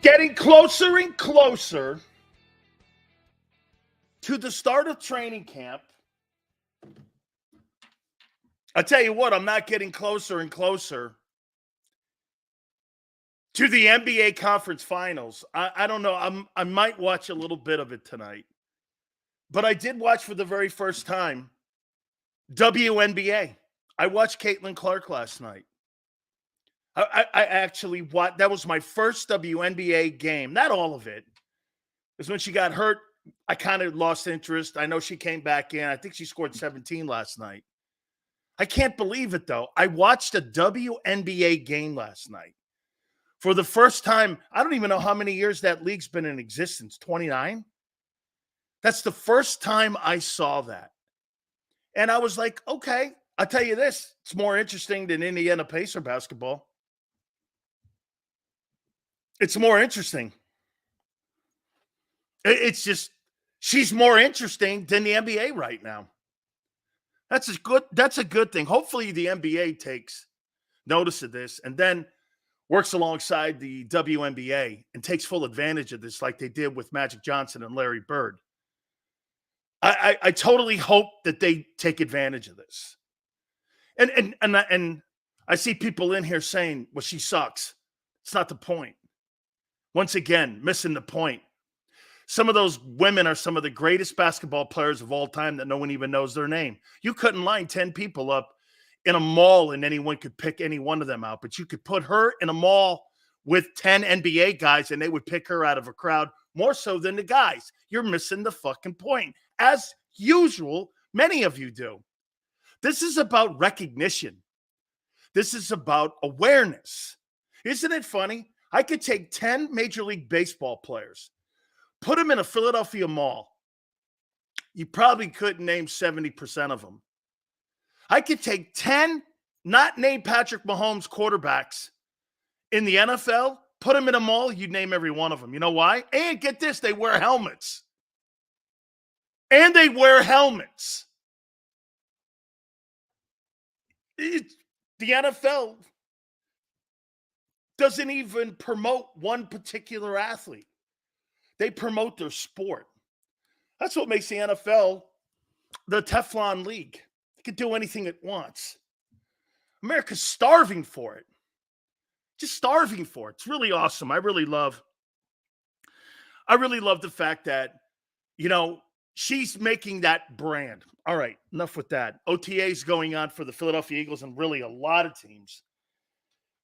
Getting closer and closer to the start of training camp. I tell you what, I'm not getting closer and closer to the NBA Conference Finals. I don't know. I might watch a little bit of it tonight. But I did watch for the very first time WNBA. I watched Caitlin Clark last night. I actually watched. That was my first WNBA game. Not all of it. Because when she got hurt, I kind of lost interest. I know she came back in. I think she scored 17 last night. I can't believe it, though. I watched a WNBA game last night. For the first time, I don't even know how many years that league's been in existence. 29? That's the first time I saw that. And I was like, okay, I'll tell you this. It's more interesting than Indiana Pacer basketball. It's more interesting. It's just, she's more interesting than the NBA right now. That's a good thing. Hopefully the NBA takes notice of this and then works alongside the WNBA and takes full advantage of this like they did with Magic Johnson and Larry Bird. I totally hope that they take advantage of this. And I see people in here saying, well, she sucks. It's not the point. Once again, missing the point. Some of those women are some of the greatest basketball players of all time that no one even knows their name. You couldn't line 10 people up in a mall and anyone could pick any one of them out, but you could put her in a mall with 10 NBA guys and they would pick her out of a crowd more so than the guys. You're missing the fucking point. As usual, many of you do. This is about recognition. This is about awareness. Isn't it funny? I could take 10 Major League Baseball players, put them in a Philadelphia mall. You probably couldn't name 70% of them. I could take 10 not named Patrick Mahomes quarterbacks in the NFL, put them in a mall, you'd name every one of them. You know why? And get this, they wear helmets. And they wear helmets. The NFL doesn't even promote one particular athlete. They promote their sport. That's what makes the NFL the Teflon League. It can do anything it wants. America's starving for it. Just starving for it. It's really awesome. I really love the fact that, she's making that brand. All right, enough with that. OTA's going on for the Philadelphia Eagles and really a lot of teams.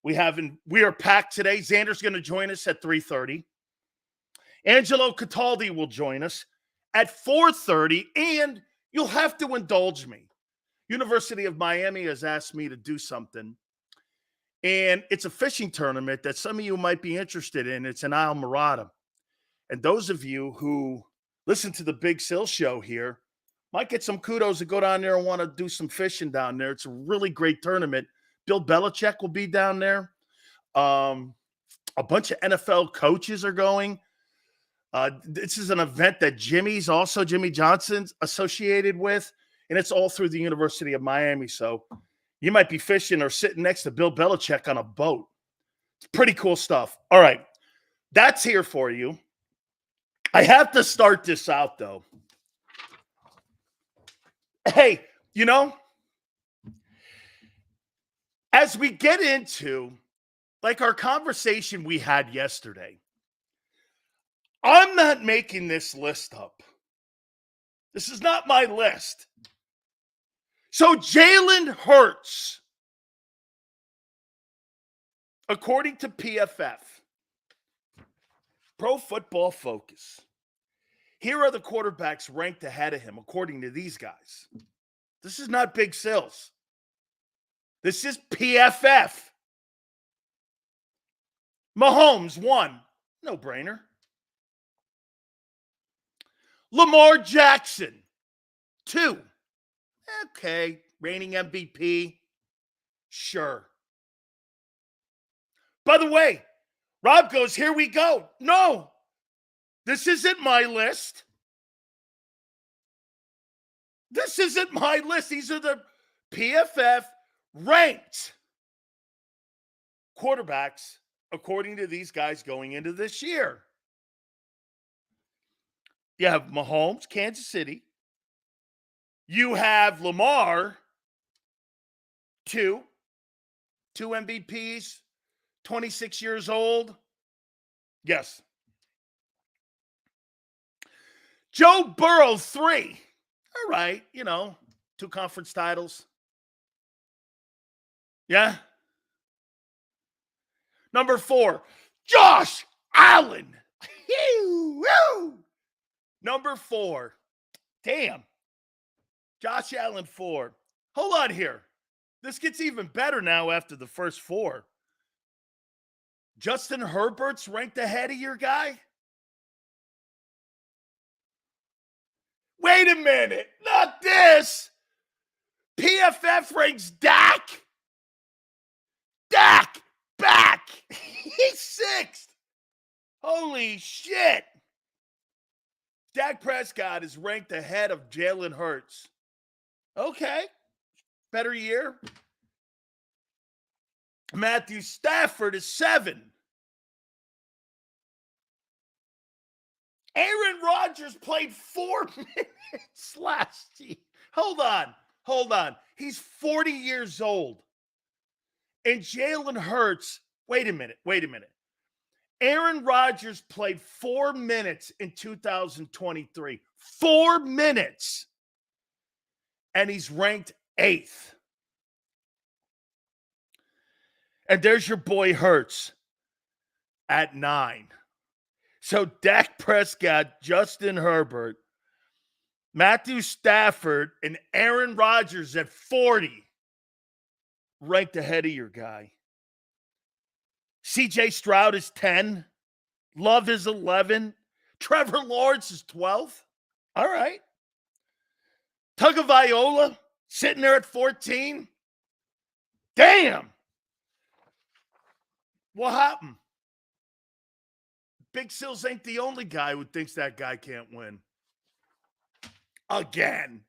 We are packed today. Xander's going to join us at 3:30. Angelo Cataldi will join us at 4:30, and you'll have to indulge me. University of Miami has asked me to do something, and it's a fishing tournament that some of you might be interested in. It's in Isle Morada. And those of you who listen to the Big Sill Show here might get some kudos to go down there and want to do some fishing down there. It's a really great tournament. Bill Belichick will be down there. A bunch of NFL coaches are going. This is an event that Jimmy Johnson's associated with, and it's all through the University of Miami. So you might be fishing or sitting next to Bill Belichick on a boat. It's pretty cool stuff. All right, that's here for you. I have to start this out, though. Hey, as we get into, like our conversation we had yesterday, I'm not making this list up. This is not my list. So Jalen Hurts, according to PFF, Pro Football Focus, here are the quarterbacks ranked ahead of him, according to these guys. This is not Big Sills. This is PFF. Mahomes, 1. No brainer. Lamar Jackson, 2. Okay, reigning MVP. Sure. By the way, Rob goes, here we go. No, this isn't my list. This isn't my list. These are the PFF ranked quarterbacks according to these guys going into this year. You have Mahomes, Kansas City. You have Lamar, two MVPs, 26 years old. Yes. Joe Burrow, 3. All right, 2 conference titles. Yeah. Number 4, Josh Allen. Number 4. Damn. Josh Allen, 4. Hold on here. This gets even better now after the first 4. Justin Herbert's ranked ahead of your guy? Wait a minute. Not this. PFF ranks Dak. Dak back. He's 6th. Holy shit. Dak Prescott is ranked ahead of Jalen Hurts. Okay. Better year. Matthew Stafford is 7. Aaron Rodgers played 4 minutes last year. Hold on. He's 40 years old. And Jalen Hurts, wait a minute. Aaron Rodgers played 4 minutes in 2023. 4 minutes. And he's ranked 8th. And there's your boy Hurts at 9. So Dak Prescott, Justin Herbert, Matthew Stafford, and Aaron Rodgers at 40, ranked ahead of your guy. CJ Stroud is 10. Love is 11. Trevor Lawrence is 12. All right. Tagovailoa sitting there at 14. Damn. What happened? Big Sills ain't the only guy who thinks that guy can't win. Again.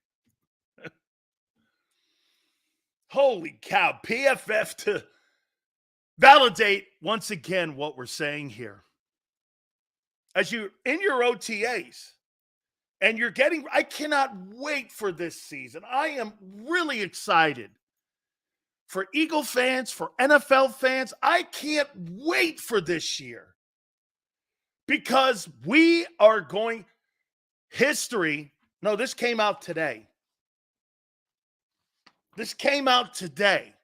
Holy cow. PFF to validate once again what we're saying here. As you're in your OTAs and you're getting, I cannot wait for this season. I am really excited for Eagle fans, for NFL fans. I can't wait for this year because we are going history. No, this came out today. This came out today.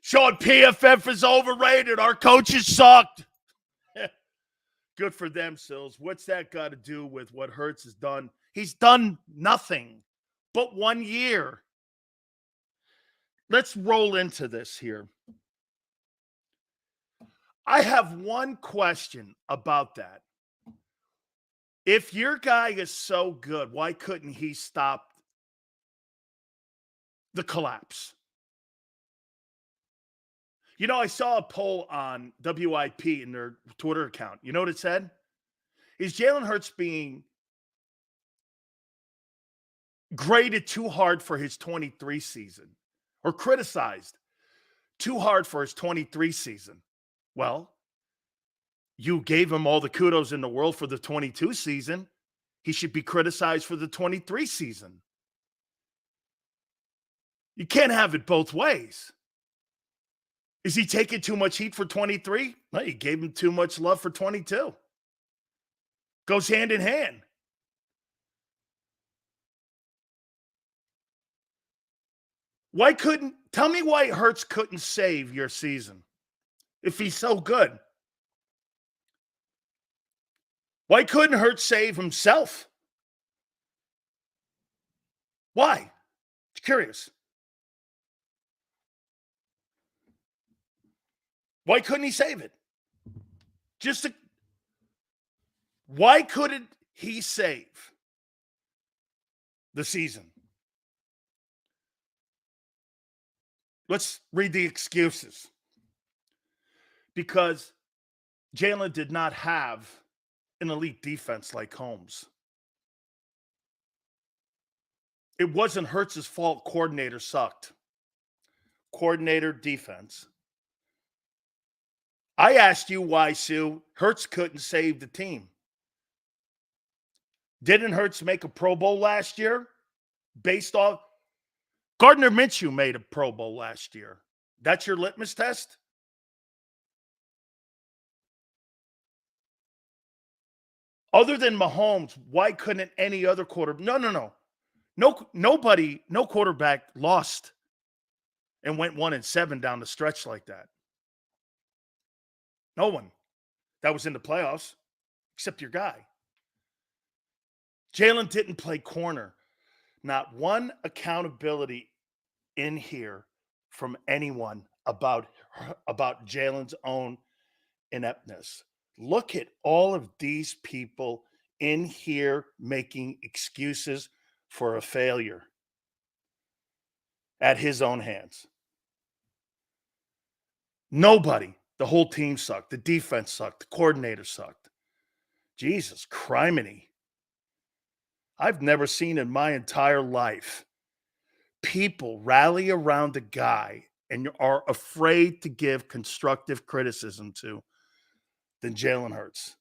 Showing PFF is overrated. Our coaches sucked. Good for them, Sills. What's that got to do with what Hurts has done? He's done nothing but 1 year. Let's roll into this here. I have one question about that. If your guy is so good, why couldn't he stop the collapse? I saw a poll on WIP in their Twitter account. You know what it said? Is Jalen Hurts being graded too hard for his 23 season or criticized too hard for his 23 season? Well, you gave him all the kudos in the world for the 22 season. He should be criticized for the 23 season. You can't have it both ways. Is he taking too much heat for 23? No, you gave him too much love for 22. Goes hand in hand. Tell me why Hurts couldn't save your season if he's so good? Why couldn't Hurts save himself? Why? Just curious. Why couldn't he save it? Why couldn't he save the season? Let's read the excuses. Because Jalen did not have an elite defense like Holmes. It wasn't Hurts' fault. Coordinator sucked. Coordinator, defense. I asked you why, Sue, Hurts couldn't save the team. Didn't Hurts make a Pro Bowl last year? Based off Gardner Minshew made a Pro Bowl last year. That's your litmus test? Other than Mahomes, why couldn't any other quarterback? No quarterback lost and went 1-7 down the stretch like that. No one that was in the playoffs, except your guy. Jalen didn't play corner. Not one accountability in here from anyone about Jalen's own ineptness. Look at all of these people in here making excuses for a failure at his own hands. Nobody. The whole team sucked. The defense sucked. The coordinator sucked. Jesus criminy. I've never seen in my entire life people rally around a guy and are afraid to give constructive criticism to than Jalen Hurts.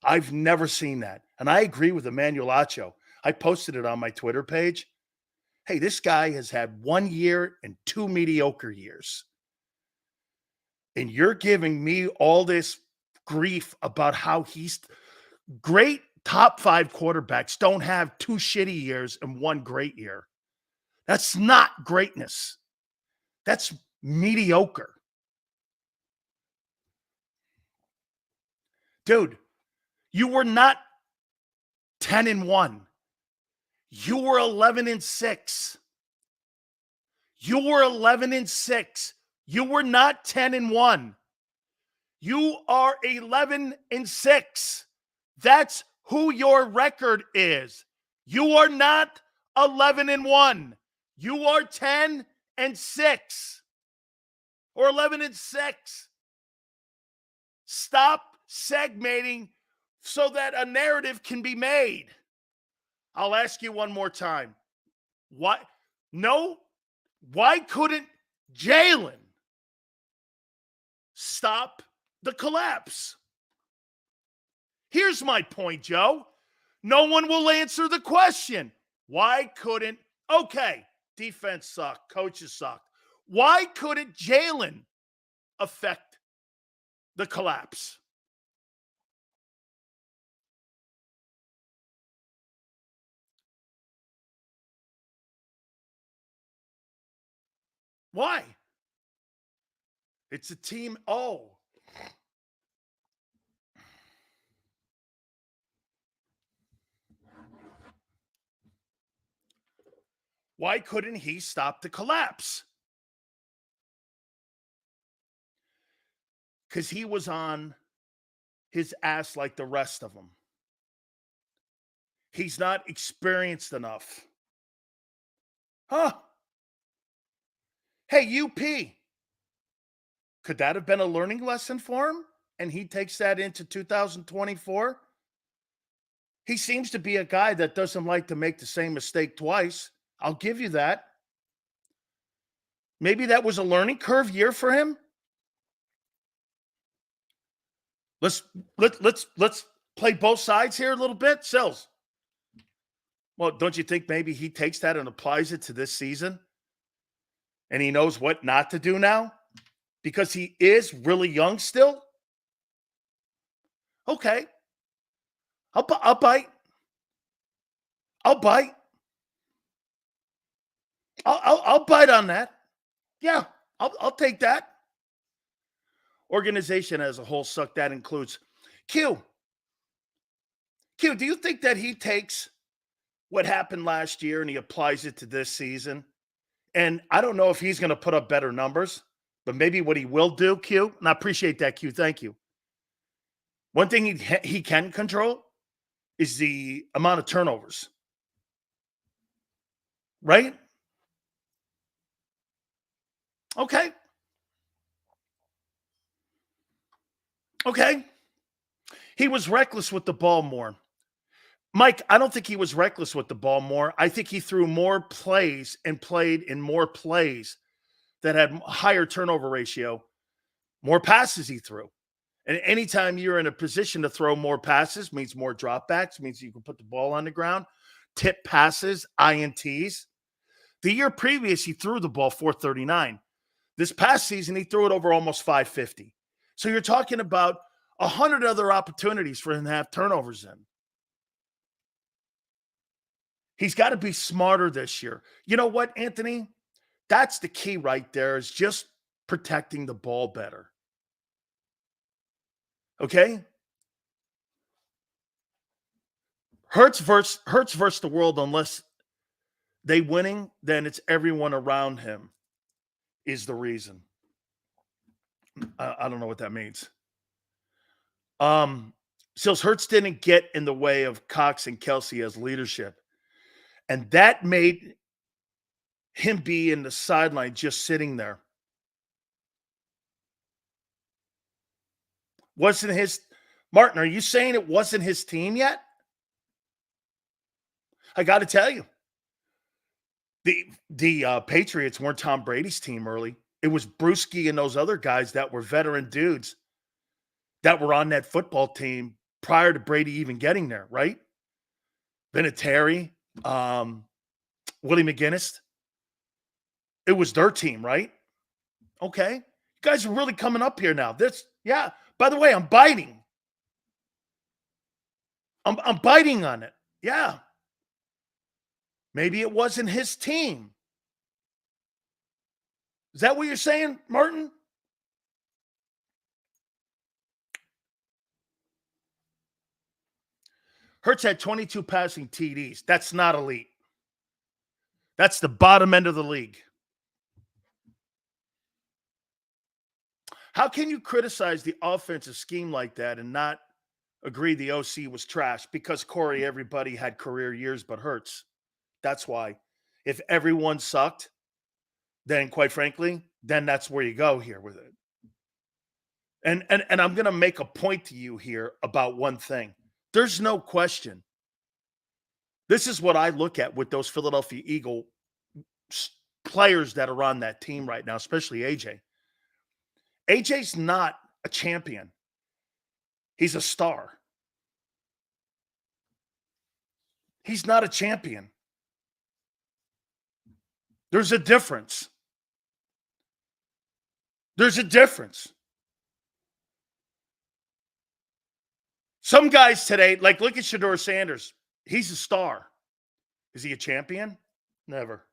I've never seen that. And I agree with Emmanuel Acho. I posted it on my Twitter page. Hey, this guy has had 1 year and 2 mediocre years. And you're giving me all this grief about how he's great. Top 5 quarterbacks don't have 2 shitty years and 1 great year. That's not greatness. That's mediocre. Dude, you were not 10-1. You were 11-6. You were 11-6. You were not 10-1. You are 11-6. That's who your record is. You are not 11-1. You are 10-6 or 11-6. Stop segmenting so that a narrative can be made. I'll ask you one more time. Why couldn't Jalen stop the collapse? Here's my point, Joe. No one will answer the question. Why couldn't, defense sucked, coaches sucked. Why couldn't Jalen affect the collapse? Why? It's a team. Why couldn't he stop the collapse? Because he was on his ass like the rest of them. He's not experienced enough. Hey, UP. Could that have been a learning lesson for him? And he takes that into 2024? He seems to be a guy that doesn't like to make the same mistake twice. I'll give you that. Maybe that was a learning curve year for him. Let's play both sides here a little bit. Sills. Well, don't you think maybe he takes that and applies it to this season? And he knows what not to do now? Because he is really young still? Okay. I'll bite. I'll bite. I'll bite on that. Yeah, I'll take that. Organization as a whole sucked. That includes Q. Do you think that he takes what happened last year and he applies it to this season? And I don't know if he's going to put up better numbers, but maybe what he will do, Q, and I appreciate that, Q. Thank you. One thing he can control is the amount of turnovers. Right? Okay. He was reckless with the ball more. Mike, I don't think he was reckless with the ball more. I think he threw more plays and played in more plays that had higher turnover ratio, more passes he threw. And anytime you're in a position to throw more passes means more dropbacks, means you can put the ball on the ground, tip passes, INTs. The year previous, he threw the ball 439. This past season, he threw it over almost 550. So you're talking about 100 other opportunities for him to have turnovers in. He's got to be smarter this year. You know what, Anthony? That's the key right there, is just protecting the ball better. Okay? Hurts versus the world, unless they winning, then it's everyone around him is the reason. I don't know what that means. So Hurts didn't get in the way of Cox and Kelsey as leadership. And that made him be in the sideline just sitting there. Wasn't his Martin, are you saying it wasn't his team yet? I got to tell you, the Patriots weren't Tom Brady's team early. It was Bruschi and those other guys that were veteran dudes that were on that football team prior to Brady even getting there, right? Vinatieri, Willie McGinnis. It was their team, right? Okay. You guys are really coming up here now. Yeah. By the way, I'm biting. I'm biting on it. Yeah. Maybe it wasn't his team. Is that what you're saying, Martin? Hurts had 22 passing TDs. That's not elite. That's the bottom end of the league. How can you criticize the offensive scheme like that and not agree the OC was trash? Because, Corey, everybody had career years but Hurts. That's why. If everyone sucked, then quite frankly, then that's where you go here with it. And I'm going to make a point to you here about one thing. There's no question. This is what I look at with those Philadelphia Eagle players that are on that team right now, especially AJ. AJ's not a champion. He's a star. He's not a champion. There's a difference. There's a difference. Some guys today, like look at Shedeur Sanders. He's a star. Is he a champion? Never.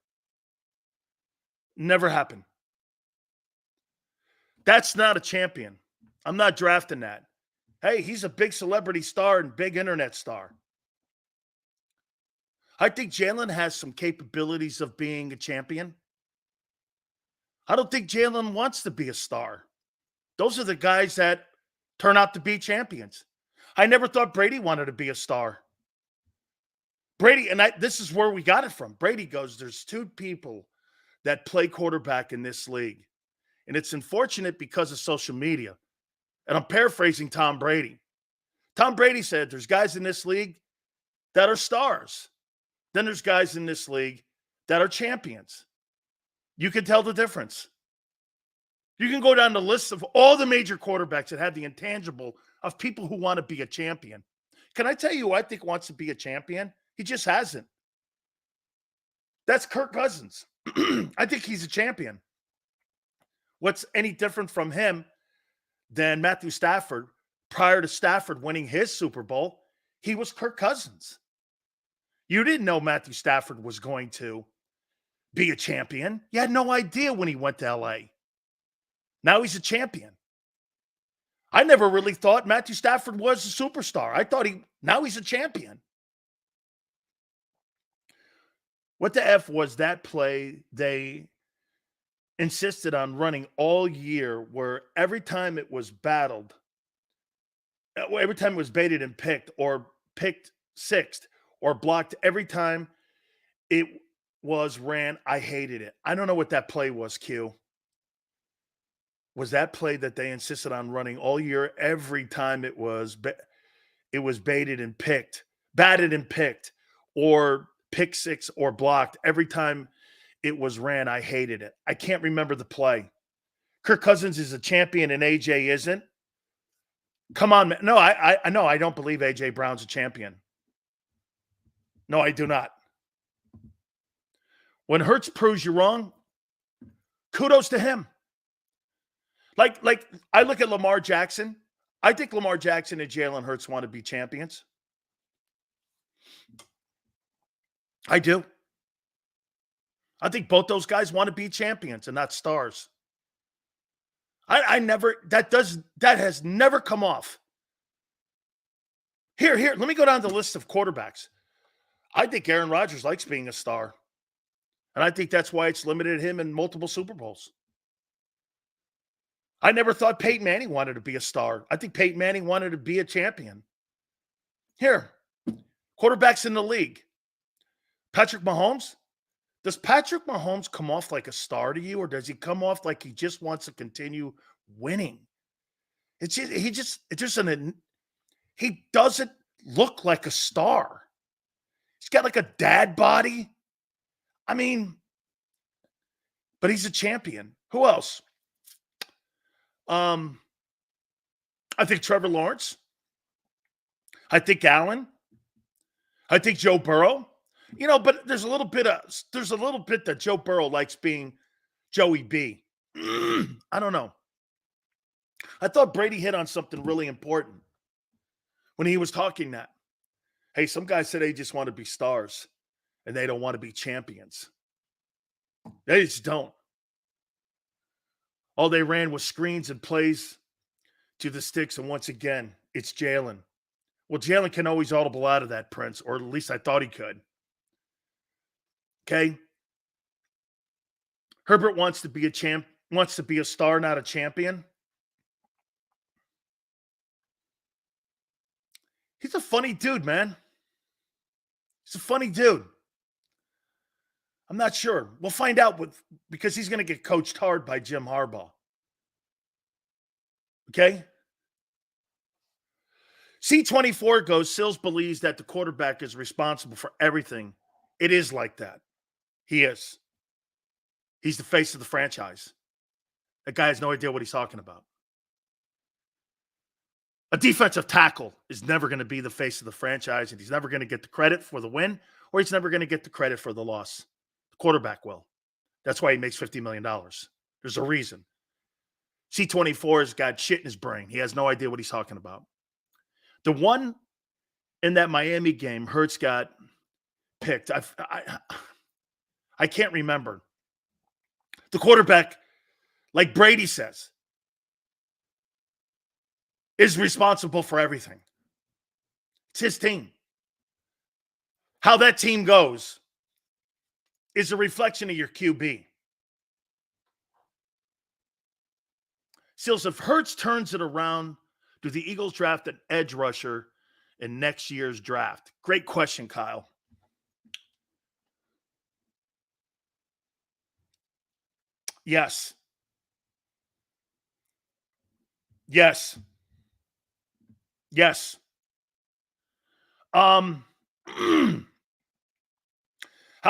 Never happened. That's not a champion. I'm not drafting that. Hey, he's a big celebrity star and big internet star. I think Jalen has some capabilities of being a champion. I don't think Jalen wants to be a star. Those are the guys that turn out to be champions. I never thought Brady wanted to be a star. Brady, and this is where we got it from. Brady goes, there's two people that play quarterback in this league. And it's unfortunate because of social media. And I'm paraphrasing Tom Brady. Tom Brady said there's guys in this league that are stars. Then there's guys in this league that are champions. You can tell the difference. You can go down the list of all the major quarterbacks that have the intangible of people who want to be a champion. Can I tell you who I think wants to be a champion? He just hasn't. That's Kirk Cousins. I think he's a champion. What's any different from him than Matthew Stafford? Prior to Stafford winning his Super Bowl, he was Kirk Cousins. You didn't know Matthew Stafford was going to be a champion. You had no idea when he went to LA. Now he's a champion. I never really thought Matthew Stafford was a superstar. I thought now he's a champion. What the F was that play they insisted on running all year, where every time it was battled, every time it was baited and picked or picked sixth or blocked, every time it was ran, I hated it. I don't know what that play was, Q. Was that play that they insisted on running all year every time it was baited and picked batted and picked or pick six or blocked. Every time it was ran, I hated it. I can't remember the play. Kirk Cousins is a champion and AJ isn't. Come on, man. No, I don't believe AJ Brown's a champion. No, I do not. When Hurts proves you wrong, kudos to him. Like I look at Lamar Jackson. I think Lamar Jackson and Jalen Hurts want to be champions. I do. I think both those guys want to be champions and not stars. That has never come off. Here, let me go down the list of quarterbacks. I think Aaron Rodgers likes being a star. And I think that's why it's limited him in multiple Super Bowls. I never thought Peyton Manning wanted to be a star. I think Peyton Manning wanted to be a champion. Here, quarterbacks in the league. Patrick Mahomes. Does Patrick Mahomes come off like a star to you, or does he come off like he just wants to continue winning? He doesn't look like a star. He's got like a dad body. I mean, but he's a champion. Who else? I think Trevor Lawrence. I think Allen. I think Joe Burrow. But there's a little bit that Joe Burrow likes being Joey B. I don't know. I thought Brady hit on something really important when he was talking that. Hey, some guys said they just want to be stars and they don't want to be champions. They just don't. All they ran was screens and plays to the sticks, and once again, it's Jalen. Well, Jalen can always audible out of that, Prince, or at least I thought he could. Okay? Herbert wants to be a star, not a champion. He's a funny dude, man. He's a funny dude. I'm not sure. We'll find out because he's going to get coached hard by Jim Harbaugh. Okay? C24 goes, Sills believes that the quarterback is responsible for everything. It is like that. He is. He's the face of the franchise. That guy has no idea what he's talking about. A defensive tackle is never going to be the face of the franchise, and he's never going to get the credit for the win, or he's never going to get the credit for the loss. The quarterback will. That's why he makes $50 million. There's a reason. C24 has got shit in his brain. He has no idea what he's talking about. The one in that Miami game, Hurts got picked. I can't remember. The quarterback, like Brady says, is responsible for everything. It's his team. How that team goes is a reflection of your QB. Seals, if Hurts turns it around, do the Eagles draft an edge rusher in next year's draft? Great question, Kyle. Yes. Yes. Yes. How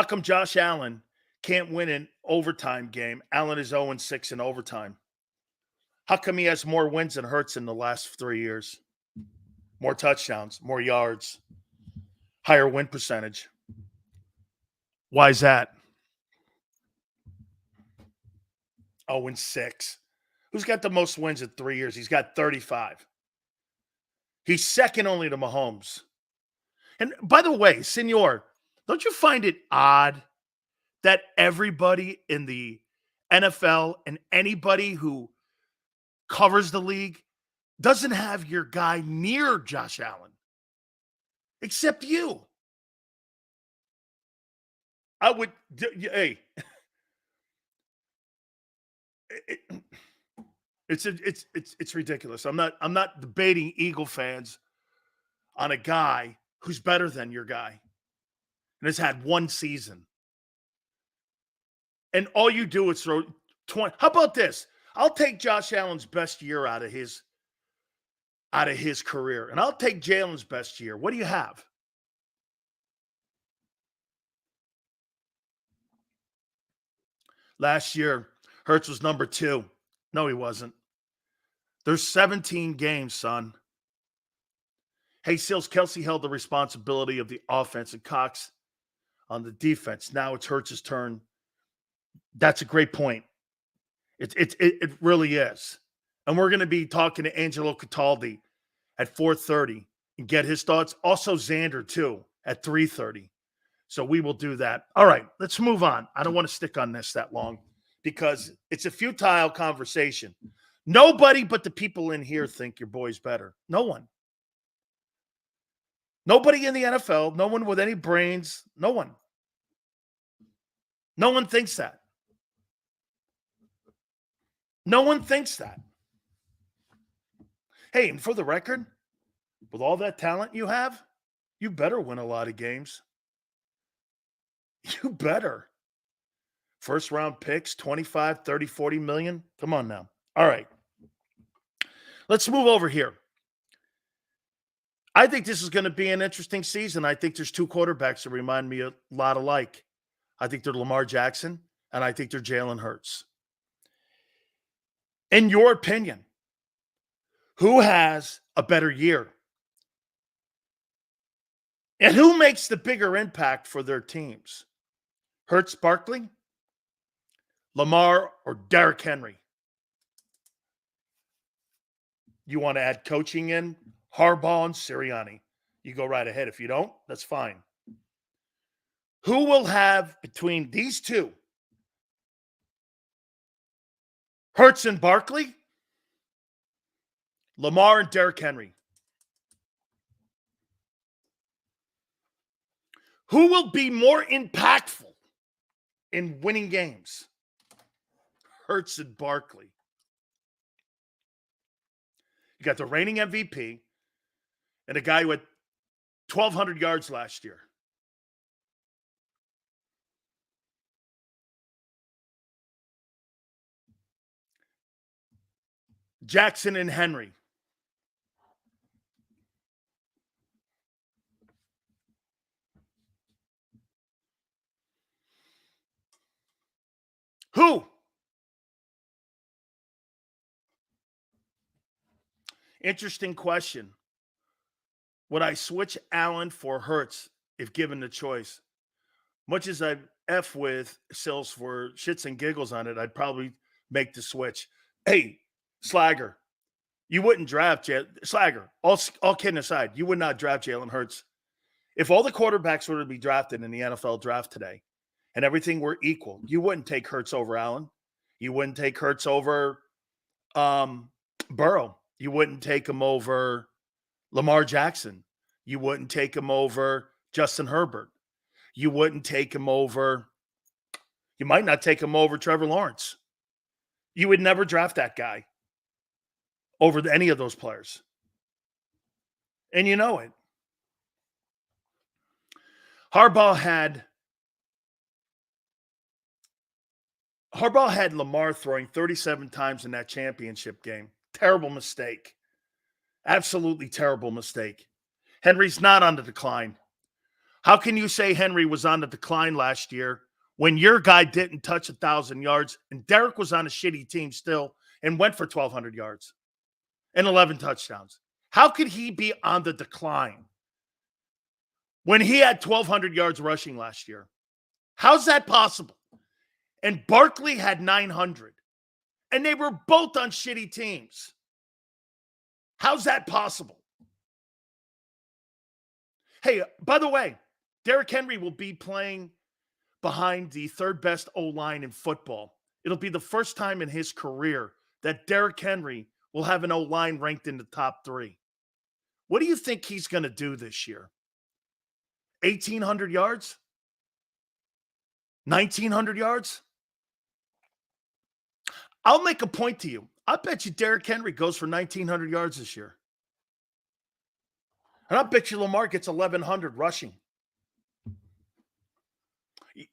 come Josh Allen can't win an overtime game? Allen is 0-6 in overtime. How come he has more wins than Hurts in the last 3 years? More touchdowns, more yards, higher win percentage. Why is that? 0-6. Who's got the most wins in 3 years? He's got 35. He's second only to Mahomes. And by the way, Senor, don't you find it odd that everybody in the NFL and anybody who covers the league doesn't have your guy near Josh Allen? Except you. I would, hey. It's ridiculous. I'm not debating Eagle fans on a guy who's better than your guy and has had one season. And all you do is throw 20. How about this? I'll take Josh Allen's best year out of his career, and I'll take Jalen's best year. What do you have? Last year, Hurts was number 2. No, he wasn't. There's 17 games, son. Hey, Sills, Kelsey held the responsibility of the offense and Cox on the defense. Now it's Hurts' turn. That's a great point. It really is. And we're going to be talking to Angelo Cataldi at 4:30 and get his thoughts. Also Xander, too, at 3:30. So we will do that. All right, let's move on. I don't want to stick on this that long because it's a futile conversation. Nobody but the people in here think your boy's better. No one. Nobody in the NFL, no one with any brains, no one. No one thinks that. No one thinks that. Hey, and for the record, with all that talent you have, you better win a lot of games. You better. First round picks, 25, 30, 40 million. Come on now. All right. Let's move over here. I think this is going to be an interesting season. I think there's 2 quarterbacks that remind me a lot alike. I think they're Lamar Jackson, and I think they're Jalen Hurts. In your opinion, who has a better year? And who makes the bigger impact for their teams? Hurts, Barkley, Lamar, or Derrick Henry? You want to add coaching in? Harbaugh and Sirianni. You go right ahead. If you don't, that's fine. Who will have between these two, Hurts and Barkley, Lamar and Derrick Henry? Who will be more impactful in winning games? Hurts and Barkley. You got the reigning MVP and a guy who had 1,200 yards last year. Jackson and Henry. Who? Interesting question. Would I switch Allen for Hurts if given the choice? Much as I F with Sills for shits and giggles on it, I'd probably make the switch. Hey, Slagger, you wouldn't draft Slagger. All kidding aside, you would not draft Jalen Hurts. If all the quarterbacks were to be drafted in the NFL draft today and everything were equal, you wouldn't take Hurts over Allen. You wouldn't take Hurts over Burrow. You wouldn't take him over Lamar Jackson. You wouldn't take him over Justin Herbert. You wouldn't take him over, you might not take him over Trevor Lawrence. You would never draft that guy over any of those players. And you know it. Harbaugh had Lamar throwing 37 times in that championship game. Terrible mistake. Absolutely terrible mistake. Henry's not on the decline. How can you say Henry was on the decline last year when your guy didn't touch 1,000 yards and Derek was on a shitty team still and went for 1,200 yards and 11 touchdowns? How could he be on the decline when he had 1,200 yards rushing last year? How's that possible? And Barkley had 900. And they were both on shitty teams. How's that possible? Hey, by the way, Derrick Henry will be playing behind the third best O-line in football. It'll be the first time in his career that Derrick Henry will have an O-line ranked in the top 3. What do you think he's going to do this year? 1,800 yards? 1,900 yards? I'll make a point to you. I bet you Derrick Henry goes for 1,900 yards this year. And I bet you Lamar gets 1,100 rushing.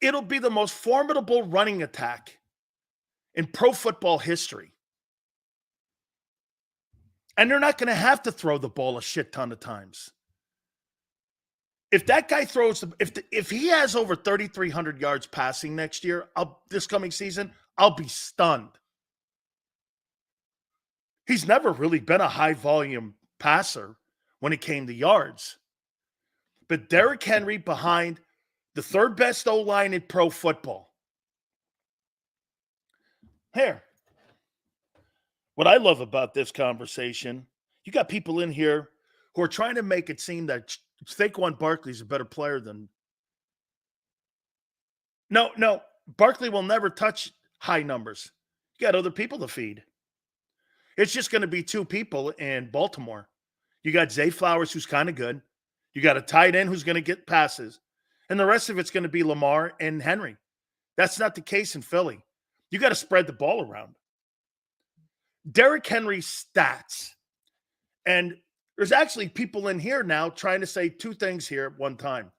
It'll be the most formidable running attack in pro football history. And they're not going to have to throw the ball a shit ton of times. If that guy throws, if he has over 3,300 yards passing next year, this coming season, I'll be stunned. He's never really been a high volume passer when it came to yards. But Derrick Henry behind the third best O-line in pro football. Here. What I love about this conversation, you got people in here who are trying to make it seem that Saquon Barkley is a better player than. No, Barkley will never touch high numbers. You got other people to feed. It's just going to be two people in Baltimore. You got Zay Flowers, who's kind of good. You got a tight end who's going to get passes. And the rest of it's going to be Lamar and Henry. That's not the case in Philly. You got to spread the ball around. Derrick Henry's stats. And there's actually people in here now trying to say two things here at one time.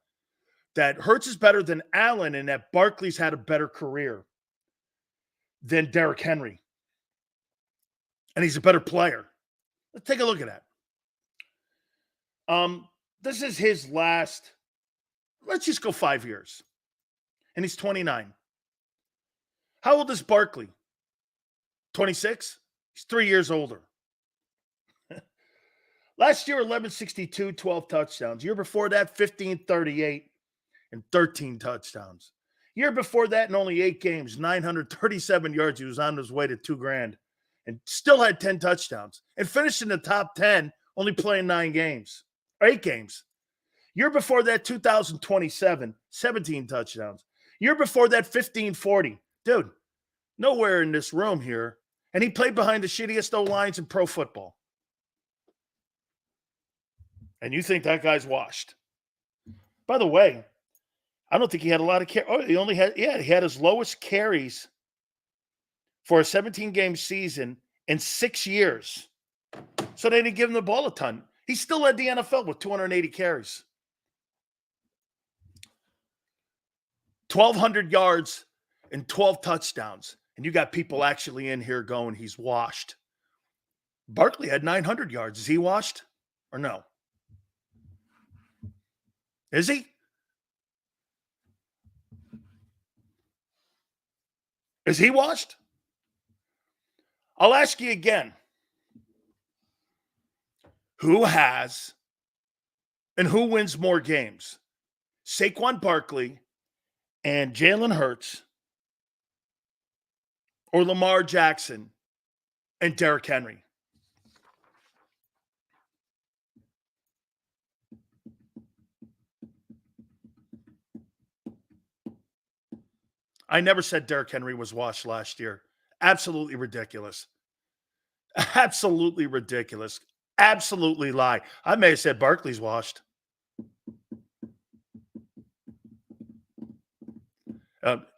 That Hurts is better than Allen and that Barkley's had a better career than Derrick Henry. And he's a better player. Let's take a look at that. This is his last, let's just go 5 years. And he's 29. How old is Barkley? 26? He's 3 years older. Last year, 1162, 12 touchdowns. Year before that, 1538 and 13 touchdowns. Year before that, in only 8 games, 937 yards. He was on his way to $2,000 and still had 10 touchdowns and finished in the top 10, only playing 8 games. Year before that, 2027, 17 touchdowns. Year before that, 1540. Dude, nowhere in this room here. And he played behind the shittiest O-lines in pro football. And you think that guy's washed. By the way, I don't think he had a lot of carries. Oh, he had his lowest carries for a 17-game season in 6 years. So they didn't give him the ball a ton. He still led the NFL with 280 carries. 1,200 yards and 12 touchdowns. And you got people actually in here going, he's washed. Barkley had 900 yards. Is he washed or no? Is he? Is he washed? I'll ask you again. Who has and who wins more games? Saquon Barkley and Jalen Hurts or Lamar Jackson and Derrick Henry? I never said Derrick Henry was washed last year. Absolutely ridiculous. Absolutely ridiculous. Absolutely lie. I may have said Barkley's washed.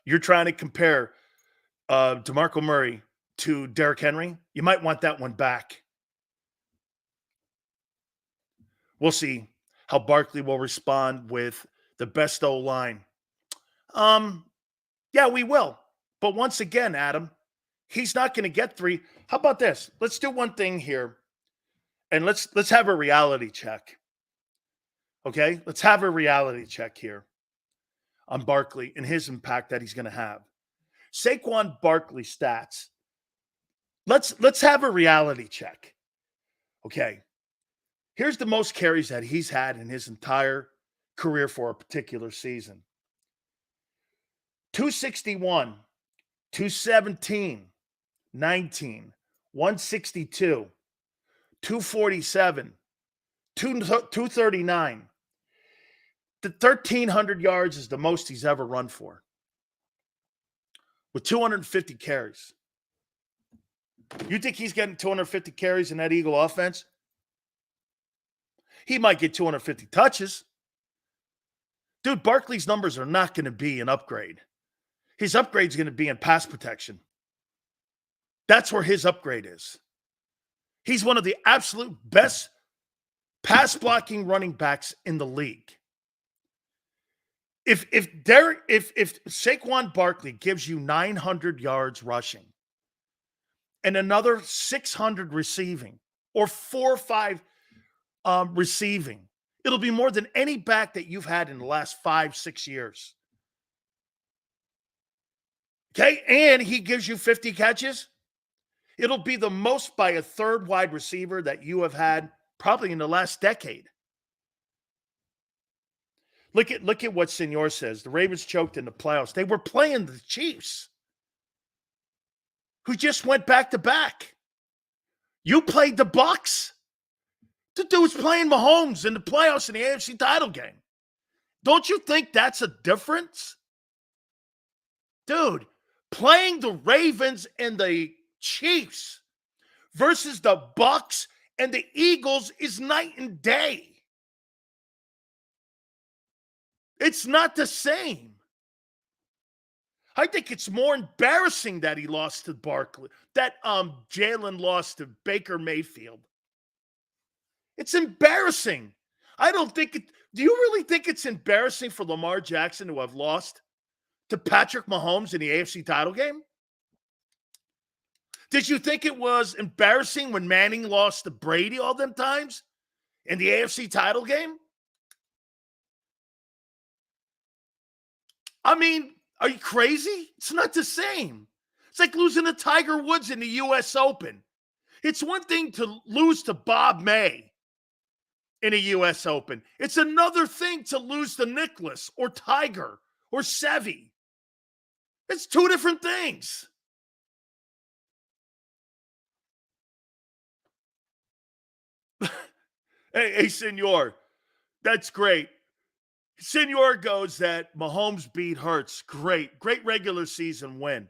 You're trying to compare DeMarco Murray to Derrick Henry. You might want that one back. We'll see how Barkley will respond with the best O-line. Yeah, we will. But once again, Adam, he's not going to get 3. How about this? Let's do one thing here. And let's have a reality check. Okay? Let's have a reality check here on Barkley and his impact that he's going to have. Saquon Barkley stats. Let's have a reality check. Okay. Here's the most carries that he's had in his entire career for a particular season. 261, 217, 19, 162, 247, 239. The 1,300 yards is the most he's ever run for, with 250 carries. You think he's getting 250 carries in that Eagle offense? He might get 250 touches. Dude, Barkley's numbers are not going to be an upgrade. His upgrade is going to be in pass protection. That's where his upgrade is. He's one of the absolute best pass blocking running backs in the league. If Saquon Barkley gives you 900 yards rushing and another 600 receiving or 4 or 5 receiving, It'll be more than any back that you've had in the last 5-6 years. Okay, and he gives you 50 catches. It'll be the most by a third wide receiver that you have had probably in the last decade. Look at what Senor says. The Ravens choked in the playoffs. They were playing the Chiefs, who just went back to back. You played the Bucs. The dude's playing Mahomes in the playoffs in the AFC title game. Don't you think that's a difference? Dude, playing the Ravens and the Chiefs versus the Bucs and the Eagles is night and day. It's not the same. I think it's more embarrassing that he lost to Barkley, that Jalen lost to Baker Mayfield. It's embarrassing. I don't think it. Do you really think it's embarrassing for Lamar Jackson to have lost to Patrick Mahomes in the AFC title game? Did you think it was embarrassing when Manning lost to Brady all them times in the AFC title game? I mean, are you crazy? It's not the same. It's like losing to Tiger Woods in the U.S. Open. It's one thing to lose to Bob May in a U.S. Open. It's another thing to lose to Nicklaus or Tiger or Seve. It's two different things. Hey, Senor, that's great. Senor goes that Mahomes beat Hurts. Great regular season win.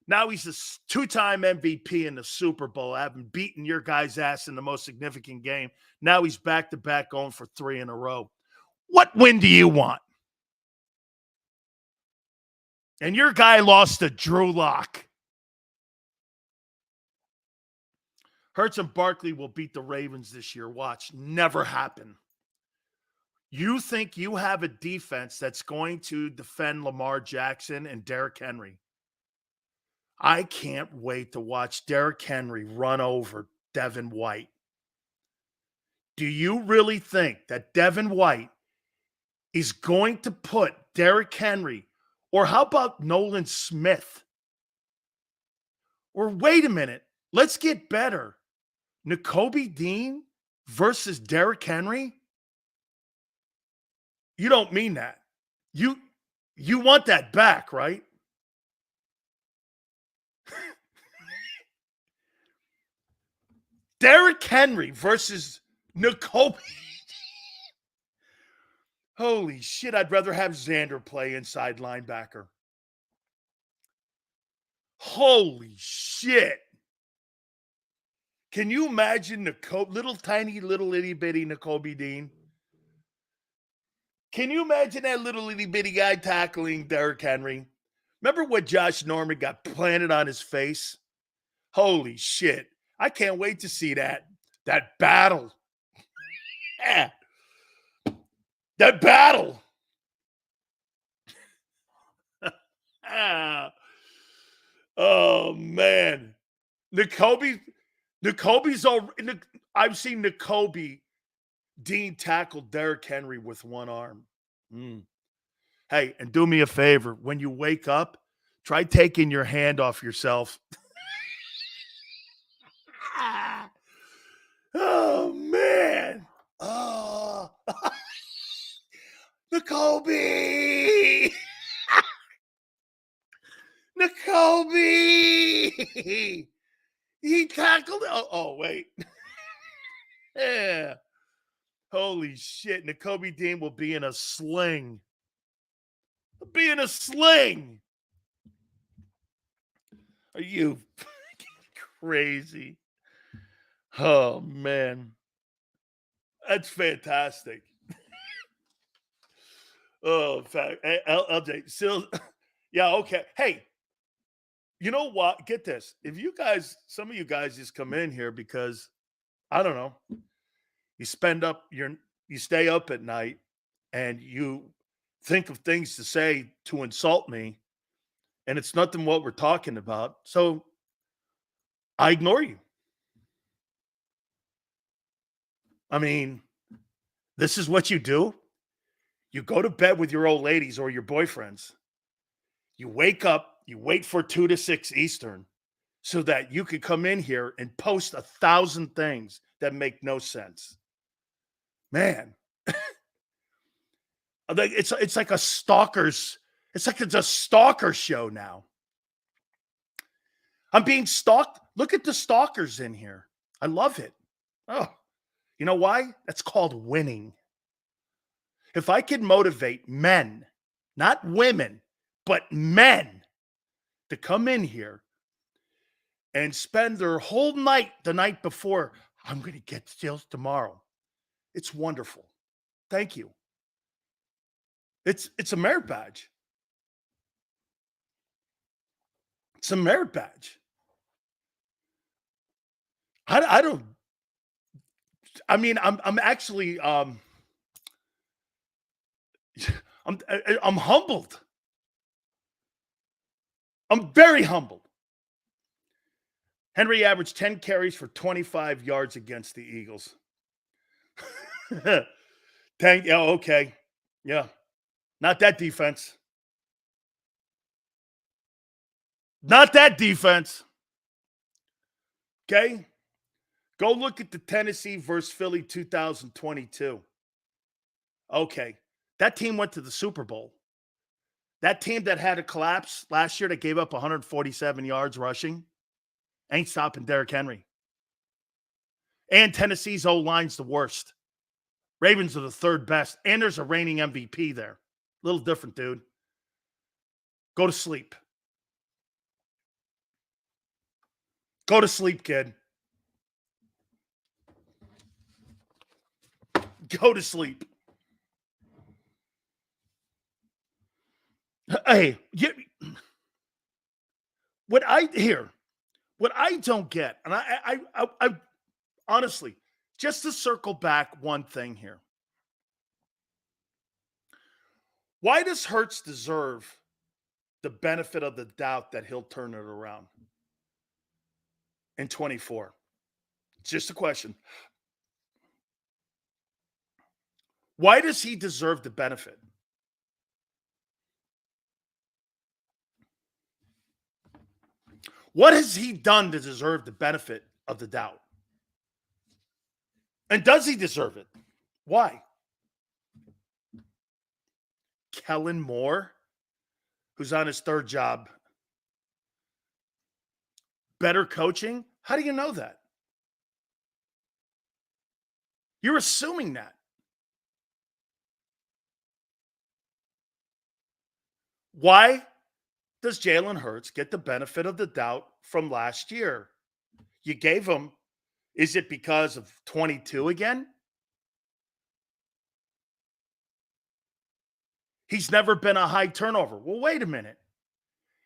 Now he's a two-time MVP in the Super Bowl, having beaten your guy's ass in the most significant game. Now he's back-to-back going for 3 in a row. What win do you want? And your guy lost to Drew Lock. Hurts and Barkley will beat the Ravens this year. Watch. Never happen. You think you have a defense that's going to defend Lamar Jackson and Derrick Henry. I can't wait to watch Derrick Henry run over Devin White. Do you really think that Devin White is going to put Derrick Henry, or how about Nolan Smith? Or wait a minute, let's get better. Nakobe Dean versus Derrick Henry? You don't mean that. You want that back, right? Derrick Henry versus Nakobe. Holy shit, I'd rather have Xander play inside linebacker. Holy shit. Can you imagine little tiny, little itty bitty Nakobe Dean? Can you imagine that little itty bitty guy tackling Derrick Henry? Remember what Josh Norman got planted on his face? Holy shit. I can't wait to see that battle. Yeah. That battle. Oh, man. Nakobe's all. I've seen Nakobe Dean tackle Derrick Henry with one arm. Hey, and do me a favor. When you wake up, try taking your hand off yourself. Oh, man. Oh. Nakobe. Nakobe. He tackled. Oh, wait. Yeah. Holy shit. Nakobe Dean will be in a sling. Be in a sling. Are you crazy? Oh, man. That's fantastic. Oh, in fact, hey, LJ, still, yeah, okay. Hey, you know what? Get this. If you guys, some of you guys just come in here because, I don't know, you stay up at night and you think of things to say to insult me, and it's nothing what we're talking about. So I ignore you. I mean, This is what you do? You go to bed with your old ladies or your boyfriends. You wake up, you wait for 2 to 6 Eastern so that you could come in here and post 1,000 things that make no sense. Man, it's like a stalker's, it's a stalker show now. I'm being stalked. Look at the stalkers in here. I love it. Oh, you know why? That's called winning. If I could motivate men, not women, but men to come in here and spend their whole night the night before, I'm going to get sales tomorrow. It's wonderful. Thank you. It's a merit badge. It's a merit badge. I don't. I mean, I'm actually I'm humbled. I'm very humbled. Henry averaged 10 carries for 25 yards against the Eagles. Okay. Yeah. Not that defense. Not that defense. Okay. Go look at the Tennessee versus Philly 2022. Okay. That team went to the Super Bowl. That team that had a collapse last year that gave up 147 yards rushing ain't stopping Derrick Henry. And Tennessee's O-line's the worst. Ravens are the third best. And there's a reigning MVP there. A little different, dude. Go to sleep. Go to sleep, kid. Go to sleep. Hey, what I don't get, and I honestly, just to circle back one thing here. Why does Hurts deserve the benefit of the doubt that he'll turn it around in 24? It's just a question. Why does he deserve the benefit? What has he done to deserve the benefit of the doubt? And does he deserve it? Why? Kellen Moore, who's on his third job, better coaching? How do you know that? You're assuming that. Why does Jalen Hurts get the benefit of the doubt from last year? You gave him, is it because of 22 again? He's never been a high turnover. Well, wait a minute.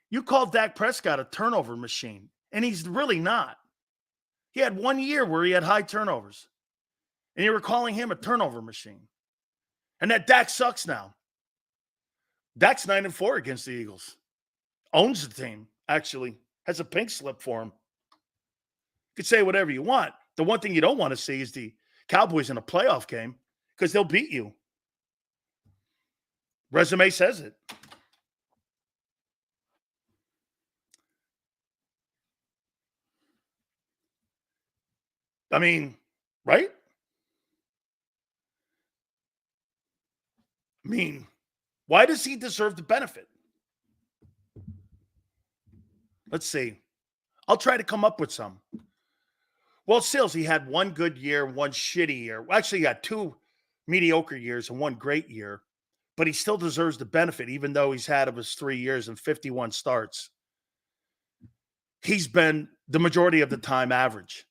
You called Dak Prescott a turnover machine, and he's really not. He had 1 year where he had high turnovers, and you were calling him a turnover machine. And that Dak sucks now. Dak's 9-4 against the Eagles. Owns the team, actually. Has a pink slip for him. You could say whatever you want. The one thing you don't want to see is the Cowboys in a playoff game because they'll beat you. Resume says it. I mean, right? I mean, why does he deserve the benefit? Let's see. I'll try to come up with some. Well, Sills, he had one good year, one shitty year. Well, actually, he had 2 mediocre years and 1 great year, but he still deserves the benefit, even though he's had of his 3 years and 51 starts. He's been the majority of the time average.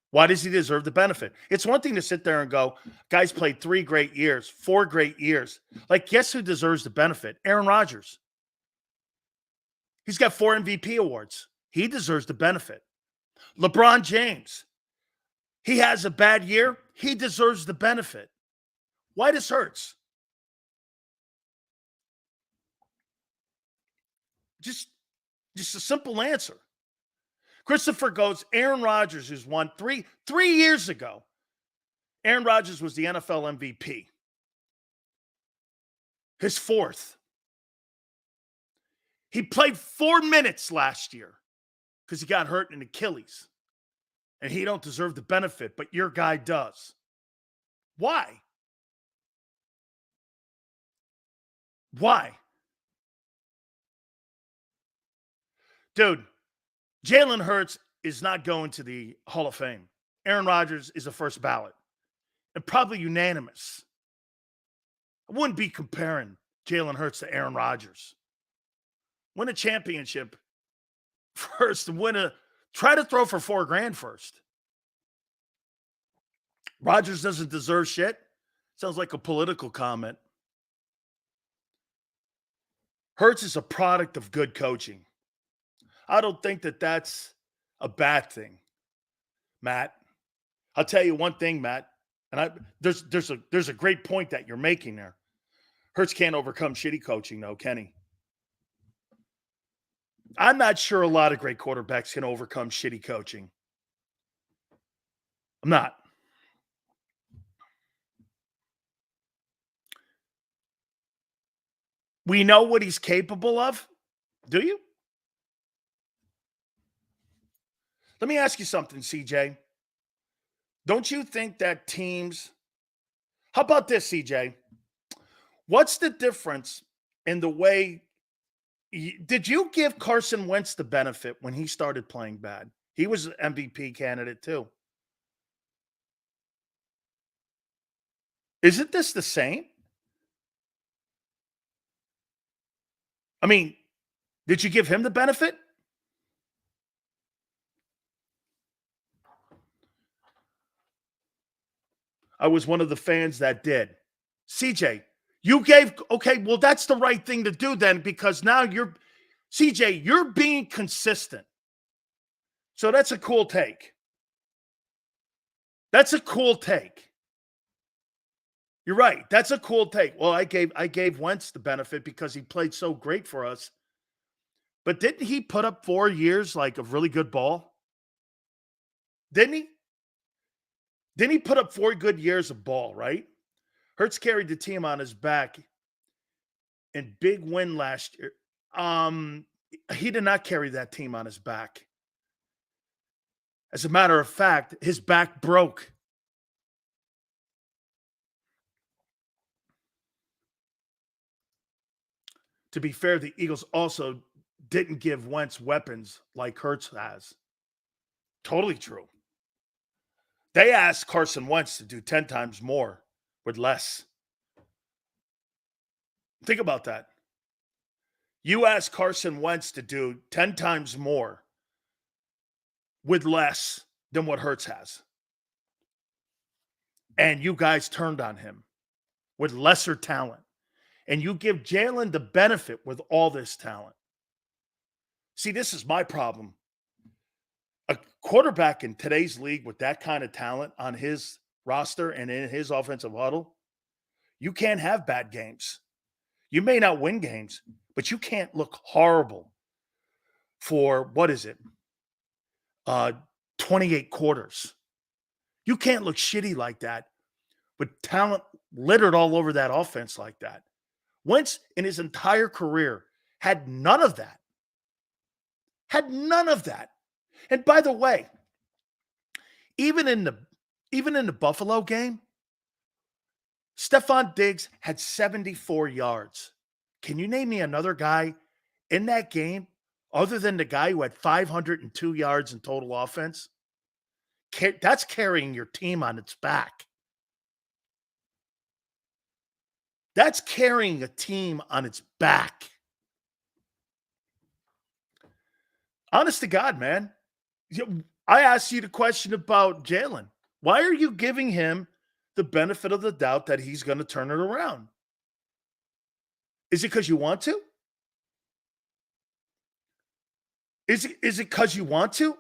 Why does he deserve the benefit? It's one thing to sit there and go, guys played 3 great years, 4 great years. Like, guess who deserves the benefit? Aaron Rodgers. He's got 4 MVP awards. He deserves the benefit. LeBron James. He has a bad year. He deserves the benefit. Why does Hurts? Just a simple answer. Christopher goes, Aaron Rodgers, who's won three years ago. Aaron Rodgers was the NFL MVP. His fourth. He played 4 minutes last year because he got hurt in Achilles. And he don't deserve the benefit, but your guy does. Why? Why? Dude, Jalen Hurts is not going to the Hall of Fame. Aaron Rodgers is a first ballot. And probably unanimous. I wouldn't be comparing Jalen Hurts to Aaron Rodgers. Win a championship first. Try to throw for $4,000 first. Rodgers doesn't deserve shit. Sounds like a political comment. Hurts is a product of good coaching. I don't think that that's a bad thing, Matt. I'll tell you one thing, Matt, and there's a great point that you're making there. Hurts can't overcome shitty coaching, though, can he? I'm not sure a lot of great quarterbacks can overcome shitty coaching. I'm not. We know what he's capable of. Do you? Let me ask you something, CJ. Don't you think that teams... How about this, CJ? What's the difference in the way... Did you give Carson Wentz the benefit when he started playing bad? He was an MVP candidate too. Isn't this the same? I mean, did you give him the benefit? I was one of the fans that did. CJ, you gave, okay, well, that's the right thing to do then, because now CJ, you're being consistent. So that's a cool take. That's a cool take. You're right. That's a cool take. Well, I gave Wentz the benefit because he played so great for us. But didn't he put up 4 years like of really good ball? Didn't he? Didn't he put up 4 good years of ball, right? Hurts carried the team on his back in big win last year. He did not carry that team on his back. As a matter of fact, his back broke. To be fair, the Eagles also didn't give Wentz weapons like Hurts has. Totally true. They asked Carson Wentz to do 10 times more with less. Think about that. You asked Carson Wentz to do 10 times more with less than what Hurts has. And you guys turned on him with lesser talent. And you give Jalen the benefit with all this talent. See, this is my problem. A quarterback in today's league with that kind of talent on his roster and in his offensive huddle, you can't have bad games. You may not win games, but you can't look horrible for, 28 quarters. You can't look shitty like that with talent littered all over that offense like that. Wentz, in his entire career, had none of that. Had none of that. And by the way, even in the Buffalo game, Stephon Diggs had 74 yards. Can you name me another guy in that game other than the guy who had 502 yards in total offense? That's carrying your team on its back. That's carrying a team on its back. Honest to God, man. I asked you the question about Jalen. Why are you giving him the benefit of the doubt that he's going to turn it around? Is it because you want to? Is it because you want to?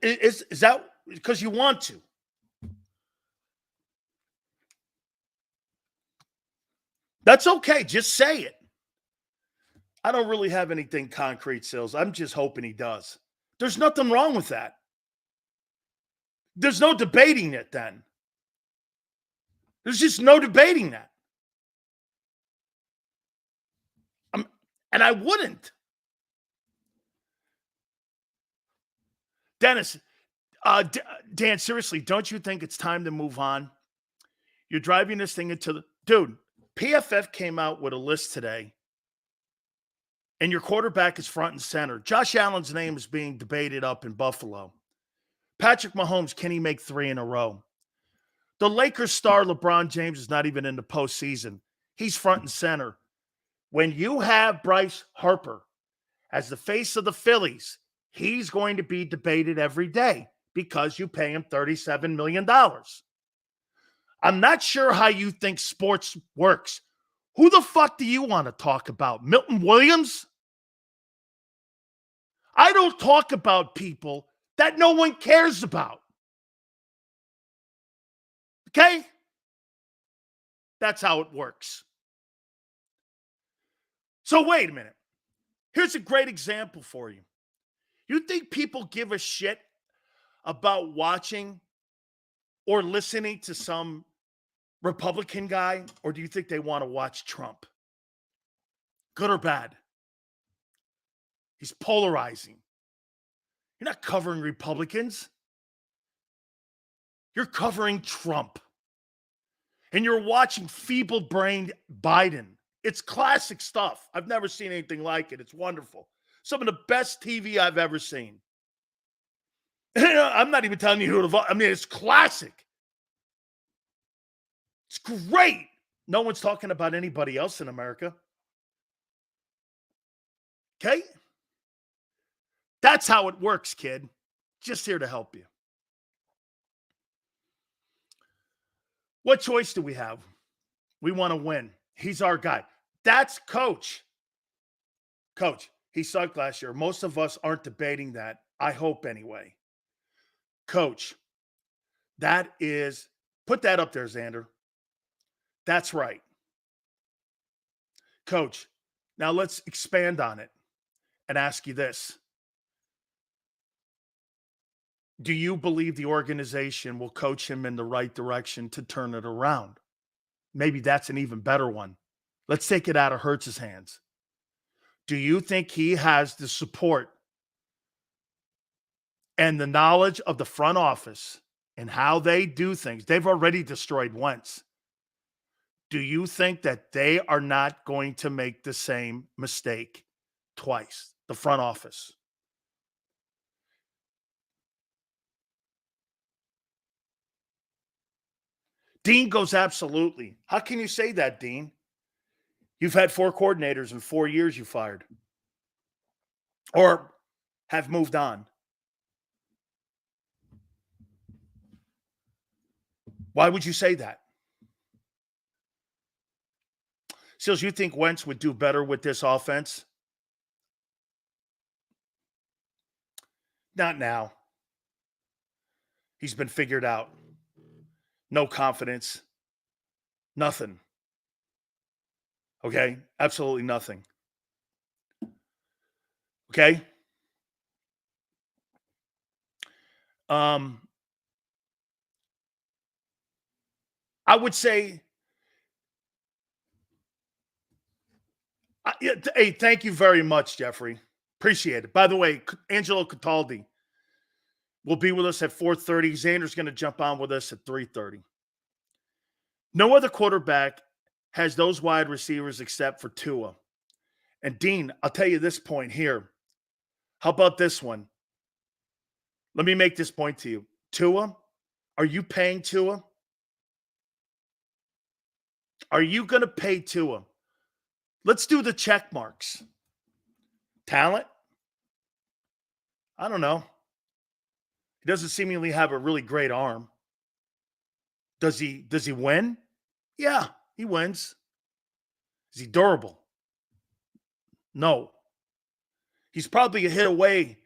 Is that because you want to? That's okay. Just say it. I don't really have anything concrete, Sills. I'm just hoping he does. There's nothing wrong with that. There's no debating it then. There's just no debating that. And I wouldn't. Dennis, Dan, seriously, don't you think it's time to move on? You're driving this thing into the... Dude, PFF came out with a list today, and your quarterback is front and center. Josh Allen's name is being debated up in Buffalo. Patrick Mahomes, can he make 3 in a row? The Lakers star LeBron James is not even in the postseason. He's front and center. When you have Bryce Harper as the face of the Phillies, he's going to be debated every day because you pay him $37 million. I'm not sure how you think sports works. Who the fuck do you want to talk about? Milton Williams? I don't talk about people that no one cares about. Okay? That's how it works. So wait a minute. Here's a great example for you. You think people give a shit about watching or listening to some Republican guy, or do you think they want to watch Trump? Good or bad? He's polarizing. You're not covering Republicans. You're covering Trump. And you're watching feeble-brained Biden. It's classic stuff. I've never seen anything like it. It's wonderful. Some of the best TV I've ever seen. I'm not even telling you who to vote. I mean, it's classic. It's great. No one's talking about anybody else in America. Okay? That's how it works, kid. Just here to help you. What choice do we have? We want to win. He's our guy. That's Coach. Coach, he sucked last year. Most of us aren't debating that. I hope anyway. Coach, that is, put that up there, Xander. That's right. Coach, now let's expand on it and ask you this. Do you believe the organization will coach him in the right direction to turn it around? Maybe that's an even better one. Let's take it out of Hurts' hands. Do you think he has the support and the knowledge of the front office and how they do things? They've already destroyed Wentz. Do you think that they are not going to make the same mistake twice, the front office? Dean goes, absolutely. How can you say that, Dean? You've had 4 coordinators in 4 years you fired or have moved on. Why would you say that? Seals, you think Wentz would do better with this offense? Not now. He's been figured out. No confidence. Nothing. Okay? Absolutely nothing. Okay? I would say, hey, thank you very much, Jeffrey. Appreciate it. By the way, Angelo Cataldi will be with us at 4:30. Xander's going to jump on with us at 3:30. No other quarterback has those wide receivers except for Tua. And Dean, I'll tell you this point here. How about this one? Let me make this point to you. Tua, are you paying Tua? Are you going to pay Tua? Let's do the check marks. Talent? I don't know. He doesn't seemingly have a really great arm. Does he win? Yeah, he wins. Is he durable? No. He's probably a hit away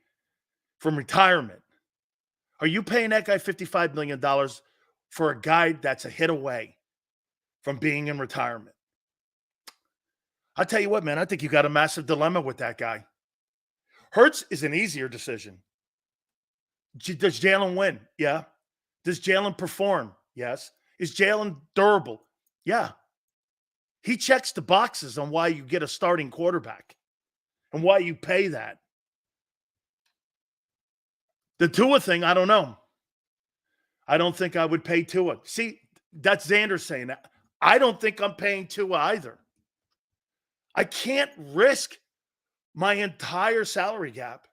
from retirement. Are you paying that guy $55 million for a guy that's a hit away from being in retirement? I'll tell you what, man, I think you got a massive dilemma with that guy. Hurts is an easier decision. Does Jalen win? Yeah. Does Jalen perform? Yes. Is Jalen durable? Yeah. He checks the boxes on why you get a starting quarterback and why you pay that. The Tua thing, I don't know. I don't think I would pay Tua. See, that's Xander saying that. I don't think I'm paying Tua either. I can't risk my entire salary gap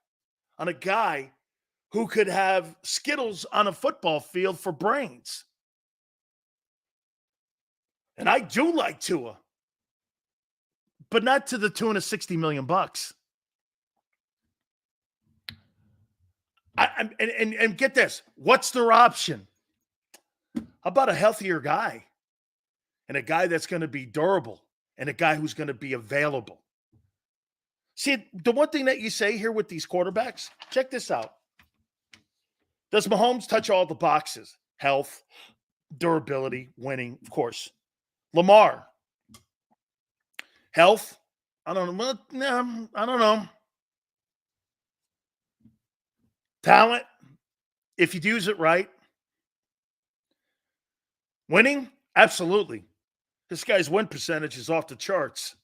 on a guy who could have Skittles on a football field for brains. And I do like Tua, but not to the tune of $60 million. And get this, what's their option? How about a healthier guy and a guy that's going to be durable and a guy who's going to be available? See, the one thing that you say here with these quarterbacks, check this out. Does Mahomes touch all the boxes? Health, durability, winning, of course. Lamar, health, I don't know. I don't know. Talent, if you use it right. Winning, absolutely. This guy's win percentage is off the charts.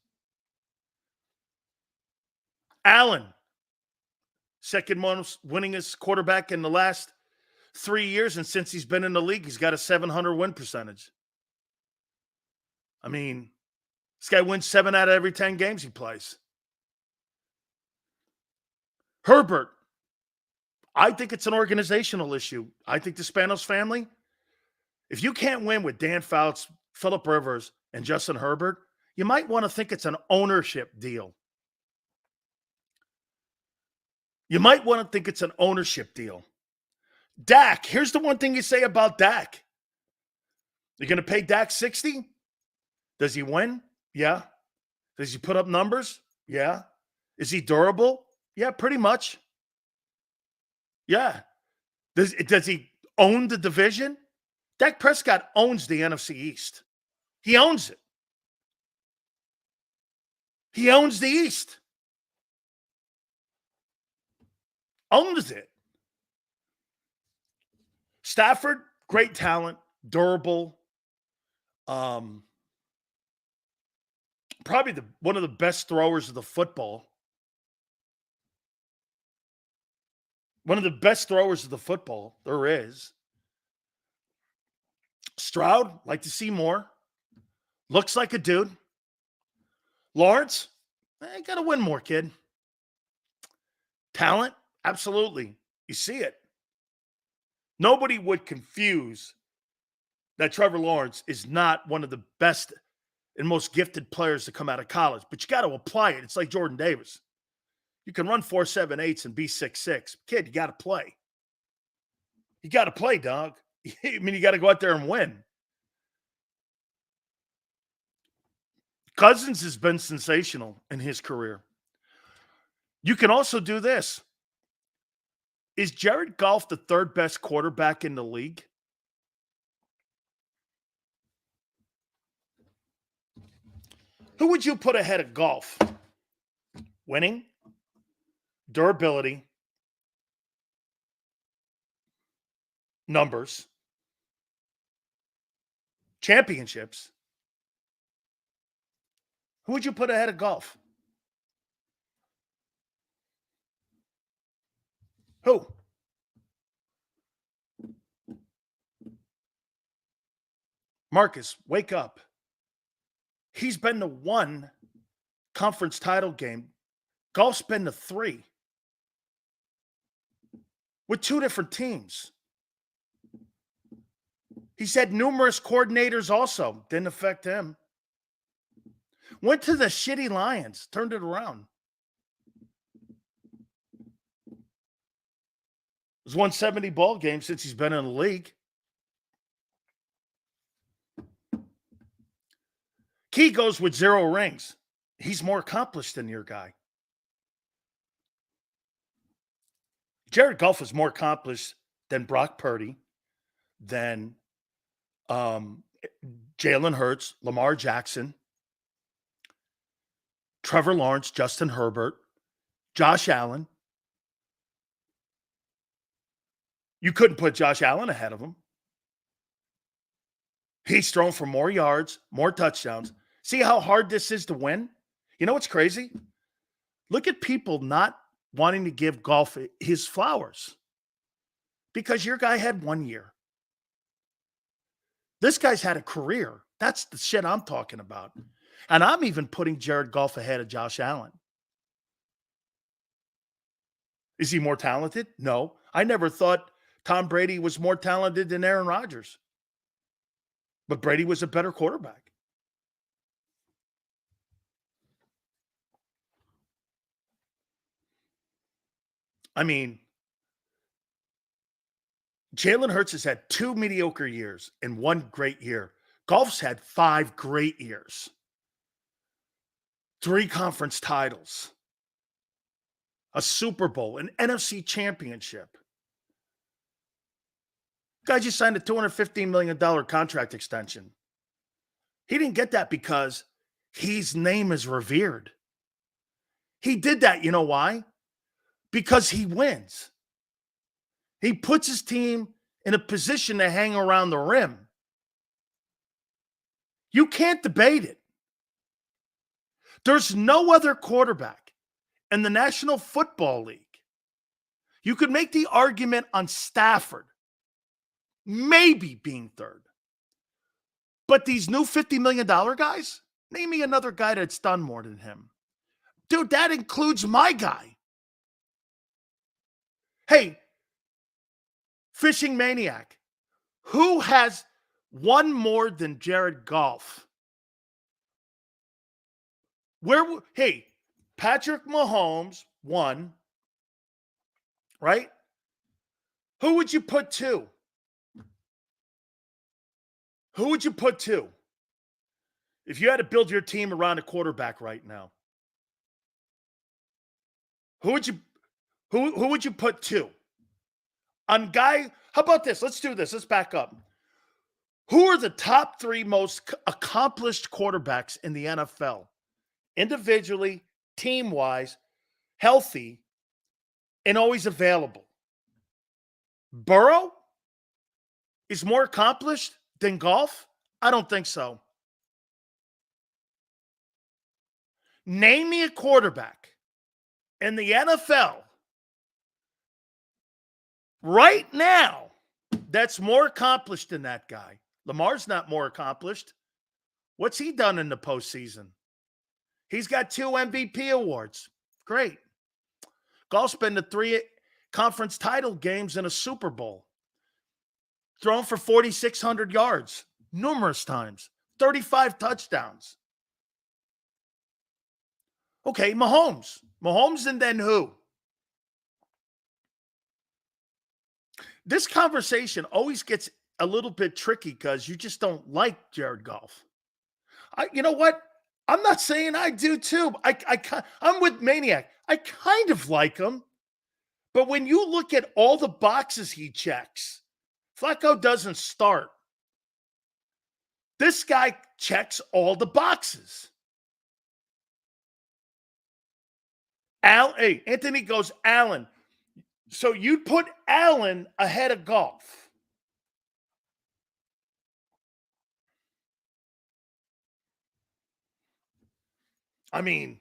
Allen, second most winningest quarterback in the last 3 years, and since he's been in the league, he's got a 700 win percentage. I mean, this guy wins 7 out of every 10 games he plays. Herbert, I think it's an organizational issue. I think the Spanos family, if you can't win with Dan Fouts, Phillip Rivers, and Justin Herbert, you might want to think it's an ownership deal. You might want to think it's an ownership deal. Dak, here's the one thing you say about Dak. You're going to pay Dak 60? Does he win? Yeah. Does he put up numbers? Yeah. Is he durable? Yeah, pretty much. Yeah. Does he own the division? Dak Prescott owns the NFC East. He owns it. He owns the East. Owns it. Stafford, great talent, durable. Probably one of the best throwers of the football. One of the best throwers of the football there is. Stroud, like to see more. Looks like a dude. Lawrence, got to win more, kid. Talent, absolutely. You see it. Nobody would confuse that Trevor Lawrence is not one of the best and most gifted players to come out of college, but you got to apply it. It's like Jordan Davis. You can run 4.78s and be 6'6". Kid, you got to play. You got to play, dog. I mean, you got to go out there and win. Cousins has been sensational in his career. You can also do this. Is Jared Goff the third best quarterback in the league? Who would you put ahead of Goff? Winning, durability, numbers, championships. Who would you put ahead of Goff? Who? Marcus, wake up. He's been to 1 conference title game. Goff's been to 3 with 2 different teams. He's had numerous coordinators also. Didn't affect him. Went to the shitty Lions. Turned it around. He's won 70 ball games since he's been in the league. Key goes with 0 rings. He's more accomplished than your guy. Jared Goff is more accomplished than Brock Purdy, than Jalen Hurts, Lamar Jackson, Trevor Lawrence, Justin Herbert, Josh Allen. You couldn't put Josh Allen ahead of him. He's thrown for more yards, more touchdowns. See how hard this is to win? You know what's crazy? Look at people not wanting to give golf his flowers because your guy had 1 year. This guy's had a career. That's the shit I'm talking about. And I'm even putting Jared Goff ahead of Josh Allen. Is he more talented? No. I never thought Tom Brady was more talented than Aaron Rodgers. But Brady was a better quarterback. I mean, Jalen Hurts has had 2 mediocre years and 1 great year. Golf's had 5 great years. 3 conference titles. A Super Bowl, an NFC championship. Guy just signed a $215 million contract extension. He didn't get that because his name is revered. He did that, you know why? Because he wins. He puts his team in a position to hang around the rim. You can't debate it. There's no other quarterback in the National Football League. You could make the argument on Stafford maybe being third. But these new $50 million guys, name me another guy that's done more than him. Dude, that includes my guy. Hey, Fishing Maniac, who has won more than Jared Goff? Hey, Patrick Mahomes won, right? Who would you put 2? Who would you put 2? If you had to build your team around a quarterback right now, who would you put 2? On guy, how about this? Let's do this. Let's back up. Who are the top 3 most accomplished quarterbacks in the NFL? Individually, team-wise, healthy, and always available. Burrow is more accomplished than Goff? I don't think so. Name me a quarterback in the NFL right now that's more accomplished than that guy. Lamar's not more accomplished. What's he done in the postseason? He's got 2 MVP awards. Great. Golf's been to 3 conference title games and a Super Bowl. Thrown for 4,600 yards numerous times. 35 touchdowns. Okay, Mahomes. Mahomes and then who? This conversation always gets a little bit tricky because you just don't like Jared Goff. You know what? I'm not saying I do too. I'm with Maniac. I kind of like him. But when you look at all the boxes he checks, Flacco doesn't start. This guy checks all the boxes. Anthony goes, Allen. So you'd put Allen ahead of Goff. I mean,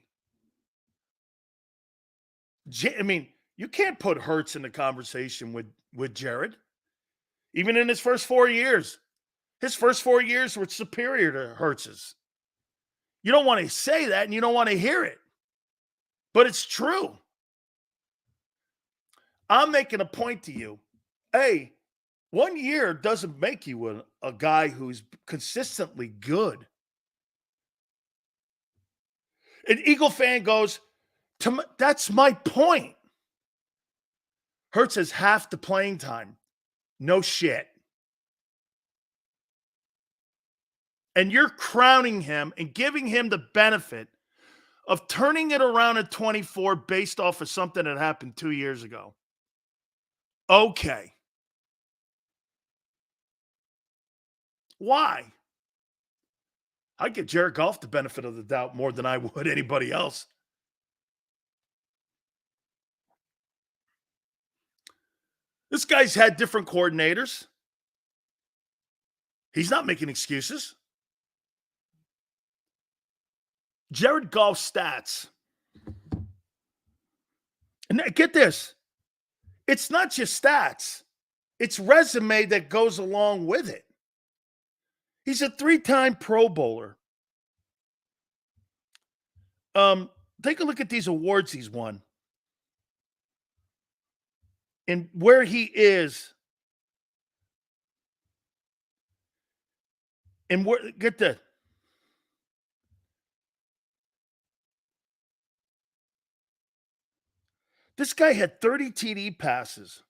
you can't put Hurts in the conversation with Jared. Even in his first 4 years. His first 4 years were superior to Hurts's. You don't want to say that and you don't want to hear it. But it's true. I'm making a point to you. Hey, 1 year doesn't make you a guy who's consistently good. An Eagle fan goes, that's my point. Hurts has half the playing time. No shit. And you're crowning him and giving him the benefit of turning it around at 24 based off of something that happened 2 years ago. Okay. Why? I'd give Jared Goff the benefit of the doubt more than I would anybody else. This guy's had different coordinators. He's not making excuses. Jared Goff's stats. And get this. It's not just stats. It's resume that goes along with it. He's a 3-time Pro Bowler. Take a look at these awards he's won. And where he is. And get this. This guy had 30 TD passes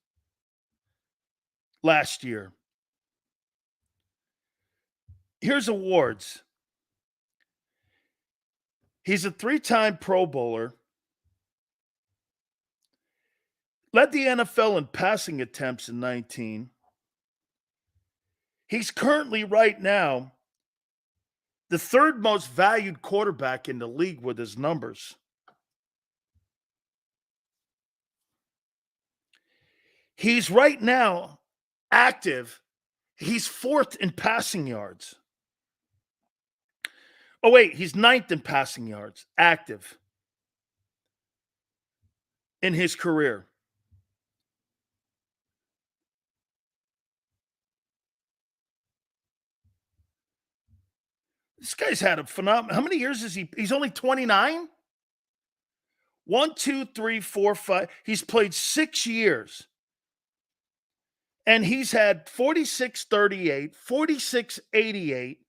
last year. Here's awards. He's a 3-time Pro Bowler. Led the NFL in passing attempts in 19. He's currently right now the 3rd most valued quarterback in the league with his numbers. He's right now active. He's 4th in passing yards. Oh, wait, he's 9th in passing yards, active in his career. This guy's had a phenomenal. How many years is he? He's only 29? 1, 2, 3, 4, 5. He's played 6 years. And he's had 4638, 4688,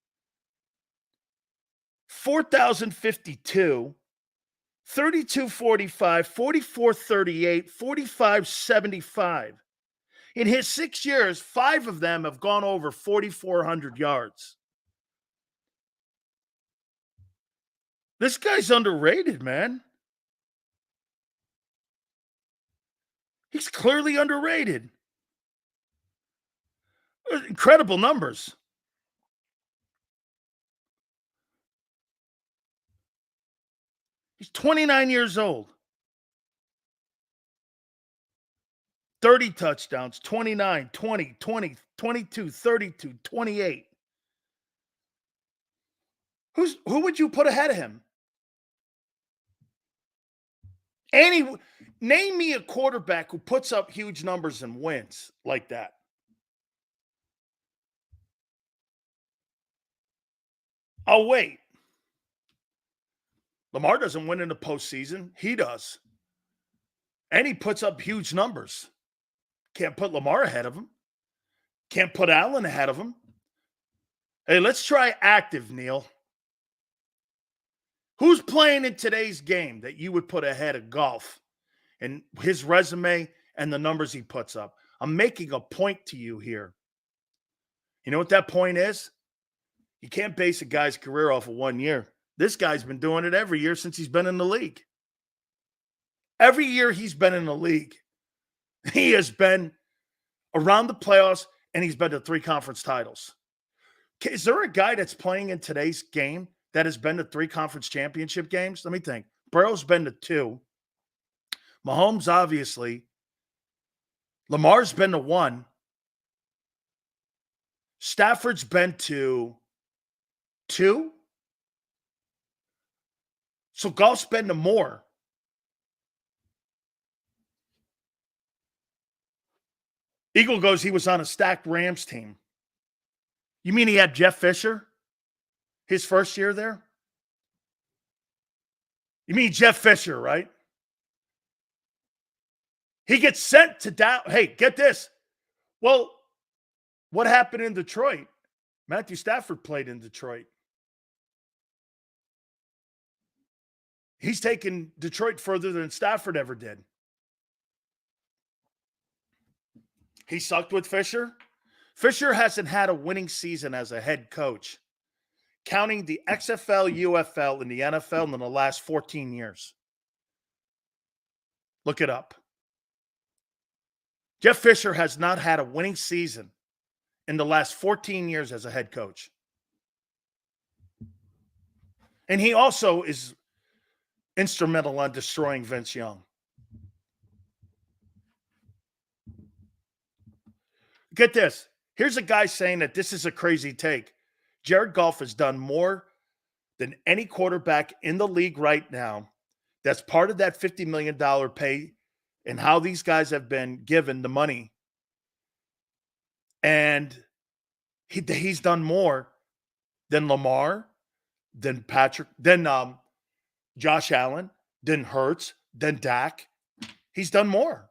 4,052, 3245, 4438, 4575. In his 6 years, 5 of them have gone over 4,400 yards. This guy's underrated, man. He's clearly underrated. Incredible numbers. He's 29 years old. 30 touchdowns, 29, 20, 20, 22, 32, 28. Who would you put ahead of him? Name me a quarterback who puts up huge numbers and wins like that. Oh, wait. Lamar doesn't win in the postseason. He does. And he puts up huge numbers. Can't put Lamar ahead of him. Can't put Allen ahead of him. Hey, let's try active, Neil. Who's playing in today's game that you would put ahead of Goff and his resume and the numbers he puts up? I'm making a point to you here. You know what that point is? You can't base a guy's career off of 1 year. This guy's been doing it every year since he's been in the league. Every year he's been in the league, he has been around the playoffs and he's been to 3 conference titles. Is there a guy that's playing in today's game that has been to 3 conference championship games? Let me think. Burrow's been to 2. Mahomes, obviously. Lamar's been to 1. Stafford's been to 2. So Goff's been to more. Eagle goes, he was on a stacked Rams team. You mean he had Jeff Fisher his first year there? You mean Jeff Fisher, right? He gets sent to Dallas. Hey, get this. Well, what happened in Detroit? Matthew Stafford played in Detroit. He's taken Detroit further than Stafford ever did. He sucked with Fisher. Fisher hasn't had a winning season as a head coach, counting the XFL, UFL, and the NFL in the last 14 years. Look it up. Jeff Fisher has not had a winning season in the last 14 years as a head coach. And he also is instrumental on destroying Vince Young. Get this. Here's a guy saying that this is a crazy take. Jared Goff has done more than any quarterback in the league right now. That's part of that $50 million pay and how these guys have been given the money. And he's done more than Lamar, than Patrick, than Josh Allen, than Hurts, than Dak. He's done more.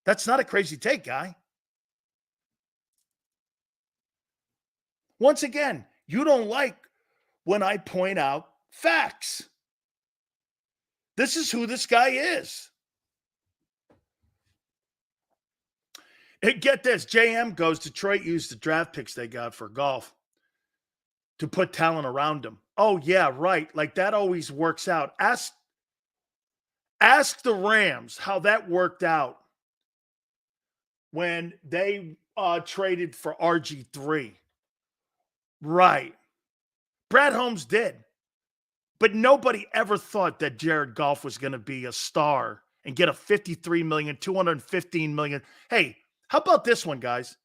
That's not a crazy take, guy. Once again, you don't like when I point out facts. This is who this guy is. And get this, JM goes, Detroit used the draft picks they got for Goff to put talent around him. Oh, yeah, right. Like that always works out. Ask the Rams how that worked out when they traded for RG3. Right. Brad Holmes did. But nobody ever thought that Jared Goff was going to be a star and get a $53 million, $215 million. Hey, how about this one, guys?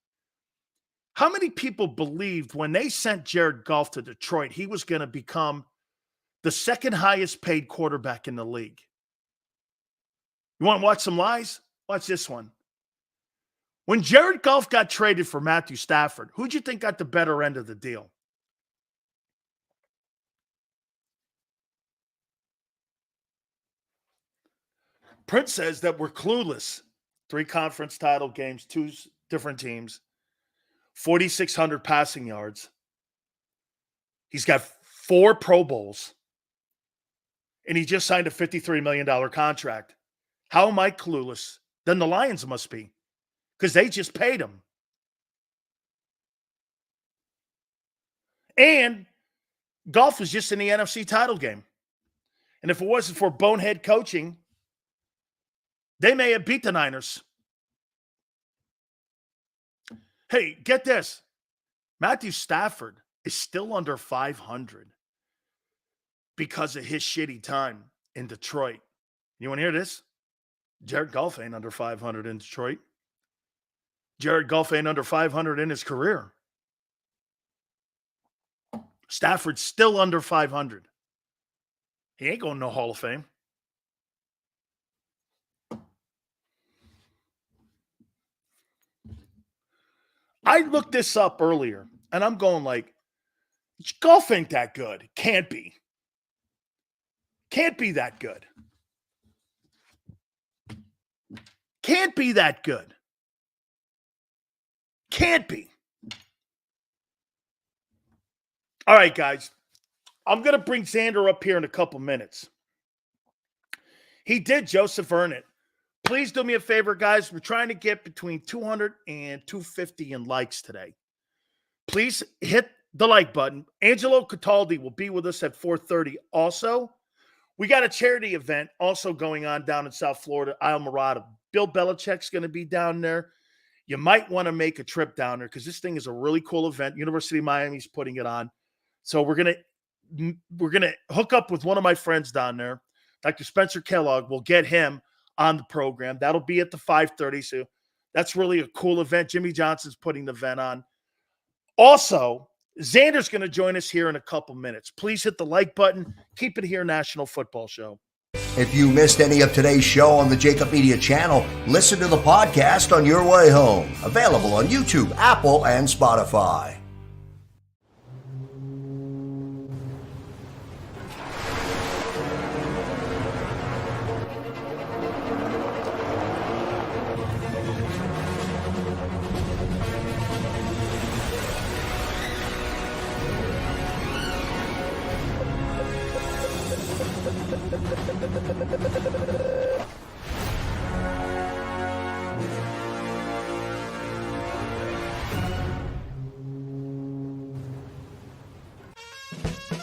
How many people believed when they sent Jared Goff to Detroit, he was going to become the second highest paid quarterback in the league? You want to watch some lies? Watch this one. When Jared Goff got traded for Matthew Stafford, who'd you think got the better end of the deal? Prince says that we're clueless. 3 conference title games, 2 different teams, 4,600 passing yards. He's got 4 Pro Bowls, and he just signed a $53 million contract. How am I clueless? Then the Lions must be, because they just paid him. And Goff was just in the NFC title game. And if it wasn't for bonehead coaching, they may have beat the Niners. Hey, get this. Matthew Stafford is still under 500 because of his shitty time in Detroit. You want to hear this? Jared Goff ain't under 500 in Detroit. Jared Goff ain't under 500 in his career. Stafford's still under 500. He ain't going to no Hall of Fame. I looked this up earlier, and I'm going like, Goff ain't that good. Can't be. Can't be that good. Can't be that good. Can't be. All right, guys. I'm going to bring Xander up here in a couple minutes. He did Joseph Vernon. Please do me a favor, guys. We're trying to get between 200 and 250 in likes today. Please hit the like button. Angelo Cataldi will be with us at 4:30 also. We got a charity event also going on down in South Florida, Isle Morada. Bill Belichick's going to be down there. You might want to make a trip down there because this thing is a really cool event. University of Miami's putting it on. So we're gonna hook up with one of my friends down there, Dr. Spencer Kellogg. We'll get him on the program. That'll be at the 5:30. So that's really a cool event. Jimmy Johnson's putting the event on. Also, Xander's going to join us here in a couple minutes. Please hit the like button. Keep it here, National Football Show. If you missed any of today's show on the JAKIB Media channel, listen to the podcast on your way home. Available on YouTube, Apple, and Spotify.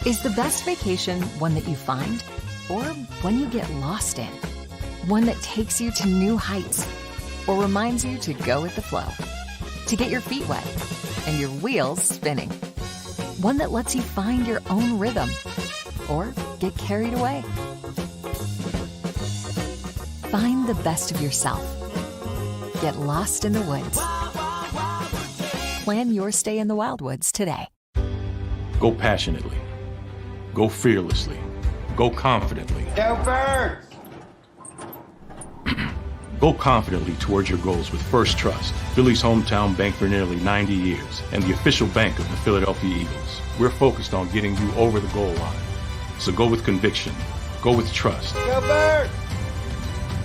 Is the best vacation one that you find, or one you get lost in? One that takes you to new heights, or reminds you to go with the flow? To get your feet wet and your wheels spinning? One that lets you find your own rhythm, or get carried away? Find the best of yourself. Get lost in the woods. Plan your stay in the Wildwoods today. Go passionately. Go fearlessly. Go confidently. Go Birds! Go confidently towards your goals with First Trust, Philly's hometown bank for nearly 90 years, and the official bank of the Philadelphia Eagles. We're focused on getting you over the goal line. So go with conviction, go with trust, Go Birds!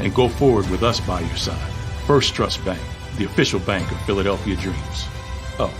and go forward with us by your side. First Trust Bank, the official bank of Philadelphia dreams. Oh,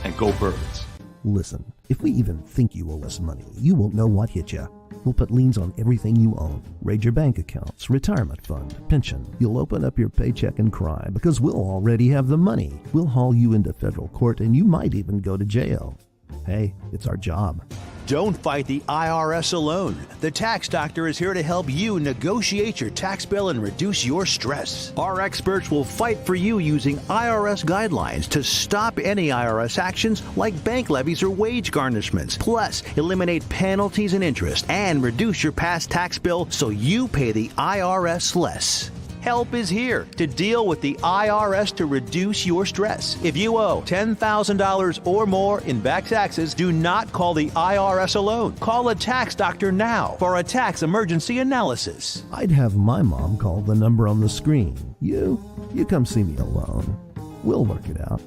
and go Birds. Listen, if we even think you owe us money, you won't know what hit you. We'll put liens on everything you own. Raid your bank accounts, retirement fund, pension. You'll open up your paycheck and cry because we'll already have the money. We'll haul you into federal court and you might even go to jail. Hey, it's our job. Don't fight the IRS alone. The Tax Doctor is here to help you negotiate your tax bill and reduce your stress. Our experts will fight for you using IRS guidelines to stop any IRS actions like bank levies or wage garnishments. Plus, eliminate penalties and interest and reduce your past tax bill so you pay the IRS less. Help is here to deal with the IRS to reduce your stress. If you owe $10,000 or more in back taxes, do not call the IRS alone. Call a tax doctor now for a tax emergency analysis. I'd have my mom call the number on the screen. You come see me alone. We'll work it out.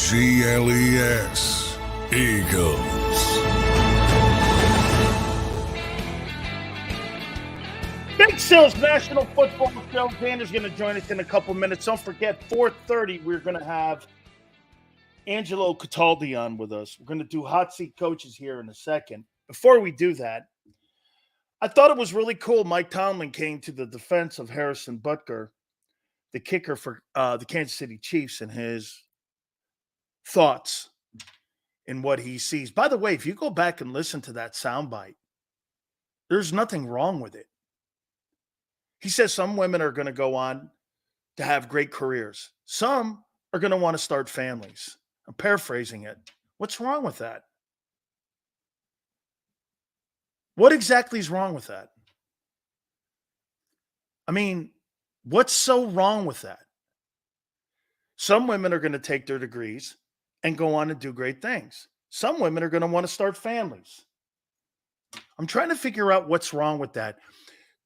EAGLES, Eagles. Big Sales National Football Show. Dan is going to join us in a couple minutes. Don't forget, 4:30, we're going to have Angelo Cataldi on with us. We're going to do hot seat coaches here in a second. Before we do that, I thought it was really cool. Mike Tomlin came to the defense of Harrison Butker, the kicker for the Kansas City Chiefs, and his thoughts in what he sees. By the way, if you go back and listen to that soundbite, there's nothing wrong with it. He says some women are going to go on to have great careers. Some are going to want to start families. I'm paraphrasing it. What's wrong with that? What exactly is wrong with that? I mean, what's so wrong with that? Some women are going to take their degrees and go on and do great things. Some women are going to want to start families. I'm trying to figure out what's wrong with that.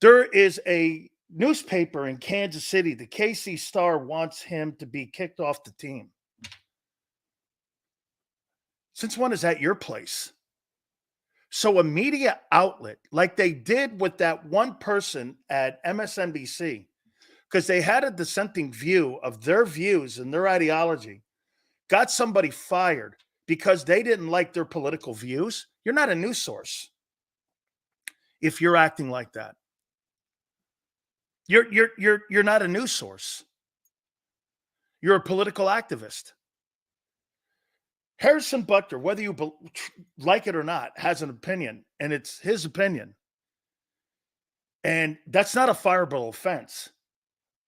There is a newspaper in Kansas City, the KC Star, wants him to be kicked off the team. Since when is that your place? So a media outlet, like they did with that one person at MSNBC, because they had a dissenting view of their views and their ideology, got somebody fired because they didn't like their political views. You're not a news source if you're acting like that. You're not a news source. You're a political activist. Harrison Butker, whether you like it or not, has an opinion, and it's his opinion. And that's not a fireable offense.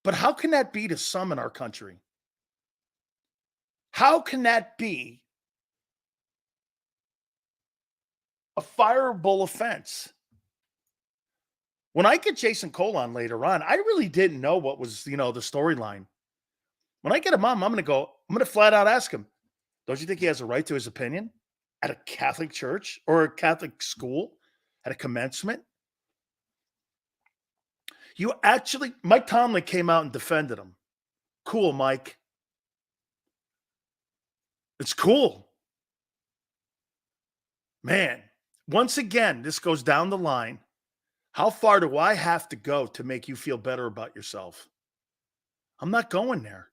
But how can that be to some in our country? How can that be a fireable offense? When I get Jason Cole on later on, I really didn't know what was, the storyline. When I get him on, I'm going to flat out ask him, don't you think he has a right to his opinion at a Catholic church or a Catholic school at a commencement? Mike Tomlin came out and defended him. Cool, Mike. It's cool. Man, once again, this goes down the line. How far do I have to go to make you feel better about yourself? I'm not going there.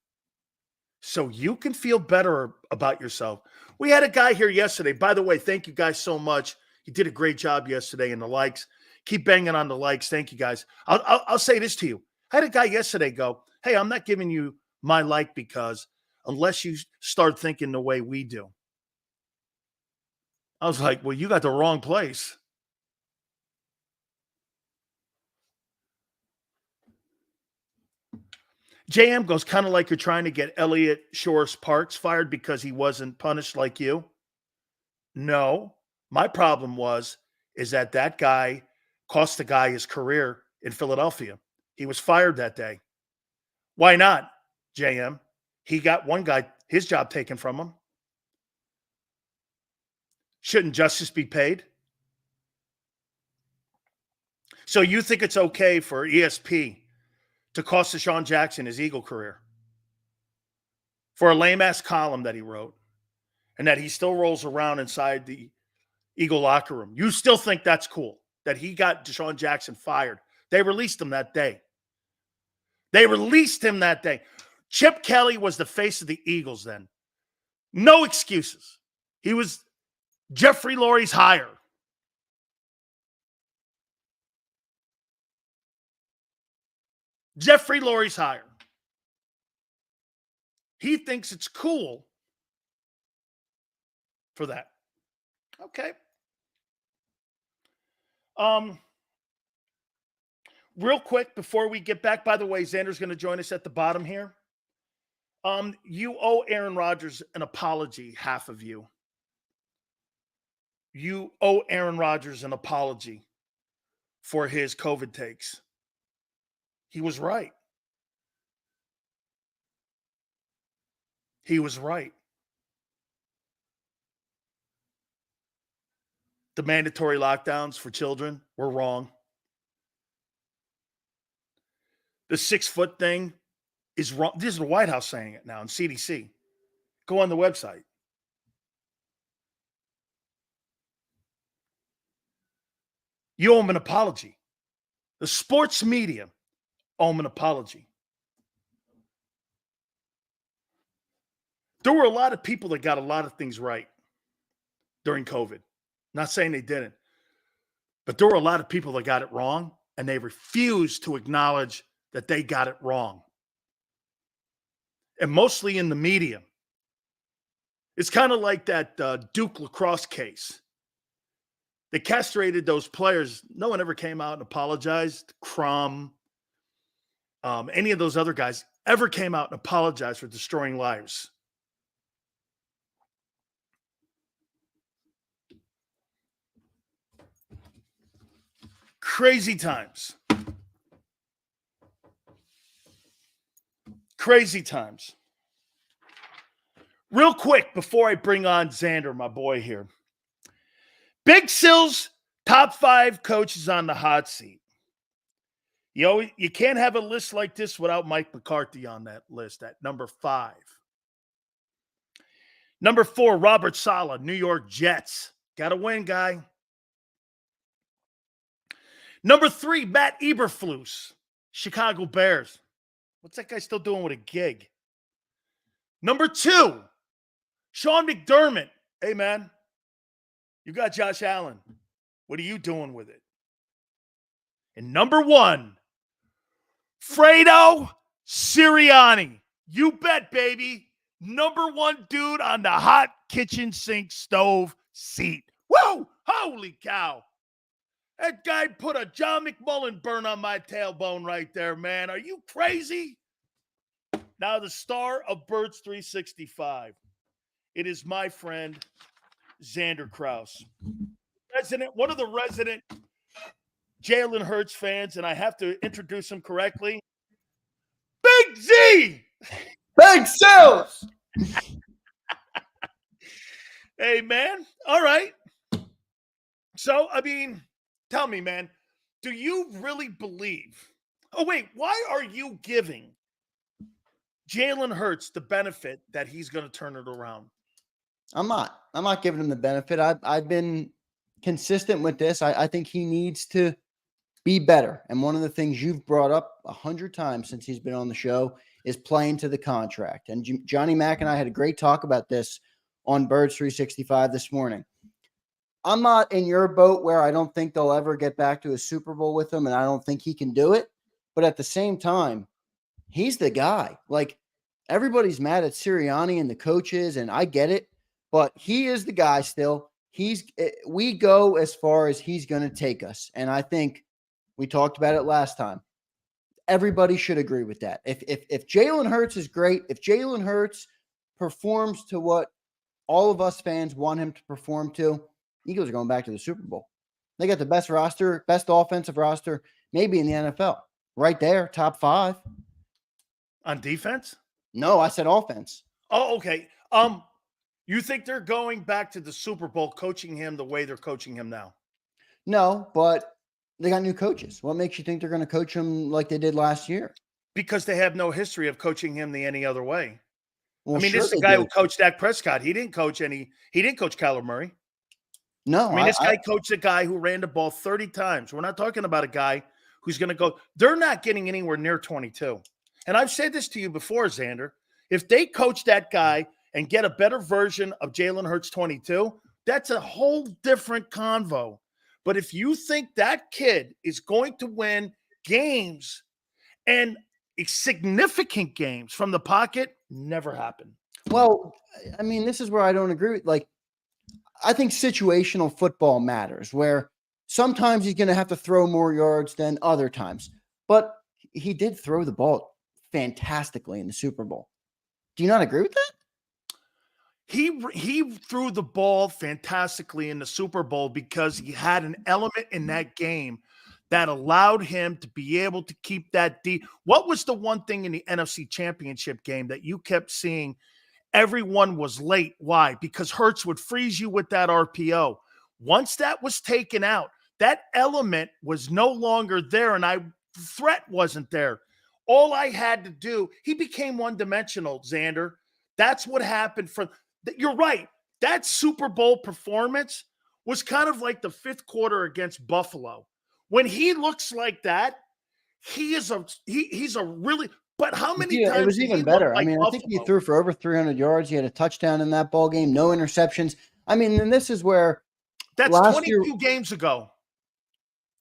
So you can feel better about yourself. We had a guy here yesterday. By the way, thank you guys so much. You did a great job yesterday in the likes. Keep banging on the likes. Thank you, guys. I'll say this to you. I had a guy yesterday go, hey, I'm not giving you my like because unless you start thinking the way we do. I was like, well, you got the wrong place. JM goes kind of like you're trying to get Elliot Shores Parks fired because he wasn't punished like you. No, my problem is that guy cost the guy his career in Philadelphia. He was fired that day. Why not, JM? He got one guy, his job taken from him. Shouldn't justice be paid? So you think it's okay for ESP to cost Deshaun Jackson his Eagle career for a lame-ass column that he wrote and that he still rolls around inside the Eagle locker room? You still think that's cool, that he got Deshaun Jackson fired? They released him that day. Chip Kelly was the face of the Eagles then. No excuses. He was Jeffrey Lurie's hire. Jeffrey Lurie's hire. He thinks it's cool for that. Okay. Real quick before we get back, by the way, Xander's going to join us at the bottom here. You owe Aaron Rodgers an apology, half of you. You owe Aaron Rodgers an apology for his COVID takes. He was right. He was right. The mandatory lockdowns for children were wrong. The 6-foot thing is wrong. This is the White House saying it now, and CDC. Go on the website. You owe him an apology. The sports media owe him an apology. There were a lot of people that got a lot of things right during COVID. Not saying they didn't. But there were a lot of people that got it wrong, and they refused to acknowledge that they got it wrong. And mostly in the media. It's kind of like that Duke lacrosse case. They castrated those players. No one ever came out and apologized. Crum, any of those other guys ever came out and apologized for destroying lives. Crazy times. Crazy times. Real quick, before I bring on Xander, my boy here. Big Sil's top 5 coaches on the hot seat. You can't have a list like this without Mike McCarthy on that list at number 5. Number 4, Robert Saleh, New York Jets. Got to win, guy. Number 3, Matt Eberflus, Chicago Bears. What's that guy still doing with a gig? Number 2, Sean McDermott. Hey, man, you got Josh Allen. What are you doing with it? And number 1, Fredo Sirianni. You bet, baby. Number 1 dude on the hot kitchen sink stove seat. Whoa! Holy cow. That guy put a John McMullen burn on my tailbone right there, man. Are you crazy? Now the star of Birds 365. It is my friend, Xander Kraus. One of the resident Jalen Hurts fans, and I have to introduce him correctly. Big Z! Big Sills! Hey, man. All right. So, I mean, tell me, man, do you really believe? Oh, wait, why are you giving Jalen Hurts the benefit that he's going to turn it around? I'm not giving him the benefit. I've been consistent with this. I think he needs to be better. And one of the things you've brought up 100 times since he's been on the show is playing to the contract. And Johnny Mack and I had a great talk about this on Birds 365 this morning. I'm not in your boat where I don't think they'll ever get back to a Super Bowl with him, and I don't think he can do it. But at the same time, he's the guy. Like, everybody's mad at Sirianni and the coaches, and I get it, but he is the guy still. We go as far as he's going to take us. And I think we talked about it last time. everybody should agree with that. If Jalen Hurts is great, if Jalen Hurts performs to what all of us fans want him to perform to, Eagles are going back to the Super Bowl. They got the best roster, best offensive roster, maybe in the NFL. Right there, top 5. On defense? No, I said offense. Oh, okay. You think they're going back to the Super Bowl coaching him the way they're coaching him now? No, but they got new coaches. What makes you think they're going to coach him like they did last year? Because they have no history of coaching him any other way. Well, I mean, sure this is the they guy do. who coached Dak Prescott. He didn't coach Kyler Murray. No, I mean, this guy coached a guy who ran the ball 30 times. We're not talking about a guy who's going to go. They're not getting anywhere near 22. And I've said this to you before, Xander. If they coach that guy and get a better version of Jalen Hurts 22, that's a whole different convo. But if you think that kid is going to win games and significant games from the pocket, never happened. Well, I mean, this is where I don't agree with. Like, I think situational football matters, where sometimes he's going to have to throw more yards than other times. But he did throw the ball fantastically in the Super Bowl. Do you not agree with that? He threw the ball fantastically in the Super Bowl because he had an element in that game that allowed him to be able to keep that deep. What was the one thing in the NFC Championship game that you kept seeing? Everyone was late. Why? Because Hurts would freeze you with that RPO. Once that was taken out, that element was no longer there, and threat wasn't there. All I had to do, he became one-dimensional, Xander. That's what happened you're right. That Super Bowl performance was kind of like the 5th quarter against Buffalo. When he looks like that, he's a really. But how many times? It was even better. I mean, I think he threw for over 300 yards. He had a touchdown in that ball game. No interceptions. I mean, and this is where that's 22 games ago.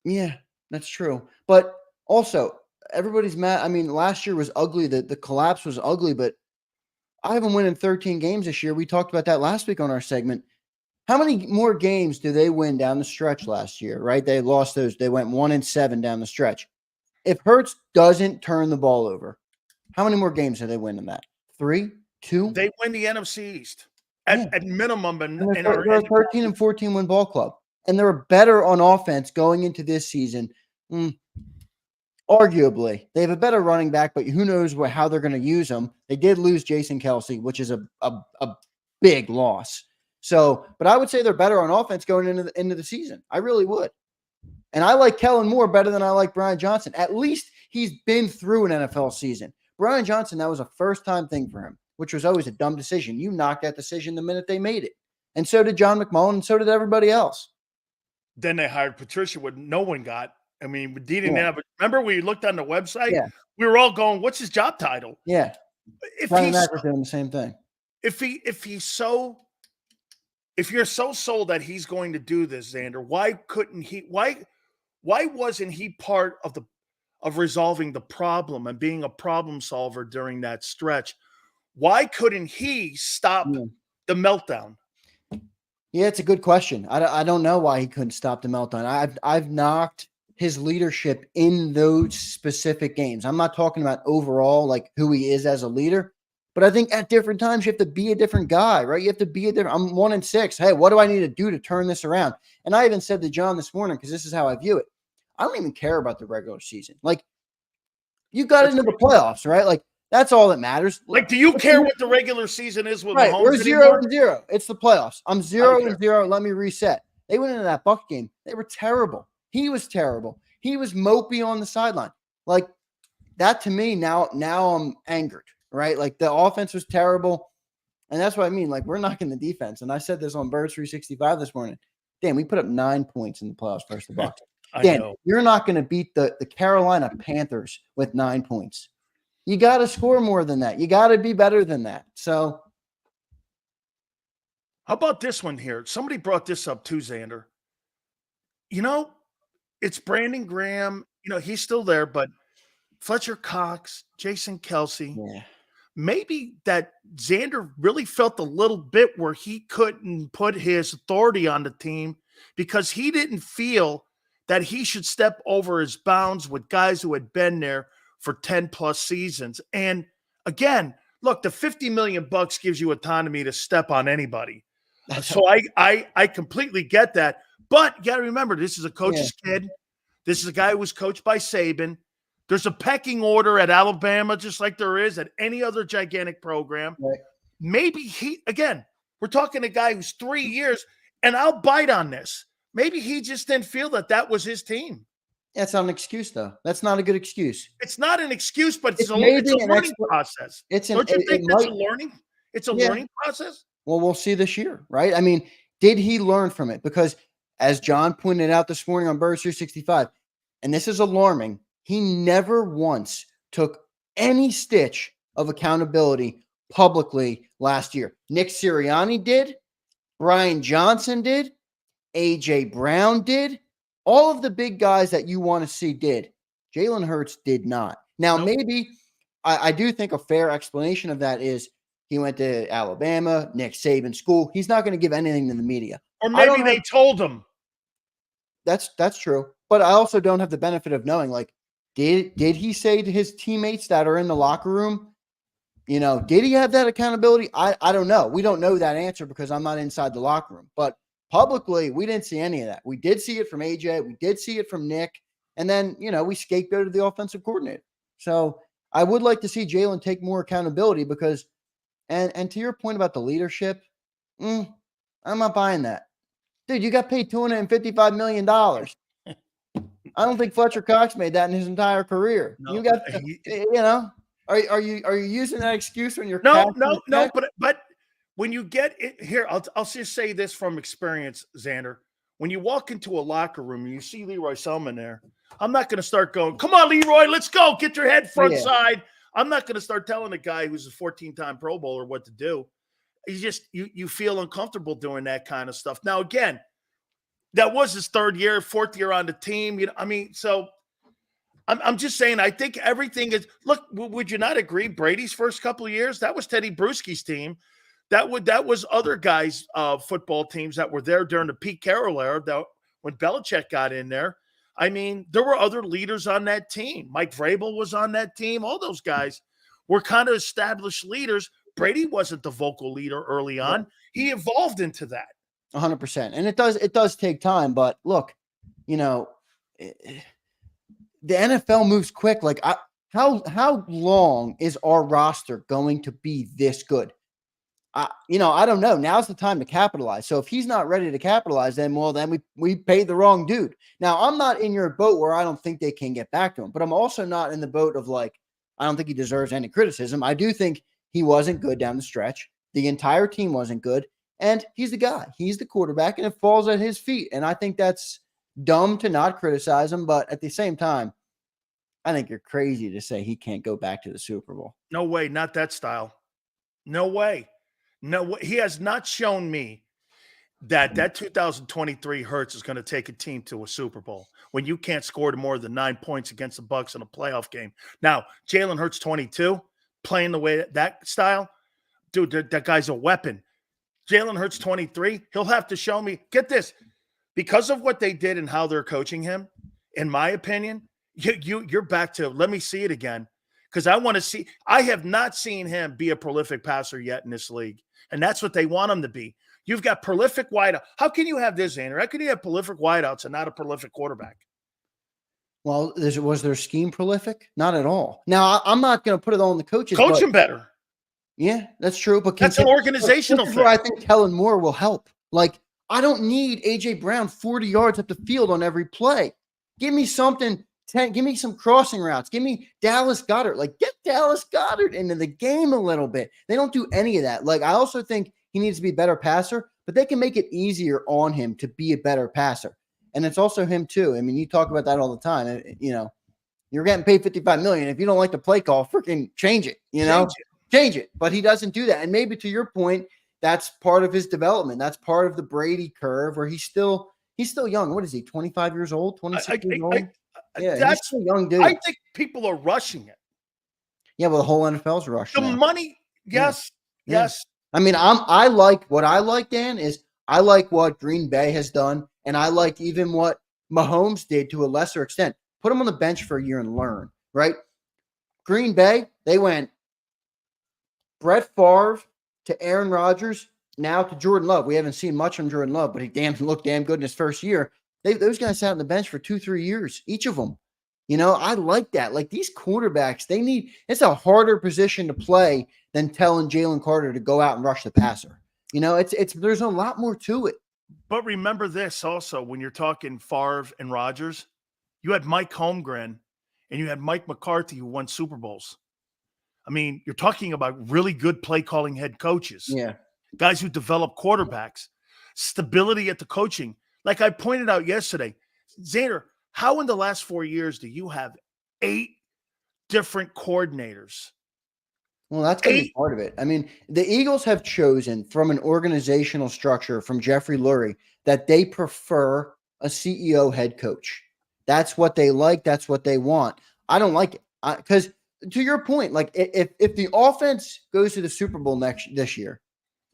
Yeah, that's true. But also, everybody's mad. I mean, last year was ugly. The collapse was ugly, but I haven't won in 13 games this year. We talked about that last week on our segment. How many more games do they win down the stretch last year, right? They lost those. They went 1-7 down the stretch. If Hurts doesn't turn the ball over, how many more games do they win in that? 3, 2? They win the NFC East at minimum. And they're a 13 and 14 win ball club. And they're better on offense going into this season. Arguably, they have a better running back, but who knows how they're going to use them. They did lose Jason Kelce, which is a big loss. So, but I would say they're better on offense going into the season. I really would. And I like Kellen Moore better than I like Brian Johnson. At least he's been through an NFL season. Brian Johnson, that was a first-time thing for him, which was always a dumb decision. You knocked that decision the minute they made it. And so did John McMullen, and so did everybody else. Then they hired Patricia, what no one got. I mean, we didn't have it. Remember we looked on the website? Yeah. We were all going, what's his job title? Yeah. Brian Mack was doing the same thing. If you're so sold that he's going to do this, Xander, why wasn't he part of resolving the problem and being a problem solver during that stretch? Why couldn't he stop the meltdown? Yeah, it's a good question. I don't know why he couldn't stop the meltdown. I've knocked his leadership in those specific games. I'm not talking about overall, like who he is as a leader, but I think at different times you have to be a different guy, right? You have to be I'm 1-6. Hey, what do I need to do to turn this around? And I even said to John this morning, because this is how I view it. I don't even care about the regular season. Like, you got into the playoffs, right? Like, that's all that matters. Like, do you care what the regular season is with right, Mahomes we're anymore? 0-0. It's the playoffs. I'm 0-0. Let me reset. They went into that Buck game. They were terrible. He was terrible. He was mopey on the sideline. Like, that to me, now I'm angered, right? Like, the offense was terrible. And that's what I mean. Like, we're knocking the defense. And I said this on Birds 365 this morning. Damn, we put up 9 points in the playoffs versus the Bucs. Dan, you're not going to beat the Carolina Panthers with 9 points. You got to score more than that. You got to be better than that. So, how about this one here? Somebody brought this up too, Xander. You know, it's Brandon Graham. You know, he's still there, but Fletcher Cox, Jason Kelce. Yeah. Maybe that Xander really felt a little bit where he couldn't put his authority on the team because he didn't feel that he should step over his bounds with guys who had been there for 10 plus seasons. And again, look, the $50 million gives you autonomy to step on anybody. So I completely get that. But you got to remember, this is a coach's kid. This is a guy who was coached by Saban. There's a pecking order at Alabama, just like there is at any other gigantic program. Right. Maybe we're talking a guy who's 3 years, and I'll bite on this. Maybe he just didn't feel that was his team. That's not an excuse, though. That's not a good excuse. It's not an excuse, but it's a learning process. Don't you think it's a learning? It's a learning process. Well, we'll see this year, right? I mean, did he learn from it? Because as John pointed out this morning on Birds 365, and this is alarming, he never once took any stitch of accountability publicly last year. Nick Sirianni did. Brian Johnson did. A.J. Brown did. All of the big guys that you want to see did. Jalen Hurts did not. Now, maybe I do think a fair explanation of that is he went to Alabama, Nick Saban school. He's not going to give anything to the media. Or maybe they told him. That's true. But I also don't have the benefit of knowing, like, did he say to his teammates that are in the locker room, did he have that accountability? I don't know. We don't know that answer because I'm not inside the locker room. But publicly, we didn't see any of that. We did see it from AJ. We did see it from Nick. And then, we scapegoated the offensive coordinator. So I would like to see Jalen take more accountability because, and to your point about the leadership, I'm not buying that. Dude, you got paid $255 million. I don't think Fletcher Cox made that in his entire career. No, you got, are you using that excuse when you're no, but when you get it here, I'll just say this from experience, Xander. When you walk into a locker room and you see Leroy Selman there, I'm not going to start going, come on, Leroy, let's go. Get your head front side. I'm not going to start telling a guy who's a 14-time Pro Bowler what to do. You feel uncomfortable doing that kind of stuff. Now, again, that was his fourth year on the team. So I'm just saying, I think everything is, look, would you not agree? Brady's first couple of years, that was Teddy Bruschi's team. That was other guys' football teams that were there during the Pete Carroll era, when Belichick got in there. I mean, there were other leaders on that team. Mike Vrabel was on that team. All those guys were kind of established leaders. Brady wasn't the vocal leader early on. He evolved into that. 100%. And it does take time. But look, the NFL moves quick. Like, how long is our roster going to be this good? I don't know. Now's the time to capitalize. So if he's not ready to capitalize, then we paid the wrong dude. Now, I'm not in your boat where I don't think they can get back to him, but I'm also not in the boat of I don't think he deserves any criticism. I do think he wasn't good down the stretch. The entire team wasn't good. And he's the guy. He's the quarterback, and it falls at his feet. And I think that's dumb to not criticize him. But at the same time, I think you're crazy to say he can't go back to the Super Bowl. No way. Not that style. No way. No, he has not shown me that 2023 Hurts is going to take a team to a Super Bowl when you can't score to more than 9 points against the Bucs in a playoff game. Now, Jalen Hurts 22, playing the way that style, dude, that guy's a weapon. Jalen Hurts 23, he'll have to show me. Get this, because of what they did and how they're coaching him. In my opinion, you're back to let me see it again, because I want to see. I have not seen him be a prolific passer yet in this league. And that's what they want him to be. You've got prolific wideout. How can you have this, Andrew? How can you have prolific wideouts and not a prolific quarterback? Well, was their scheme prolific? Not at all. Now, I'm not going to put it all on the coaches. Coach him better. Yeah, that's true. But that's an organizational thing. I think Kellen Moore will help. I don't need A.J. Brown 40 yards up the field on every play. Give me something. Give me some crossing routes. Give me Dallas Goedert. Get Dallas Goedert into the game a little bit. They don't do any of that. I also think he needs to be a better passer, but they can make it easier on him to be a better passer. And it's also him too. I mean, you talk about that all the time. You're getting paid $55 million. If you don't like the play call, freaking change it. Change it. But he doesn't do that. And maybe to your point, that's part of his development. That's part of the Brady curve where he's still young. What is he? 25 years old? 26 years old? Yeah, that's a young dude. I think people are rushing it. Yeah, well, the whole NFL's rushing the money. Yes. I mean, I like what I like, Dan, is I like what Green Bay has done, and I like even what Mahomes did to a lesser extent. Put him on the bench for a year and learn, right? Green Bay, they went Brett Favre to Aaron Rodgers, now to Jordan Love. We haven't seen much from Jordan Love, but he looked damn good in his first year. Those guys sat on the bench for 2-3 years, each of them. You know, I like that. Like these quarterbacks, it's a harder position to play than telling Jalen Carter to go out and rush the passer. You know, there's a lot more to it. But remember this also, when you're talking Favre and Rodgers, you had Mike Holmgren and you had Mike McCarthy who won Super Bowls. I mean, you're talking about really good play calling head coaches. Yeah. Guys who develop quarterbacks, stability at the coaching. Like I pointed out yesterday, Xander, how in the last 4 years do you have 8 different coordinators? Well, that's going to be part of it. I mean, the Eagles have chosen from an organizational structure from Jeffrey Lurie that they prefer a CEO head coach. That's what they like. That's what they want. I don't like it because to your point, like if the offense goes to the Super Bowl this year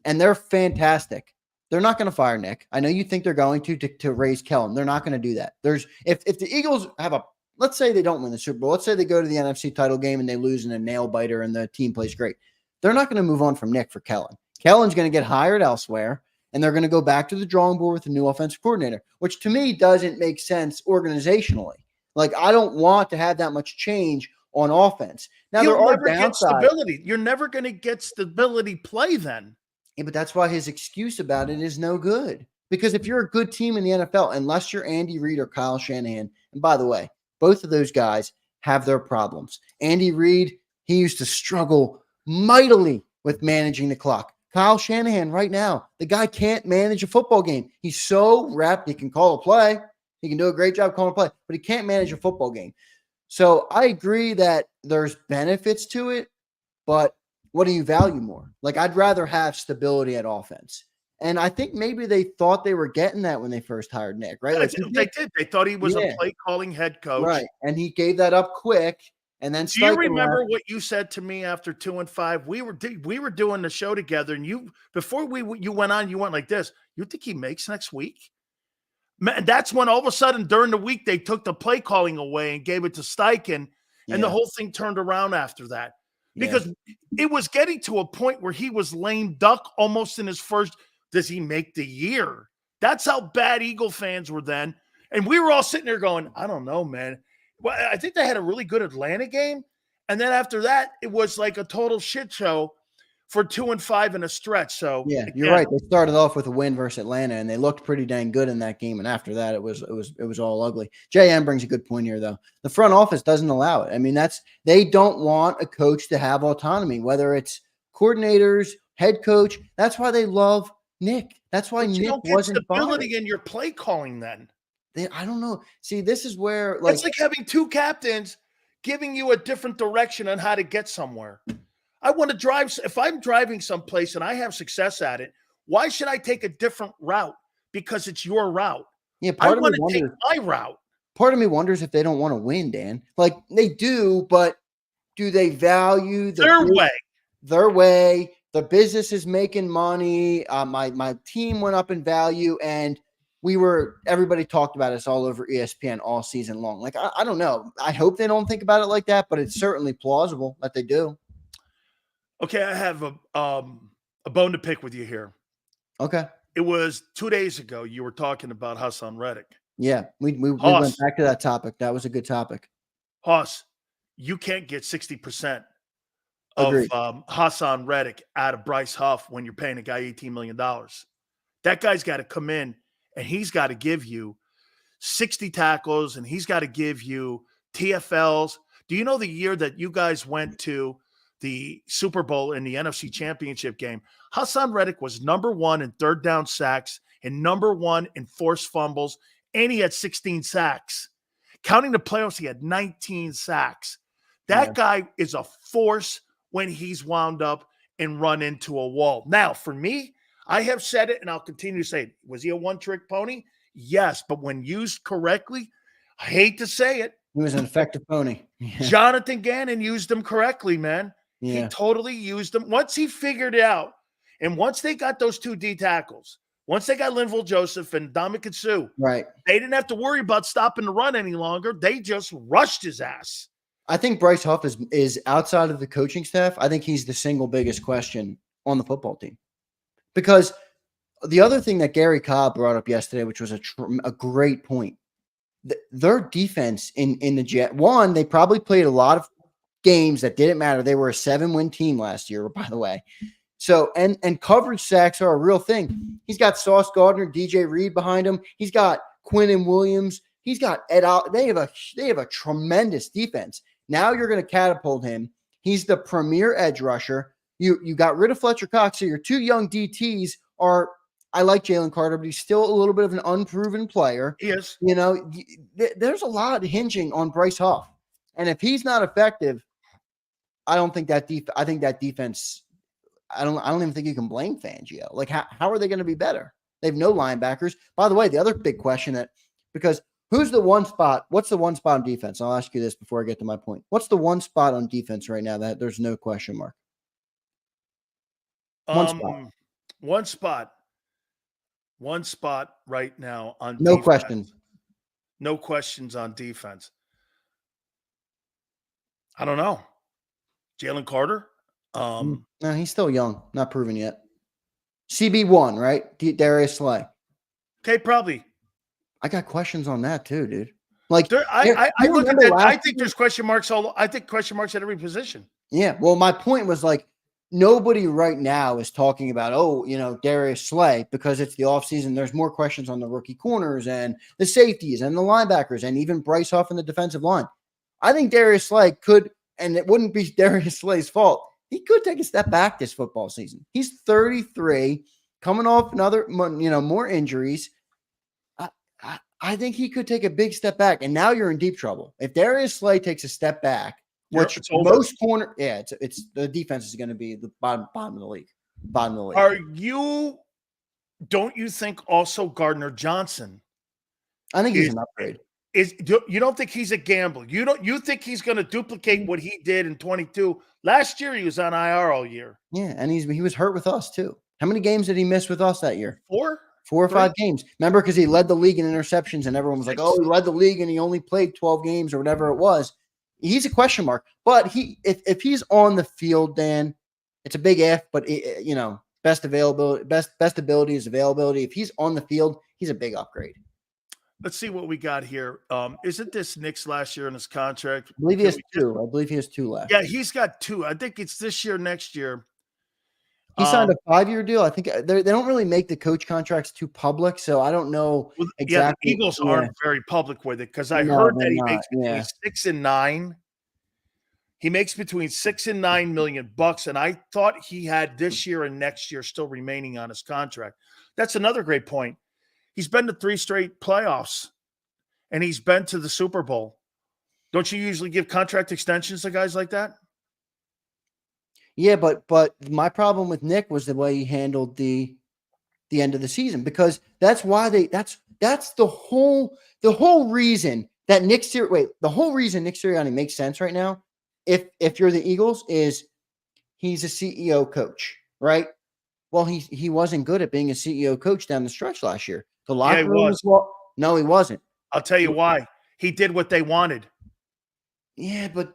and they're fantastic, they're not going to fire Nick. I know you think they're going to raise Kellen. They're not going to do that. If the Eagles have let's say they don't win the Super Bowl. Let's say they go to the NFC title game and they lose in a nail biter and the team plays great. They're not going to move on from Nick for Kellen. Kellen's going to get hired elsewhere and they're going to go back to the drawing board with a new offensive coordinator, which to me doesn't make sense organizationally. Like I don't want to have that much change on offense. Now there are downsides. Stability. You're never going to get stability play then. Yeah, but that's why his excuse about it is no good. Because if you're a good team in the NFL, unless you're Andy Reid or Kyle Shanahan, and by the way, both of those guys have their problems. Andy Reid, he used to struggle mightily with managing the clock. Kyle Shanahan right now, the guy can't manage a football game. He's so wrapped, he can call a play. He can do a great job calling a play, but he can't manage a football game. So I agree that there's benefits to it, but what do you value more? Like I'd rather have stability at offense. And I think maybe they thought they were getting that when they first hired Nick, right? Like they did. They thought he was a play calling head coach. Right. And he gave that up quick. And then do you remember what you said to me after 2-5? We were doing the show together, and you went on, you went like this. You think he makes next week? Man, that's when all of a sudden during the week they took the play calling away and gave it to Steichen, and the whole thing turned around after that. Because it was getting to a point where he was lame duck almost in his first. Does he make the year? That's how bad Eagle fans were then. And we were all sitting there going, I don't know, man. Well, I think they had a really good Atlanta game. And then after that, it was like a total shit show for 2-5 in a stretch. So yeah, you're right. They started off with a win versus Atlanta, and they looked pretty dang good in that game. And after that, it was all ugly. JM brings a good point here, though. The front office doesn't allow it. I mean, they don't want a coach to have autonomy, whether it's coordinators, head coach. That's why they love Nick. That's why Nick wasn't stability in your play calling then. I don't know. See, this is where it's like having 2 captains giving you a different direction on how to get somewhere. I want to drive. If I'm driving someplace and I have success at it, why should I take a different route? Because it's your route. Yeah, I want to take my route. Part of me wonders if they don't want to win, Dan. Like they do, but do they value their way? Their way. The business is making money. My team went up in value, and everybody talked about us all over ESPN all season long. Like, I don't know. I hope they don't think about it like that, but it's certainly plausible that they do. Okay, I have a bone to pick with you here. Okay. It was 2 days ago you were talking about Hassan Reddick. Yeah, we went back to that topic. That was a good topic. Hoss, you can't get 60% of Hassan Reddick out of Bryce Huff when you're paying a guy $18 million. That guy's got to come in and he's got to give you 60 tackles and he's got to give you TFLs. Do you know the year that you guys went to the Super Bowl in the NFC Championship game? Hassan Reddick was number 1 in third down sacks and number 1 in forced fumbles, and he had 16 sacks. Counting the playoffs, he had 19 sacks. That guy is a force when he's wound up and run into a wall. Now, for me, I have said it and I'll continue to say it. Was he a one-trick pony? Yes, but when used correctly, I hate to say it. He was an effective pony. Jonathan Gannon used him correctly, man. Yeah. He totally used them. Once he figured it out, and once they got those 2 D tackles, once they got Linval Joseph and Ndamukong Suh, right, they didn't have to worry about stopping the run any longer. They just rushed his ass. I think Bryce Huff is outside of the coaching staff. I think he's the single biggest question on the football team. Because the other thing that Gary Cobb brought up yesterday, which was a great point, their defense in the Jet, one, they probably played a lot of games that didn't matter. They were a 7-win team last year, by the way. So, and coverage sacks are a real thing. He's got Sauce Gardner, DJ Reed behind him. He's got Quinnen Williams. He's got Ed Al. They have a tremendous defense. Now you're going to catapult him. He's the premier edge rusher. You got rid of Fletcher Cox, so your two young DTs are. I like Jalen Carter, but he's still a little bit of an unproven player. He is. You know, there's a lot hinging on Bryce Huff, and if he's not effective, I don't think that I think that defense. I don't even think you can blame Fangio. Like, how are they going to be better? They have no linebackers. By the way, the other big question because who's the one spot? What's the one spot on defense? I'll ask you this before I get to my point. What's the one spot on defense right now that there's no question mark? One spot right now on no defense. questions. No questions on defense. I don't know. Jalen Carter? No, he's still young, not proven yet. CB1, right? Darius Slay. Okay, probably. I got questions on that too, dude. Like, I look at that. I think there's question marks I think question marks at every position. Yeah. Well, my point was like, nobody right now is talking about, Darius Slay, because it's the offseason. There's more questions on the rookie corners and the safeties and the linebackers and even Bryce Huff in the defensive line. I think Darius Slay could, and it wouldn't be Darius Slay's fault, he could take a step back this football season. He's 33, coming off more injuries. I think he could take a big step back, and now you're in deep trouble. If Darius Slay takes a step back, which most corner, it's the defense is going to be the bottom of the league. Bottom of the league. Don't you think also Gardner Johnson? I think he's an upgrade. You don't think he's a gamble? You think he's going to duplicate what he did in 22? Last year he was on IR all year. Yeah, and he was hurt with us too. How many games did he miss with us that year? 4 or 5 games. Remember, because he led the league in interceptions, and everyone was like, "Oh, he led the league, and he only played 12 games or whatever it was." He's a question mark, but if he's on the field, Dan, it's a big if. But best ability is availability. If he's on the field, he's a big upgrade. Let's see what we got here. Isn't this Nick's last year in his contract? I believe he has 2. I believe he has 2 left. Yeah, he's got 2. I think it's this year, next year. He signed a 5-year deal. I think they don't really make the coach contracts too public, so I don't know exactly. Yeah, the Eagles aren't very public with it because I heard that he makes between 6 and 9. He makes between $6 and $9 million bucks, and I thought he had this year and next year still remaining on his contract. That's another great point. He's been to 3 straight playoffs, and he's been to the Super Bowl. Don't you usually give contract extensions to guys like that? Yeah, but my problem with Nick was the way he handled the end of the season, because that's why that's the whole reason that the whole reason Nick Sirianni makes sense right now. If you're the Eagles, is he's a CEO coach, right? Well, he wasn't good at being a CEO coach down the stretch last year. The locker room was. No, he wasn't. I'll tell you why. He did what they wanted. Yeah, but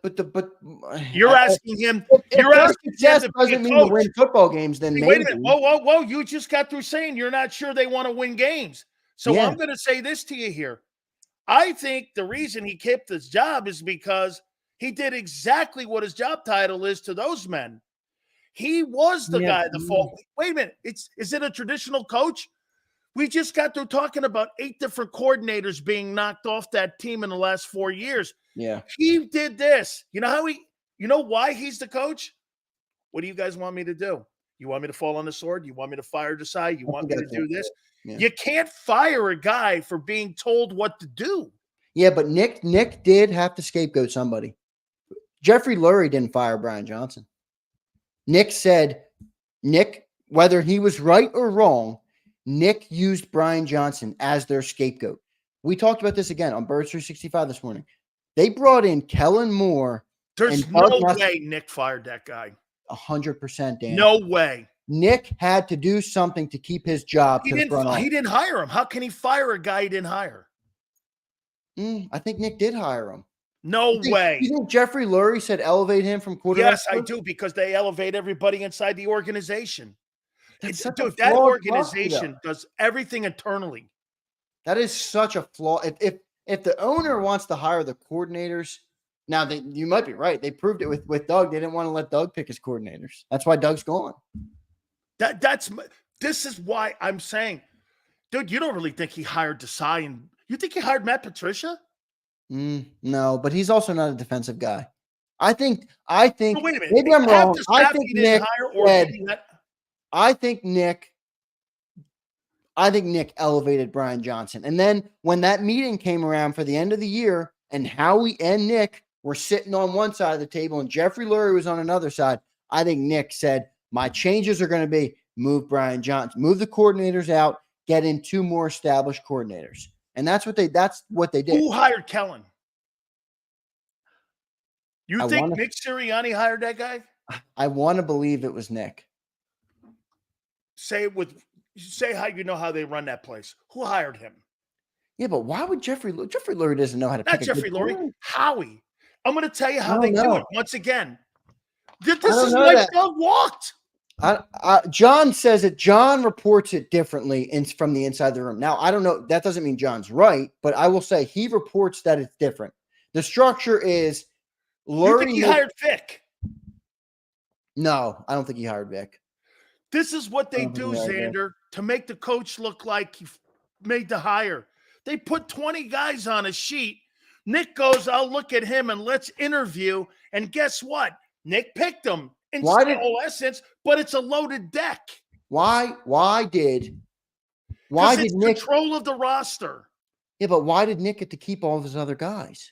you're asking him. You're asking him doesn't mean to win football games. Then maybe. Wait a minute. Whoa! You just got through saying you're not sure they want to win games. So I'm going to say this to you here. I think the reason he kept his job is because he did exactly what his job title is to those men. He was the guy. The fault. Wait a minute. Is it a traditional coach? We just got through talking about 8 different coordinators being knocked off that team in the last 4 years. Yeah. He did this. You know why he's the coach? What do you guys want me to do? You want me to fall on the sword? You want me to fire Desai? You want me to do this? Yeah. You can't fire a guy for being told what to do. Yeah, but Nick did have to scapegoat somebody. Jeffrey Lurie didn't fire Brian Johnson. Nick, whether he was right or wrong, Nick used Brian Johnson as their scapegoat. We talked about this again on Birds 365 this morning. They brought in Kellen Moore. There's no way Nick fired that guy. 100%, Dan. No way. Nick had to do something to keep his job. He didn't hire him. How can he fire a guy he didn't hire? I think Nick did hire him. No way. You think Jeffrey Lurie said elevate him from quarterback? Yes, I do, because they elevate everybody inside the organization. Dude, That organization does everything internally. That is such a flaw. If the owner wants to hire the coordinators, now you might be right. They proved it with Doug. They didn't want to let Doug pick his coordinators. That's why Doug's gone. This is why I'm saying, dude, you don't really think he hired Desai, and you think he hired Matt Patricia? No, but he's also not a defensive guy. I think. Oh, wait a minute. Maybe I'm wrong. I think Nick elevated Brian Johnson. And then when that meeting came around for the end of the year and Howie and Nick were sitting on one side of the table and Jeffrey Lurie was on another side, I think Nick said, my changes are going to be move Brian Johnson, move the coordinators out, get in 2 more established coordinators. And that's what they did. Who hired Kellen? You think Nick Sirianni hired that guy? I want to believe it was Nick. Say how you know how they run that place. Who hired him? Yeah, but why would Jeffrey Lurie doesn't know how to pick Not Jeffrey Lurie. Howie. I'm going to tell you how they do it once again. This is why Doug walked. John says it. John reports it differently from the inside the room. Now, I don't know. That doesn't mean John's right, but I will say he reports that it's different. The structure is Lurie. You think he hired Vic? No, I don't think he hired Vic. This is what they do, Xander, to make the coach look like he made the hire. They put 20 guys on a sheet. Nick goes, I'll look at him and let's interview. And guess what? Nick picked him in essence, but it's a loaded deck. Why did Nick control of the roster? Yeah, but why did Nick get to keep all of his other guys?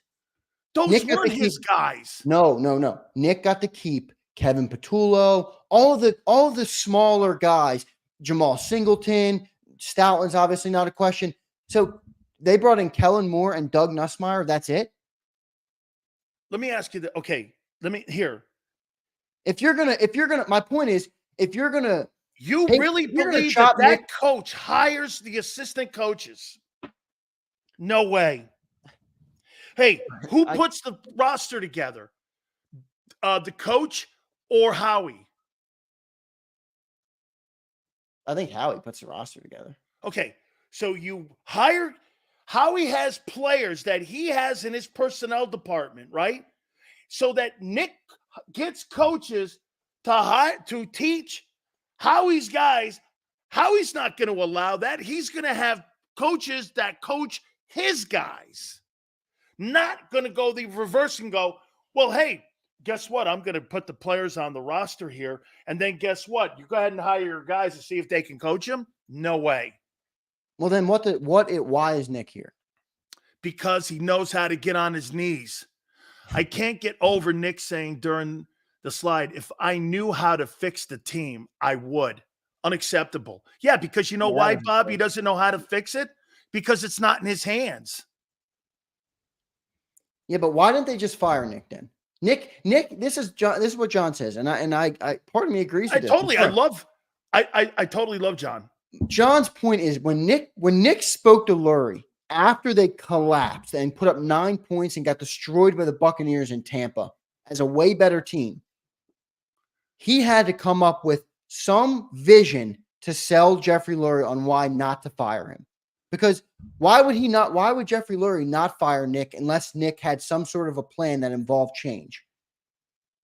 Those weren't his guys. No. Nick got to keep Kevin Patullo, all of the smaller guys, Jamal Singleton, Stoutland's obviously not a question. So they brought in Kellen Moore and Doug Nussmeier. That's it. Let me ask you that. Okay, If you're gonna, my point is, you really believe that coach hires the assistant coaches? No way. Hey, who puts the roster together? The coach or Howie? I think Howie puts the roster together. Okay, so you hire Howie has players that he has in his personnel department, right? So that Nick gets coaches to teach Howie's guys. Howie's not going to allow that. He's going to have coaches that coach his guys. Not going to go the reverse and go, well, hey, guess what? I'm going to put the players on the roster here. And then guess what? You go ahead and hire your guys to see if they can coach them? No way. Well, then why is Nick here? Because he knows how to get on his knees. I can't get over Nick saying during the slide, if I knew how to fix the team, I would. Unacceptable. Yeah, because you know why, Bob? He doesn't know how to fix it? Because it's not in his hands. Yeah, but why didn't they just fire Nick then? Nick, this is what John says, and I part of me agrees with it. I totally love John. John's point is when Nick spoke to Lurie after they collapsed and put up 9 points and got destroyed by the Buccaneers in Tampa as a way better team, he had to come up with some vision to sell Jeffrey Lurie on why not to fire him. Because why would Jeffrey Lurie not fire Nick unless Nick had some sort of a plan that involved change?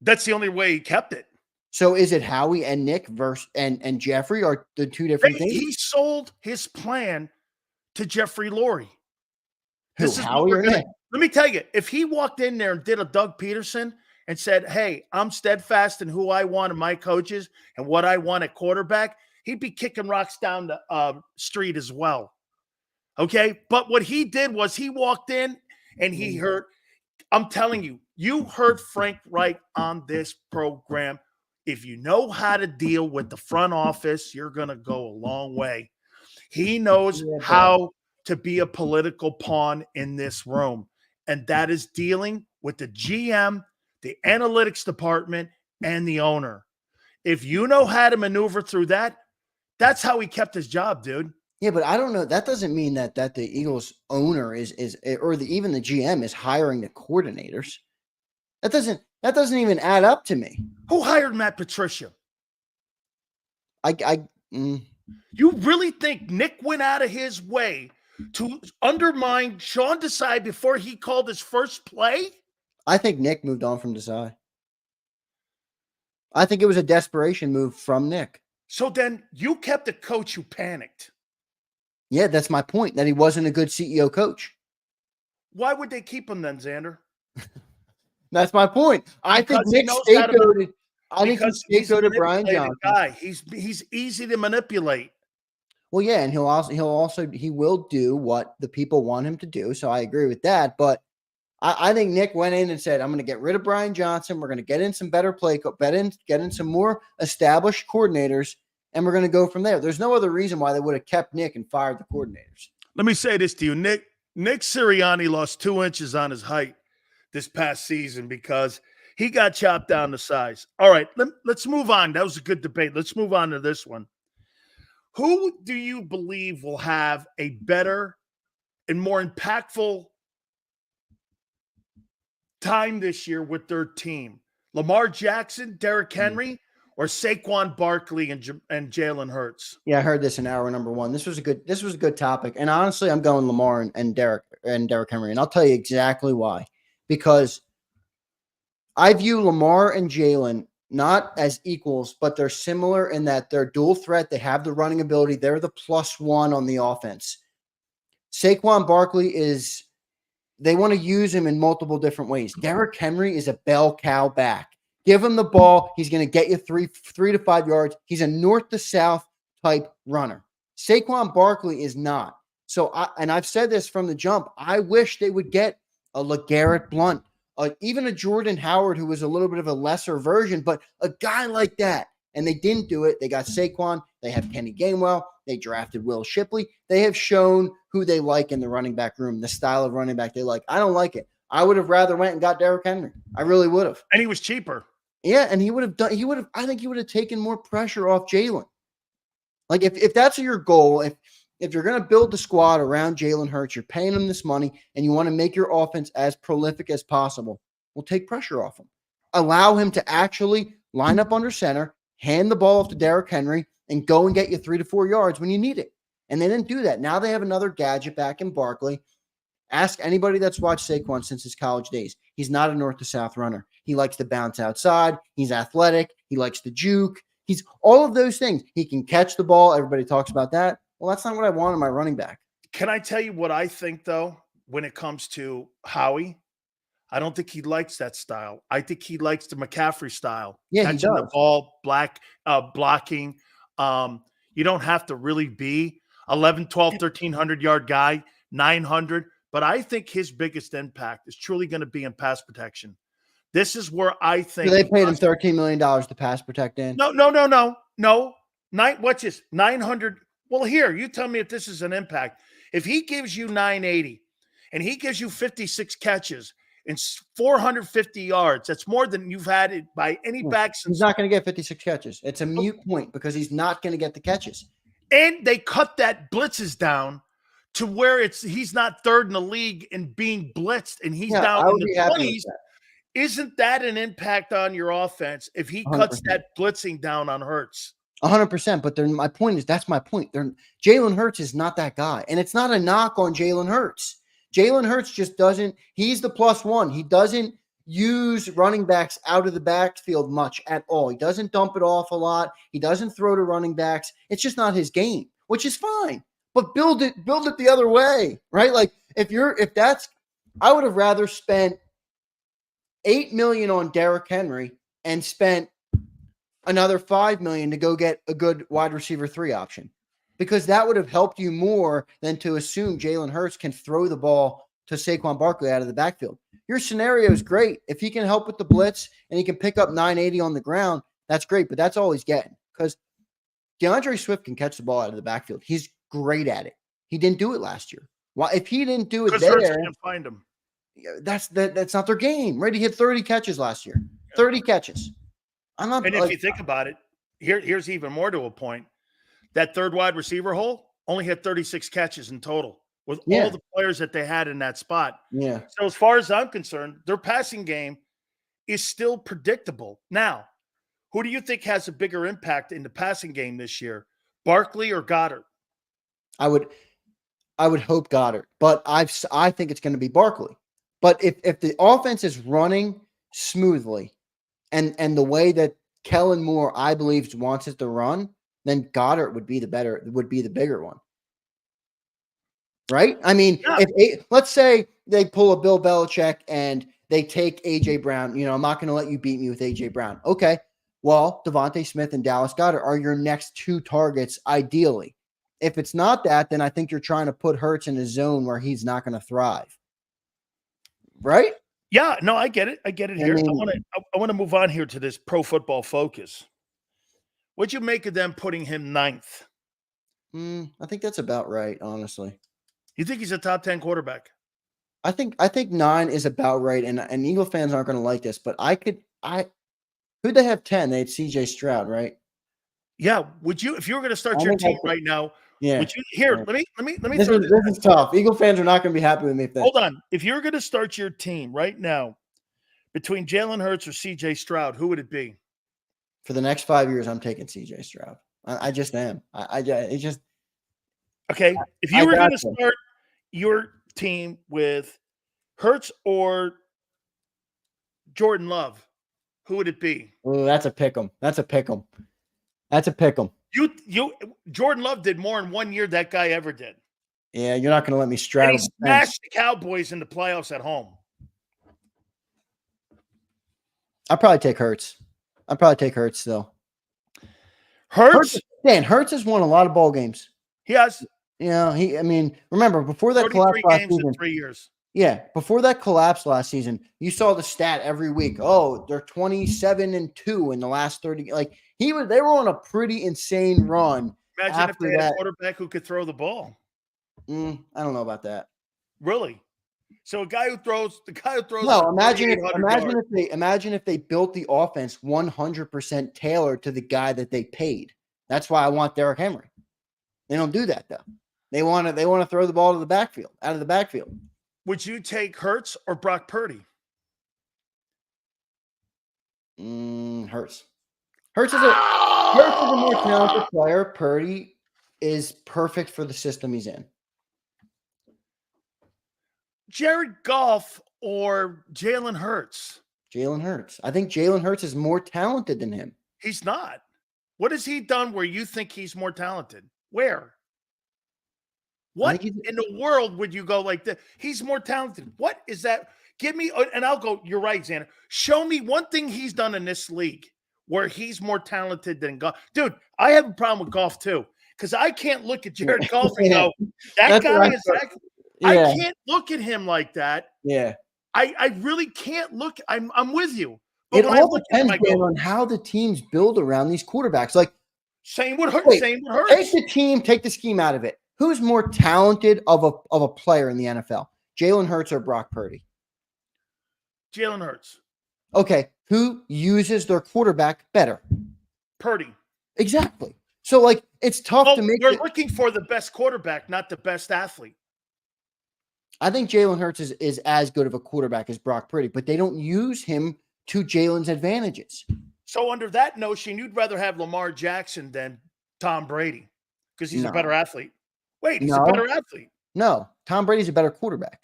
That's the only way he kept it. So is it Howie and Nick versus and Jeffrey are the two different things? He sold his plan to Jeffrey Lurie. Howie or Nick? Let me tell you, if he walked in there and did a Doug Peterson and said, hey, I'm steadfast in who I want in my coaches and what I want at quarterback, he'd be kicking rocks down the street as well. Okay? But what he did was he walked in and he heard, I'm telling you, you heard Frank Reich on this program. If you know how to deal with the front office, you're going to go a long way. He knows how to be a political pawn in this room, and that is dealing with the GM, the analytics department, and the owner. If you know how to maneuver through that, that's how he kept his job, dude. Yeah, but I don't know. That doesn't mean that the Eagles owner is or even the GM is hiring the coordinators. That doesn't even add up to me. Who hired Matt Patricia? You really think Nick went out of his way to undermine Sean Desai before he called his first play? I think Nick moved on from Desai. I think it was a desperation move from Nick. So then you kept a coach who panicked. Yeah, that's my point, that he wasn't a good CEO coach. Why would they keep him then, Xander? That's my point. I think Nick scapegoated. I think he scapegoated Brian Johnson. Guy. He's easy to manipulate. Well, yeah, and he will do what the people want him to do. So I agree with that. But I think Nick went in and said, "I'm going to get rid of Brian Johnson. We're going to get in some better get in some more established coordinators, and we're going to go from there." There's no other reason why they would have kept Nick and fired the coordinators. Let me say this to you, Nick Sirianni lost 2 inches on his height this past season because he got chopped down to size. All right, let's move on. That was a good debate. Let's move on to this one. Who do you believe will have a better and more impactful time this year with their team? Lamar Jackson, Derrick Henry, or Saquon Barkley and Jalen Hurts? Yeah, I heard this in hour number 1. This was a good topic. And honestly, I'm going Lamar and Derrick Henry. And I'll tell you exactly why. Because I view Lamar and Jalen not as equals, but they're similar in that they're dual threat. They have the running ability. They're the +1 on the offense. Saquon Barkley they want to use him in multiple different ways. Derrick Henry is a bell cow back. Give him the ball. He's going to get you 3 to 5 yards. He's a north to south type runner. Saquon Barkley is not. So, I've said this from the jump. I wish they would get a LeGarrette Blount, even a Jordan Howard, who was a little bit of a lesser version, but a guy like that. And they didn't do it. They got Saquon. They have Kenny Gainwell. They drafted Will Shipley. They have shown who they like in the running back room, the style of running back they like. I don't like it. I would have rather went and got Derrick Henry. I really would have. And he was cheaper. Yeah, and I think he would have taken more pressure off Jalen. Like if that's your goal, if you're going to build the squad around Jalen Hurts, you're paying him this money, and you want to make your offense as prolific as possible, well, take pressure off him. Allow him to actually line up under center, hand the ball off to Derrick Henry, and go and get you 3 to 4 yards when you need it. And they didn't do that. Now they have another gadget back in Barkley. Ask anybody that's watched Saquon since his college days. He's not a north to south runner. He likes to bounce outside. He's athletic. He likes to juke. He's all of those things. He can catch the ball. Everybody talks about that. Well, that's not what I want in my running back. Can I tell you what I think, though, when it comes to Howie? I don't think he likes that style. I think he likes the McCaffrey style. Yeah, catching the ball, blocking. You don't have to really be 11, 12, 1,300-yard guy, 900. But I think his biggest impact is truly going to be in pass protection. This is where I think they paid him $13 million to pass protect in. No. What's this? 900. Well, here, you tell me if this is an impact. If he gives you 980 and he gives you 56 catches and 450 yards, that's more than you've had it by any back since. He's not going to get 56 catches. It's a mute point because he's not going to get the catches. And they cut that blitzes down to where he's not third in the league and being blitzed, and he's down in the 20s. Isn't that an impact on your offense if he cuts 100%. That blitzing down on Hurts? 100%. But my point is, that's my point. Jalen Hurts is not that guy. And it's not a knock on Jalen Hurts. Jalen Hurts just doesn't – he's the +1. He doesn't use running backs out of the backfield much at all. He doesn't dump it off a lot. He doesn't throw to running backs. It's just not his game, which is fine. But build it the other way, right? Like I would have rather spent $8 million on Derrick Henry and spent another $5 million to go get a good wide receiver 3 option, because that would have helped you more than to assume Jalen Hurts can throw the ball to Saquon Barkley out of the backfield. Your scenario is great. If he can help with the blitz and he can pick up 980 on the ground, that's great, but that's all he's getting, because DeAndre Swift can catch the ball out of the backfield. He's great at it. He didn't do it last year. Well, if he didn't do it there, can't find him. That's not their game, right? He had 30 catches last year. 30 catches. If you think about it, here's even more to a point. That third wide receiver hole, only had 36 catches in total with Yeah. all the players that they had in that spot. Yeah. So as far as I'm concerned, their passing game is still predictable. Now, who do you think has a bigger impact in the passing game this year, Barkley or Goddard? I would hope Goddard, but I think it's going to be Barkley. But if the offense is running smoothly and the way that Kellen Moore, I believe, wants it to run, then Goddard would be the bigger one. Right? I mean, let's say they pull a Bill Belichick and they take A.J. Brown. I'm not going to let you beat me with A.J. Brown. Okay. Well, Devontae Smith and Dallas Goedert are your next two targets, ideally. If it's not that, then I think you're trying to put Hurts in a zone where he's not going to thrive. Right? Yeah, no, I get it. I get it here. mean- I want to move on here to this Pro Football Focus. What'd you make of them putting him 9th? I think that's about right, honestly. You think he's a top 10 quarterback? I think 9 is about right, and Eagle fans aren't going to like this, but who'd they have 10? They had C.J. Stroud, right? Yeah. Would you, if you were going to start I your think team that's- right now? Yeah. Would you here? Let me This throw is tough. Eagle fans are not going to be happy with me if they. Hold on. If you're going to start your team right now between Jalen Hurts or C.J. Stroud, who would it be? For the next 5 years, I'm taking C.J. Stroud. I just am. It just Okay. If you were going to start your team with Hurts or Jordan Love, who would it be? Oh, that's a pick 'em. That's a pick 'em. Jordan Love did more in 1 year that guy ever did. Yeah, you're not going to let me And straddle. he smashed the Cowboys in the playoffs at home. I'll probably take Hurts. Still. Hurts? Hurts has won a lot of ball games. He has Remember before that 33 collapse last games in season. 3 years. Yeah, before that collapse last season, you saw the stat every week. Oh, they're 27-2 in the last 30. They were on a pretty insane run. Imagine if they had a quarterback who could throw the ball. I don't know about that. Really? So a guy who throws No, imagine 3,800 imagine if they built the offense 100% tailored to the guy that they paid. That's why I want Derrick Henry. They don't do that though. They want to throw the ball to the backfield, out of the backfield. Would you take Hurts or Brock Purdy? Hurts. Hurts is a more talented player. Purdy is perfect for the system he's in. Jared Goff or Jalen Hurts? Jalen Hurts. I think Jalen Hurts is more talented than him. He's not. What has he done where you think he's more talented? Where? What in the world would you go like this? He's more talented. What is that? Give me, and I'll go, you're right, Xander. Show me one thing he's done in this league where he's more talented than Goff. Dude, I have a problem with Goff too, because I can't look at Jared Goff and go, that guy is that. I can't look at him like that. Yeah. I really can't look. I'm with you. But It when all I look at him, I depends go, on how the teams build around these quarterbacks. Like, same with Hurts. wait, Same with Hurts. take the team, take the scheme out of it. Who's more talented of a player in the NFL? Jalen Hurts or Brock Purdy? Jalen Hurts. Okay. Who uses their quarterback better? Purdy. Exactly. So, it's tough to make. We're looking for the best quarterback, not the best athlete. I think Jalen Hurts is as good of a quarterback as Brock Purdy, but they don't use him to Jalen's advantages. So under that notion, you'd rather have Lamar Jackson than Tom Brady because he's a better athlete. Wait, he's a better athlete. No, Tom Brady's a better quarterback.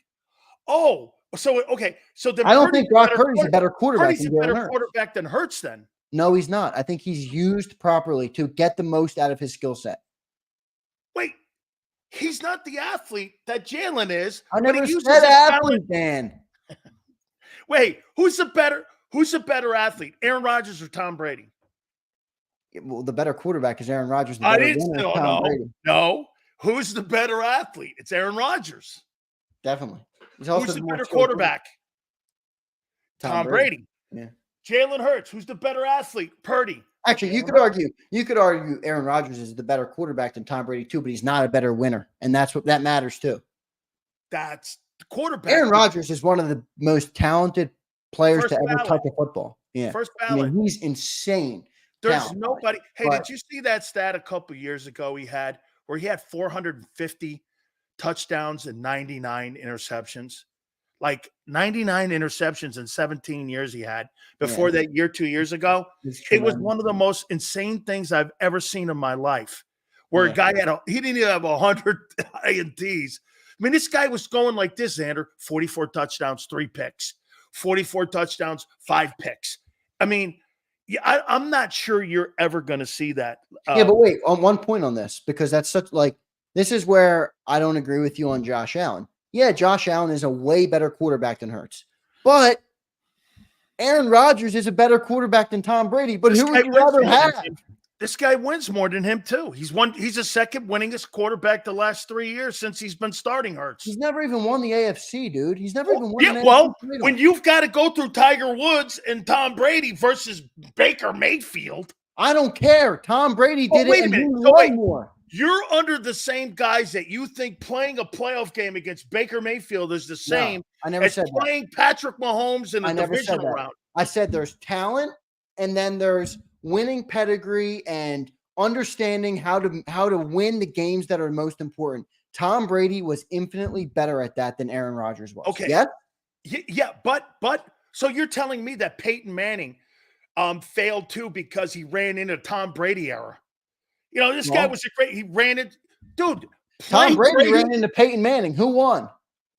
Oh, so okay. So then I don't think Brock Purdy's a better quarterback Purdy's than a better Jalen Hurts. quarterback than Hurts then. No, he's not. I think he's used properly to get the most out of his skill set. Wait, he's not the athlete that Jalen is. I but never he uses said his athlete, talent. Dan. Wait, who's a better athlete, Aaron Rodgers or Tom Brady? Well, the better quarterback is Aaron Rodgers. The I better didn't winner is know. Tom Brady. No. Who's the better athlete? It's Aaron Rodgers. Definitely. He's Who's the more better skilled quarterback? Tom Brady. Yeah. Jalen Hurts. Who's the better athlete? Purdy. Actually, you could argue Aaron Rodgers is the better quarterback than Tom Brady too, but he's not a better winner, and that's what that matters too. That's the quarterback. Aaron Rodgers is one of the most talented players First to ever ballot. touch a football. Yeah, First I ballot. mean, he's insane. There's talent. nobody. Hey, But- did you see that stat a couple years ago he had where he had 450 touchdowns and 99 interceptions? Like 99 interceptions in 17 years he had before that year, 2 years ago. It was one of the most insane things I've ever seen in my life, where a guy he didn't even have 100 INTs. I mean, this guy was going like this, Xander: 44 touchdowns, 3 picks, 44 touchdowns, 5 picks. I mean, I'm not sure you're ever going to see that. Yeah, but wait, on one point on this, because that's such like, this is where I don't agree with you on Josh Allen. Yeah, Josh Allen is a way better quarterback than Hurts, but Aaron Rodgers is a better quarterback than Tom Brady. But who would you rather have? This guy wins more than him too. He's the second winningest quarterback the last 3 years since he's been starting Hurts. He's never even won the AFC, dude. He's never even won. Yeah, well, when you've got to go through Tiger Woods and Tom Brady versus Baker Mayfield, I don't care. Tom Brady did it, and he won more. You're under the same guys that you think playing a playoff game against Baker Mayfield is the same. No, I never said playing Patrick Mahomes in a divisional round. I said there's talent, and then there's winning pedigree and understanding how to win the games that are most important. Tom Brady was infinitely better at that than Aaron Rodgers was. Okay. Yeah? Yeah, but so you're telling me that Peyton Manning failed too because he ran into Tom Brady era. You know, this guy was he ran it. Dude, Tom Brady ran into Peyton Manning. Who won?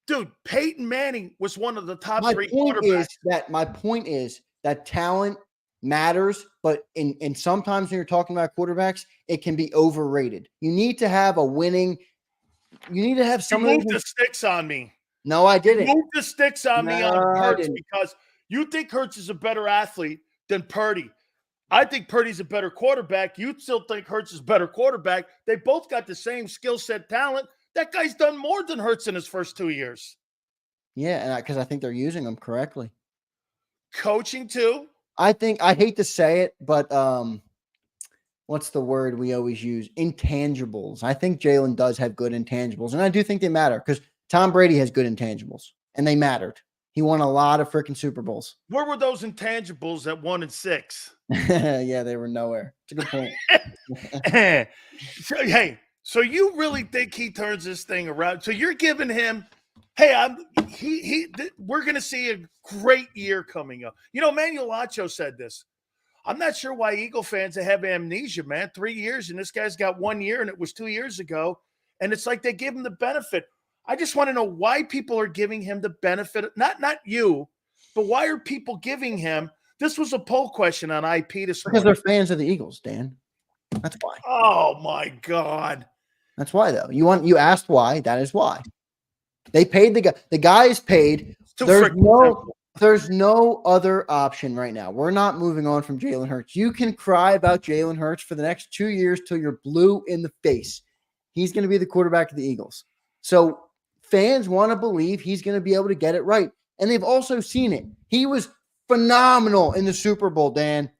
Dude, Peyton Manning was one of the top 3 quarterbacks. My point is that talent matters, but in sometimes when you're talking about quarterbacks, it can be overrated. You need to have a winning. You need to have someone. You moved the sticks on me. No, I didn't. You moved the sticks on me on Hurts because you think Hurts is a better athlete than Purdy. I think Purdy's a better quarterback. You still think Hurts is a better quarterback. They both got the same skill set, talent. That guy's done more than Hurts in his first 2 years. Yeah, and because I think they're using him correctly. Coaching too. I hate to say it, but what's the word we always use? Intangibles. I think Jalen does have good intangibles, and I do think they matter because Tom Brady has good intangibles, and they mattered. He won a lot of freaking Super Bowls. Where were those intangibles at 1 and 6? Yeah, they were nowhere. It's a good point. So you really think he turns this thing around? So you're giving him, we're going to see a great year coming up. You know, Manuel Lacho said this. I'm not sure why Eagle fans have amnesia, man. 3 years, and this guy's got 1 year, and it was 2 years ago. And it's like they give him the benefit. I just want to know why people are giving him the benefit. Not you, but why are people giving him? This was a poll question on IP this morning. Because they're fans of the Eagles, Dan. That's why. Oh my God. That's why, though. You asked why. That is why. They paid the guy. The guy is paid. There's no other option right now. We're not moving on from Jalen Hurts. You can cry about Jalen Hurts for the next 2 years till you're blue in the face. He's going to be the quarterback of the Eagles. So fans want to believe he's going to be able to get it right. And they've also seen it. He was phenomenal in the Super Bowl, Dan.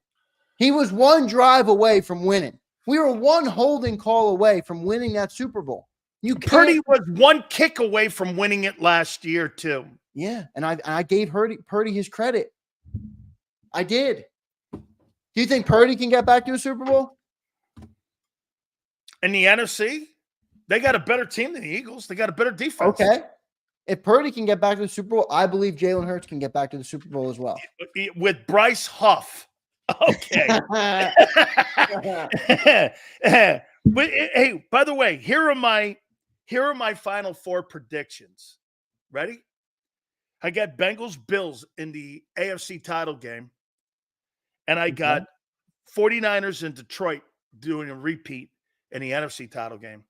He was one drive away from winning. We were one holding call away from winning that Super Bowl. Purdy was one kick away from winning it last year, too. Yeah, and I gave Purdy his credit. I did. Do you think Purdy can get back to a Super Bowl? In the NFC? They got a better team than the Eagles. They got a better defense. Okay. If Purdy can get back to the Super Bowl, I believe Jalen Hurts can get back to the Super Bowl as well. With Bryce Huff. Okay. But hey, by the way, here are my final 4 predictions. Ready? I got Bengals Bills in the AFC title game. And I got 49ers in Detroit doing a repeat in the NFC title game.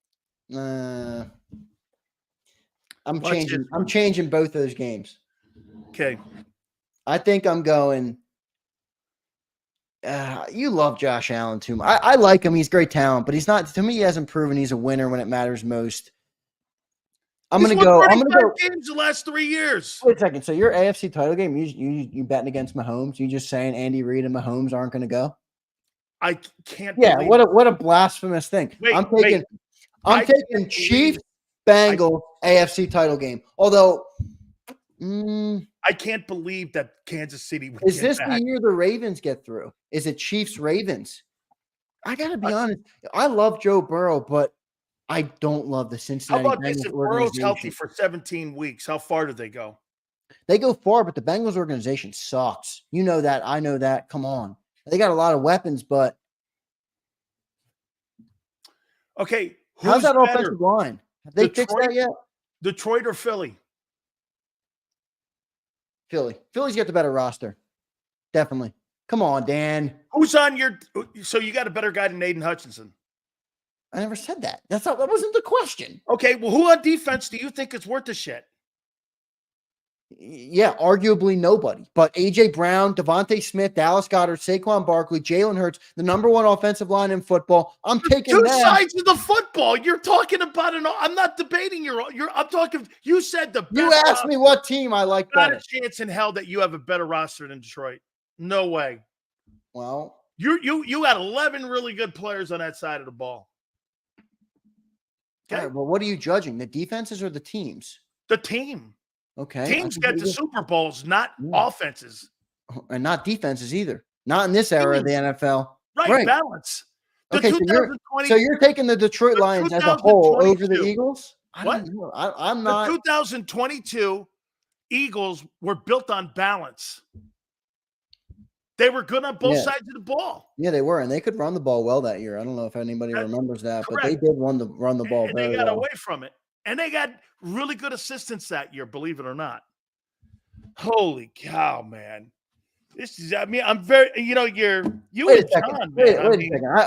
I'm changing both those games. Okay. I think I'm going. You love Josh Allen too much. I like him. He's great talent, but he's not. To me, he hasn't proven he's a winner when it matters most. I'm gonna go games the last 3 years. Wait a second. So your AFC title game, you betting against Mahomes? You just saying Andy Reid and Mahomes aren't going to go? I can't. Yeah. What a blasphemous thing. I'm taking Chiefs Bengals AFC title game. Although. I can't believe that Kansas City would is this the year the Ravens get through? Is it Chiefs Ravens? I gotta be honest. I love Joe Burrow, but I don't love the How Cincinnati about this? Bengals If Burrow's healthy organization. for 17 weeks, how far do they go? They go far, but the Bengals organization sucks. You know that. I know that. Come on. They got a lot of weapons, but Okay, how's who's that better, offensive line? Have they fixed that yet? Detroit or Philly? Philly. Philly's got the better roster. Definitely. Come on, Dan. Who's on your – so you got a better guy than Aiden Hutchinson. I never said that. That wasn't the question. Okay, well, who on defense do you think is worth the shit? Yeah, arguably nobody. But A.J. Brown, Devontae Smith, Dallas Goedert, Saquon Barkley, Jalen Hurts, the number one offensive line in football. I'm taking Two them. sides of the football. You're talking about I'm not debating I'm talking – you said the best You asked me what team I like not better. a chance in hell that you have a better roster than Detroit. No way. Well, you had 11 really good players on that side of the ball. all right, well, what are you judging? The defenses or the teams? The team. Okay. Teams get to Super Bowls, not offenses. And not defenses either. Not in this era of the NFL. Right. Balance. Okay, so you're taking the Detroit Lions as a whole over the Eagles? What? I'm not. The 2022 Eagles were built on balance. They were good on both sides of the ball. Yeah, they were, and they could run the ball well that year. I don't know if anybody remembers that, but they did run the ball and very they got well. away from it. And they got really good assistants that year, believe it or not. Holy cow, man. I'm very, Wait a second.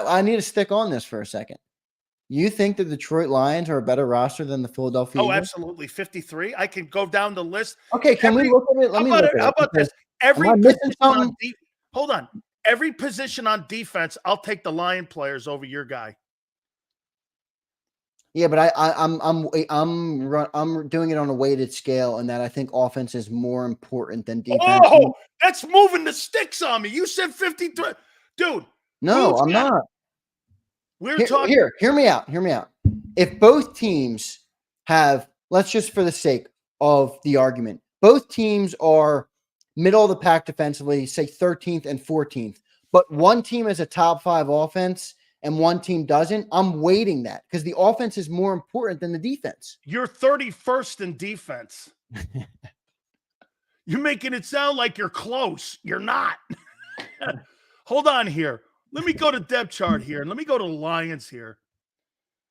I need to stick on this for a second. You think the Detroit Lions are a better roster than the Philadelphia Eagles? Absolutely. 53. I can go down the list. Okay, can we look at it? How about this? Every am I missing position something? hold on. Every position on defense, I'll take the Lion players over your guy. Yeah, but I'm doing it on a weighted scale, and that I think offense is more important than defense. Oh, that's moving the sticks on me. You said 53, dude. No, I'm not. We're talking. Hear me out. Hear me out. If both teams have, let's just for the sake of the argument, both teams are middle of the pack defensively, say 13th and 14th, but one team has a top 5 offense and one team doesn't, I'm weighting that because the offense is more important than the defense. You're 31st in defense. You're making it sound like you're close. You're not. Hold on here. Let me go to depth chart here, and let me go to the Lions here.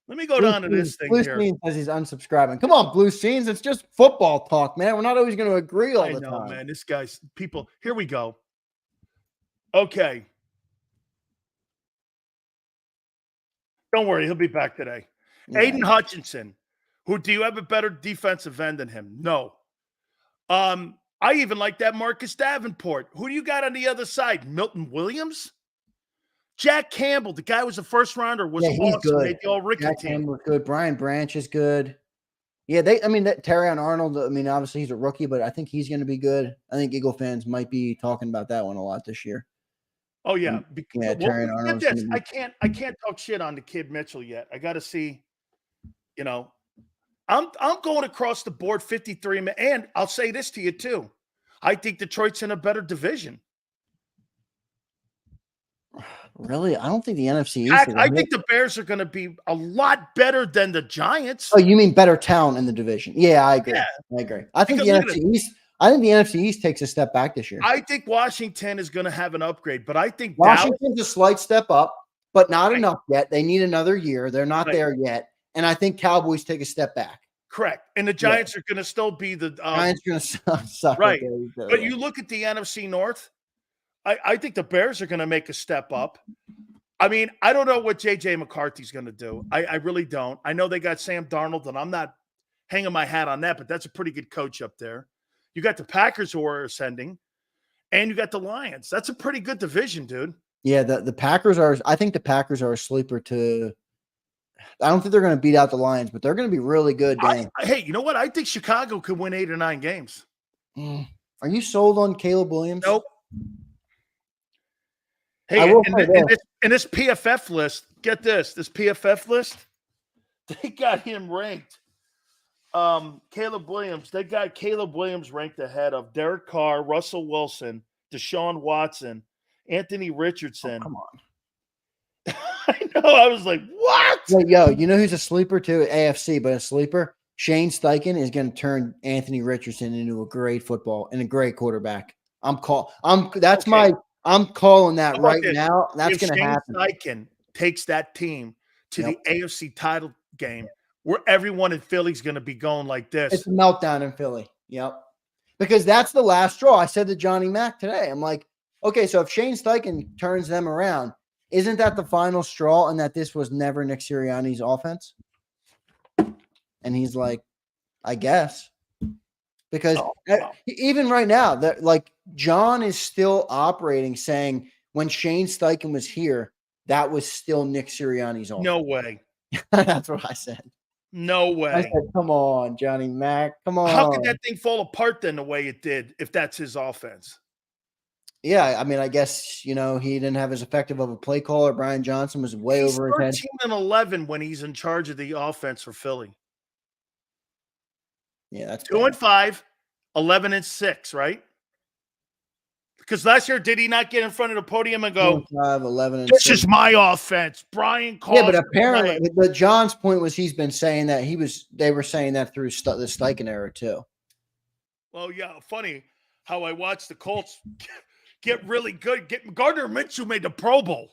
Let me go down to this thing here. Blue Scenes says he's unsubscribing. Come on, Blue Scenes. It's just football talk, man. We're not always going to agree all the time. I know, man. This guy's people. Here we go. Okay. Don't worry. He'll be back today. Yeah. Aiden Hutchinson. Do you have a better defensive end than him? No. I even like that Marcus Davenport. Who do you got on the other side? Milton Williams? Jack Campbell, the guy was a first rounder, was he's awesome. good. Made the all-rookie Jack team. Campbell was good. Brian Branch is good. Yeah, that Terrion Arnold, obviously he's a rookie, but I think he's going to be good. I think Eagle fans might be talking about that one a lot this year. Oh, yeah. Terrion Arnold. I can't talk shit on the kid Mitchell yet. I got to see, I'm going across the board 53, and I'll say this to you too. I think Detroit's in a better division. Really? I don't think the NFC East. I think the Bears are going to be a lot better than the Giants. Oh, you mean better talent in the division? Yeah, I agree. Yeah. I agree. I think the NFC East. I think the NFC East takes a step back this year. I think Washington is going to have an upgrade, but I think Washington's a slight step up, but not enough yet. They need another year. They're not there yet, and I think Cowboys take a step back. Correct, and the Giants are going to still be the Giants are going to suck. Right, but you look at the NFC North. I think the Bears are going to make a step up. I mean, I don't know what J.J. McCarthy's going to do. I really don't. I know they got Sam Darnold, and I'm not hanging my hat on that, but that's a pretty good coach up there. You got the Packers who are ascending, and you got the Lions. That's a pretty good division, dude. Yeah, the Packers are – I think the Packers are a sleeper to – I don't think they're going to beat out the Lions, but they're going to be really good. Hey, you know what? I think Chicago could win 8 or 9 games. Are you sold on Caleb Williams? Nope. Hey, in this PFF list, get this PFF list, they got him ranked. Caleb Williams, they got Caleb Williams ranked ahead of Derek Carr, Russell Wilson, Deshaun Watson, Anthony Richardson. Oh, come on. I know. I was like, what? Wait, yo, you know who's a sleeper too? AFC, but a sleeper. Shane Steichen is going to turn Anthony Richardson into a great football and a great quarterback. I'm calling that How about right this? now. That's If going to Shane happen. Steichen takes that team to Yep. the AFC title game, where everyone in Philly's going to be going like this. It's a meltdown in Philly. Yep. Because that's the last straw. I said to Johnny Mack today, I'm like, okay, so if Shane Steichen turns them around, isn't that the final straw and that this was never Nick Sirianni's offense? And he's like, I guess. Because even right now, that like John is still operating saying when Shane Steichen was here, that was still Nick Sirianni's offense. No way. That's what I said. No way. I said, come on, Johnny Mack. Come on. How could that thing fall apart then the way it did if that's his offense? Yeah, I mean, I guess, he didn't have as effective of a play caller. Brian Johnson was way He's over his head. 13-11 when he's in charge of the offense for Philly. Yeah, that's 2-5, 11-6, right? Because last year, did he not get in front of the podium and go, 5, 11, this is my offense, Brian Call? Yeah, but apparently, but John's point was he's been saying that they were saying that through the Steichen era too. Well, yeah, funny how I watched the Colts get really good. Gardner Minshew made the Pro Bowl.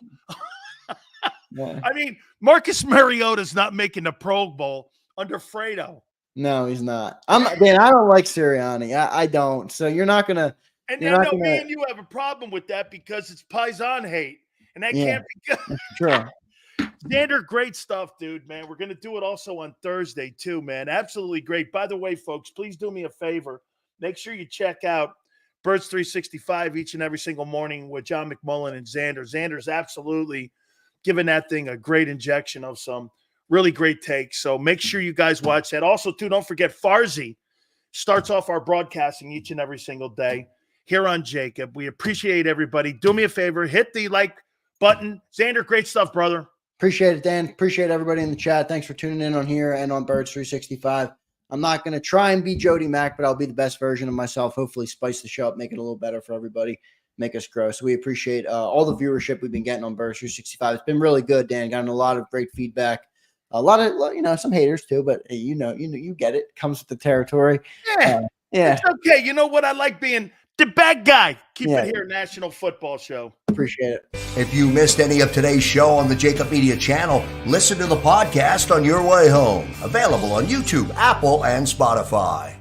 Yeah. I mean, Marcus Mariota's not making the Pro Bowl under Fredo. No, he's not. I don't like Sirianni. I don't. So you're not gonna. And I know me and you have a problem with that because it's Paisan hate, and that can't be good. True. Xander, great stuff, dude, man. We're going to do it also on Thursday, too, man. Absolutely great. By the way, folks, please do me a favor. Make sure you check out Birds 365 each and every single morning with John McMullen and Xander. Xander's absolutely giving that thing a great injection of some really great takes. So make sure you guys watch that. Also, too, don't forget Farzi starts off our broadcasting each and every single day here on JAKIB. We appreciate everybody. Do me a favor. Hit the like button. Xander, great stuff, brother. Appreciate it, Dan. Appreciate everybody in the chat. Thanks for tuning in on here and on Birds 365. I'm not going to try and be Jody Mack, but I'll be the best version of myself. Hopefully spice the show up, make it a little better for everybody, make us grow. So we appreciate all the viewership we've been getting on Birds 365. It's been really good, Dan. Gotten a lot of great feedback. A lot of, some haters too, but you get it. Comes with the territory. Yeah. It's okay. You know what? I like being the bad guy. Keep it here, National Football Show. Appreciate it. If you missed any of today's show on the JAKIB Media channel, listen to the podcast on your way home. Available on YouTube, Apple, and Spotify.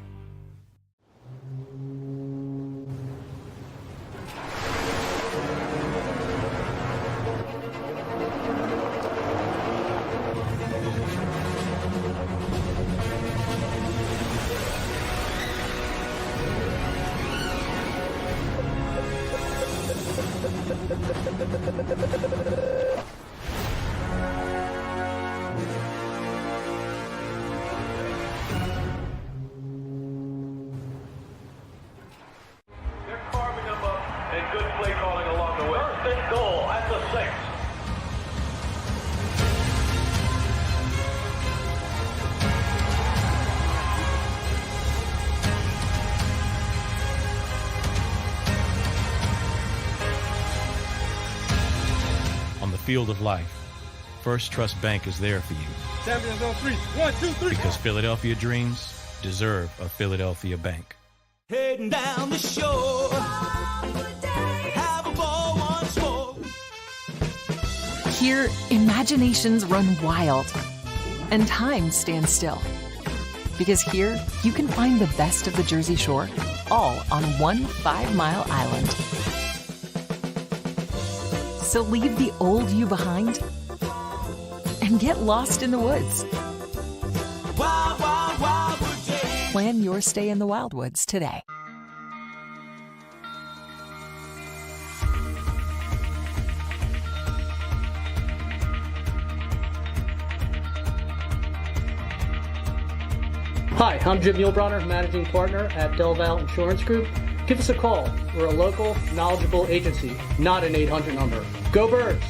Field of life, First Trust Bank is there for you. Champions on 3. 1, 2, 3. Because Philadelphia dreams deserve a Philadelphia bank. Heading down the shore. Have a ball once more. Here, imaginations run wild and time stands still. Because here, you can find the best of the Jersey Shore, all on one 5-mile island. So leave the old you behind and get lost in the woods. Wild, wild, wildwood day. Plan your stay in the Wildwoods today. Hi, I'm Jim Muehlbronner, Managing Partner at Del Val Insurance Group. Give us a call. We're a local, knowledgeable agency, not an 800 number. Go Birds!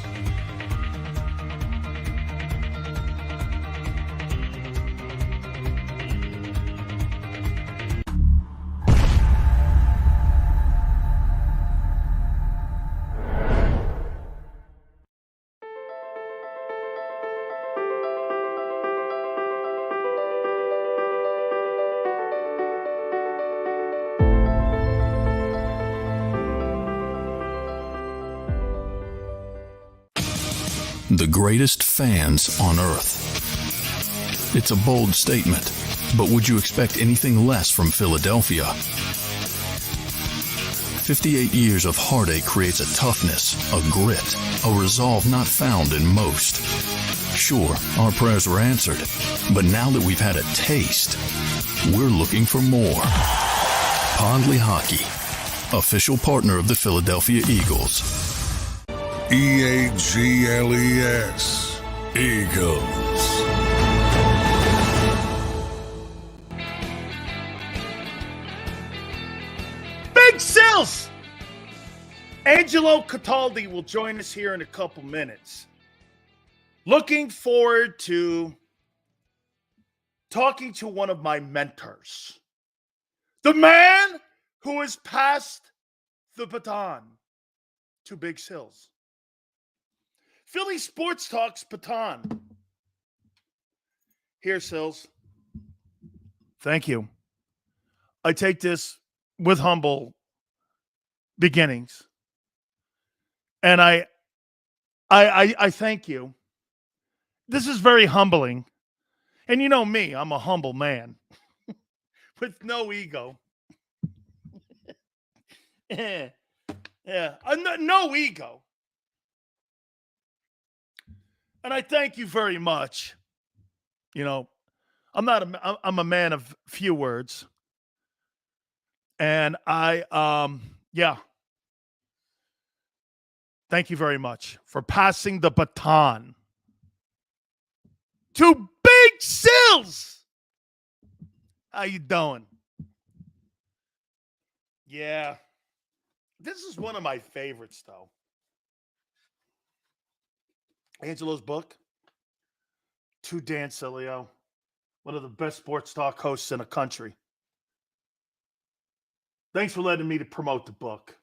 the greatest fans on earth. It's a bold statement, but would you expect anything less from Philadelphia? 58 years of heartache creates a toughness, a grit, a resolve not found in most. Sure, our prayers were answered, but now that we've had a taste, we're looking for more. Pondley Hockey, official partner of the Philadelphia Eagles. EAGLES, Eagles. Big Sills! Angelo Cataldi will join us here in a couple minutes. Looking forward to talking to one of my mentors. The man who has passed the baton to Big Sills. Philly Sports Talk's baton. Here, Sills. Thank you. I take this with humble beginnings. And I thank you. This is very humbling. And you know me, I'm a humble man with no ego. Yeah, no ego. And I thank you very much. You know, I'm a man of few words. And thank you very much for passing the baton to Big Sills. How you doing? Yeah. This is one of my favorites, though. Angelo's book, to Dan Sileo, one of the best sports talk hosts in the country. Thanks for letting me to promote the book.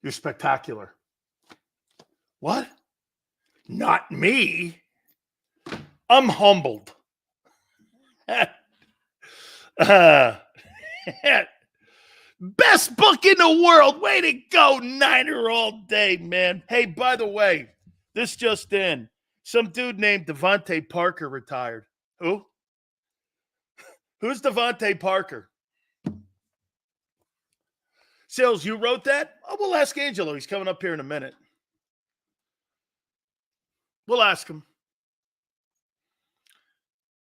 You're spectacular. What? Not me. I'm humbled. Best book in the world. Way to go, Niner all day, man. Hey, by the way, this just in. Some dude named Devontae Parker retired. Who? Who's Devontae Parker? Sills, you wrote that? Oh, we'll ask Angelo. He's coming up here in a minute. We'll ask him.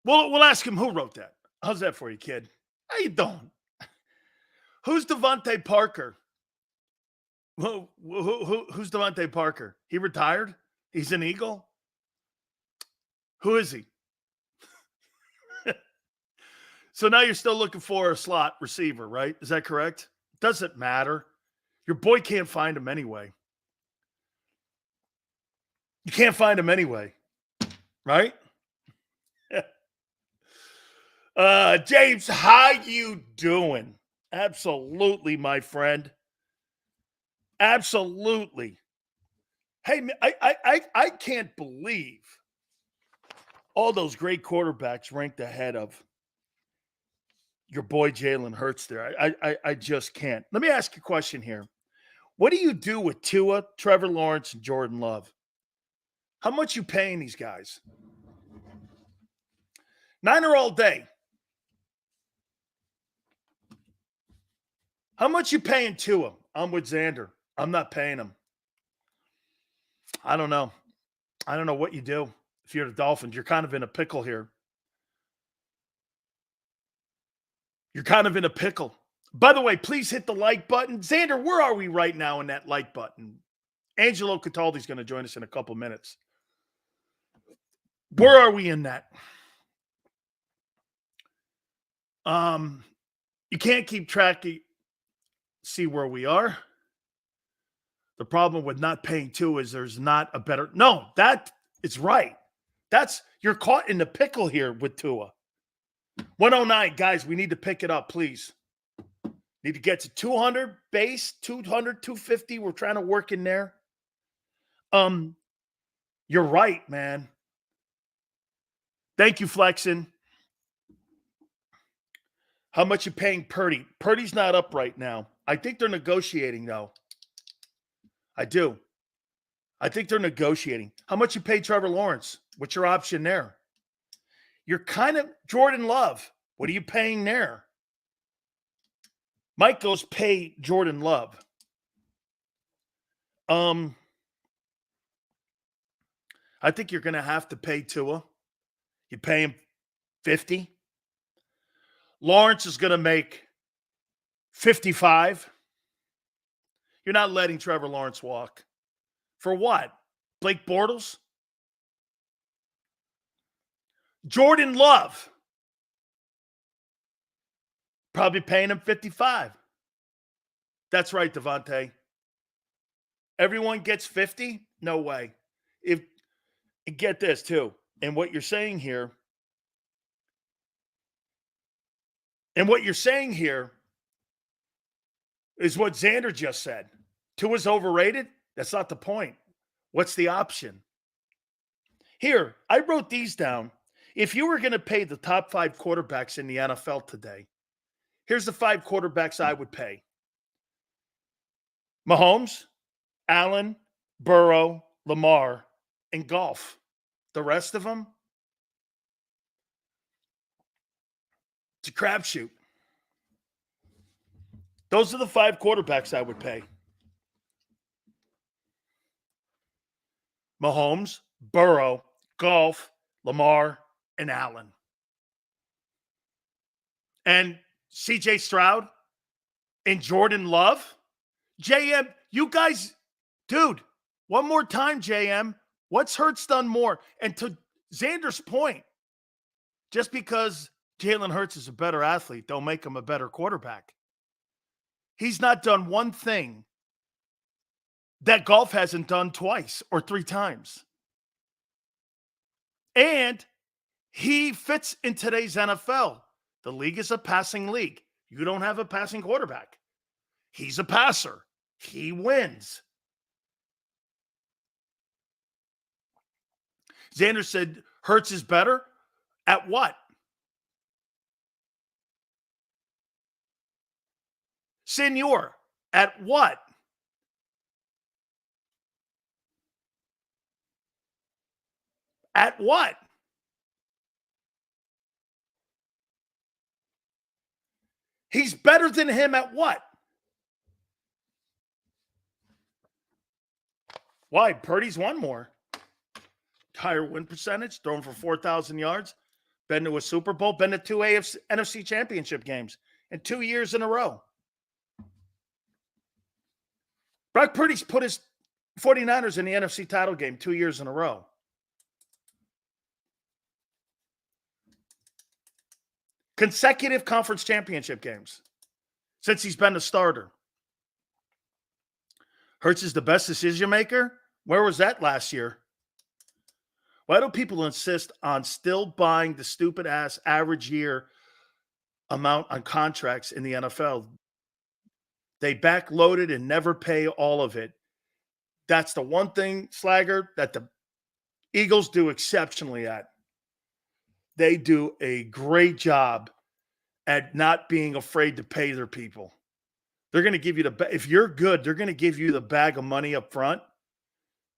We'll ask him who wrote that. How's that for you, kid? How you doing? Who's Devontae Parker? Who's Devontae Parker? He retired? He's an Eagle? Who is he? So now you're still looking for a slot receiver, right? Is that correct? Doesn't matter. Your boy can't find him anyway. You can't find him anyway, right? James, how you doing? Absolutely, my friend. Absolutely. Hey, I can't believe all those great quarterbacks ranked ahead of your boy Jalen Hurts there. I just can't. Let me ask you a question here. What do you do with Tua, Trevor Lawrence, and Jordan Love? How much you paying these guys? Niner all day. How much you paying Tua? I'm with Xander. I'm not paying him. I don't know. I don't know what you do. If you're the Dolphins, you're kind of in a pickle here. You're kind of in a pickle. By the way, please hit the like button. Xander, where are we right now in that like button? Angelo Cataldi's going to join us in a couple minutes. Where are we in that? You can't keep track of see where we are. The problem with not paying Tua is there's not a better. No, that is right. You're caught in the pickle here with Tua. 109, guys, we need to pick it up, please. Need to get to 200 base, 200, 250. We're trying to work in there. You're right, man. Thank you, Flexin. How much you paying Purdy? Purdy's not up right now. I think they're negotiating, though. I do. I think they're negotiating. How much you pay Trevor Lawrence? What's your option there? You're kind of Jordan Love. What are you paying there? Mike goes pay Jordan Love. I think you're going to have to pay Tua. You pay him 50. Lawrence is going to make 55. You're not letting Trevor Lawrence walk. For what? Blake Bortles? Jordan Love. Probably paying him 55. That's right, Devontae. Everyone gets 50? No way. Get this, too. And what you're saying here is what Xander just said. Tua's overrated? That's not the point. What's the option? Here, I wrote these down. If you were going to pay the top 5 quarterbacks in the NFL today, here's the 5 quarterbacks I would pay. Mahomes, Allen, Burrow, Lamar, and Goff. The rest of them, it's a crapshoot. Those are the 5 quarterbacks I would pay. Mahomes, Burrow, Goff, Lamar, and Allen. And CJ Stroud and Jordan Love. JM, you guys, dude, one more time, JM. What's Hurts done more? And to Xander's point, just because Jalen Hurts is a better athlete, don't make him a better quarterback. He's not done one thing that Goff hasn't done twice or 3 times. And he fits in today's NFL. The league is a passing league. You don't have a passing quarterback. He's a passer. He wins. Xander said Hurts is better. At what? Senor, at what? At what? He's better than him at what? Why? Purdy's won more. Higher win percentage, thrown for 4,000 yards, been to a Super Bowl, been to 2 AFC, NFC championship games in 2 years in a row. Brock Purdy's put his 49ers in the NFC title game 2 years in a row. Consecutive conference championship games since he's been a starter. Hurts is the best decision maker? Where was that last year? Why do people insist on still buying the stupid ass average year amount on contracts in the NFL? They backloaded and never pay all of it. That's the one thing, Slagger, that the Eagles do exceptionally at. They do a great job at not being afraid to pay their people. They're going to give you if you're good, they're going to give you the bag of money up front.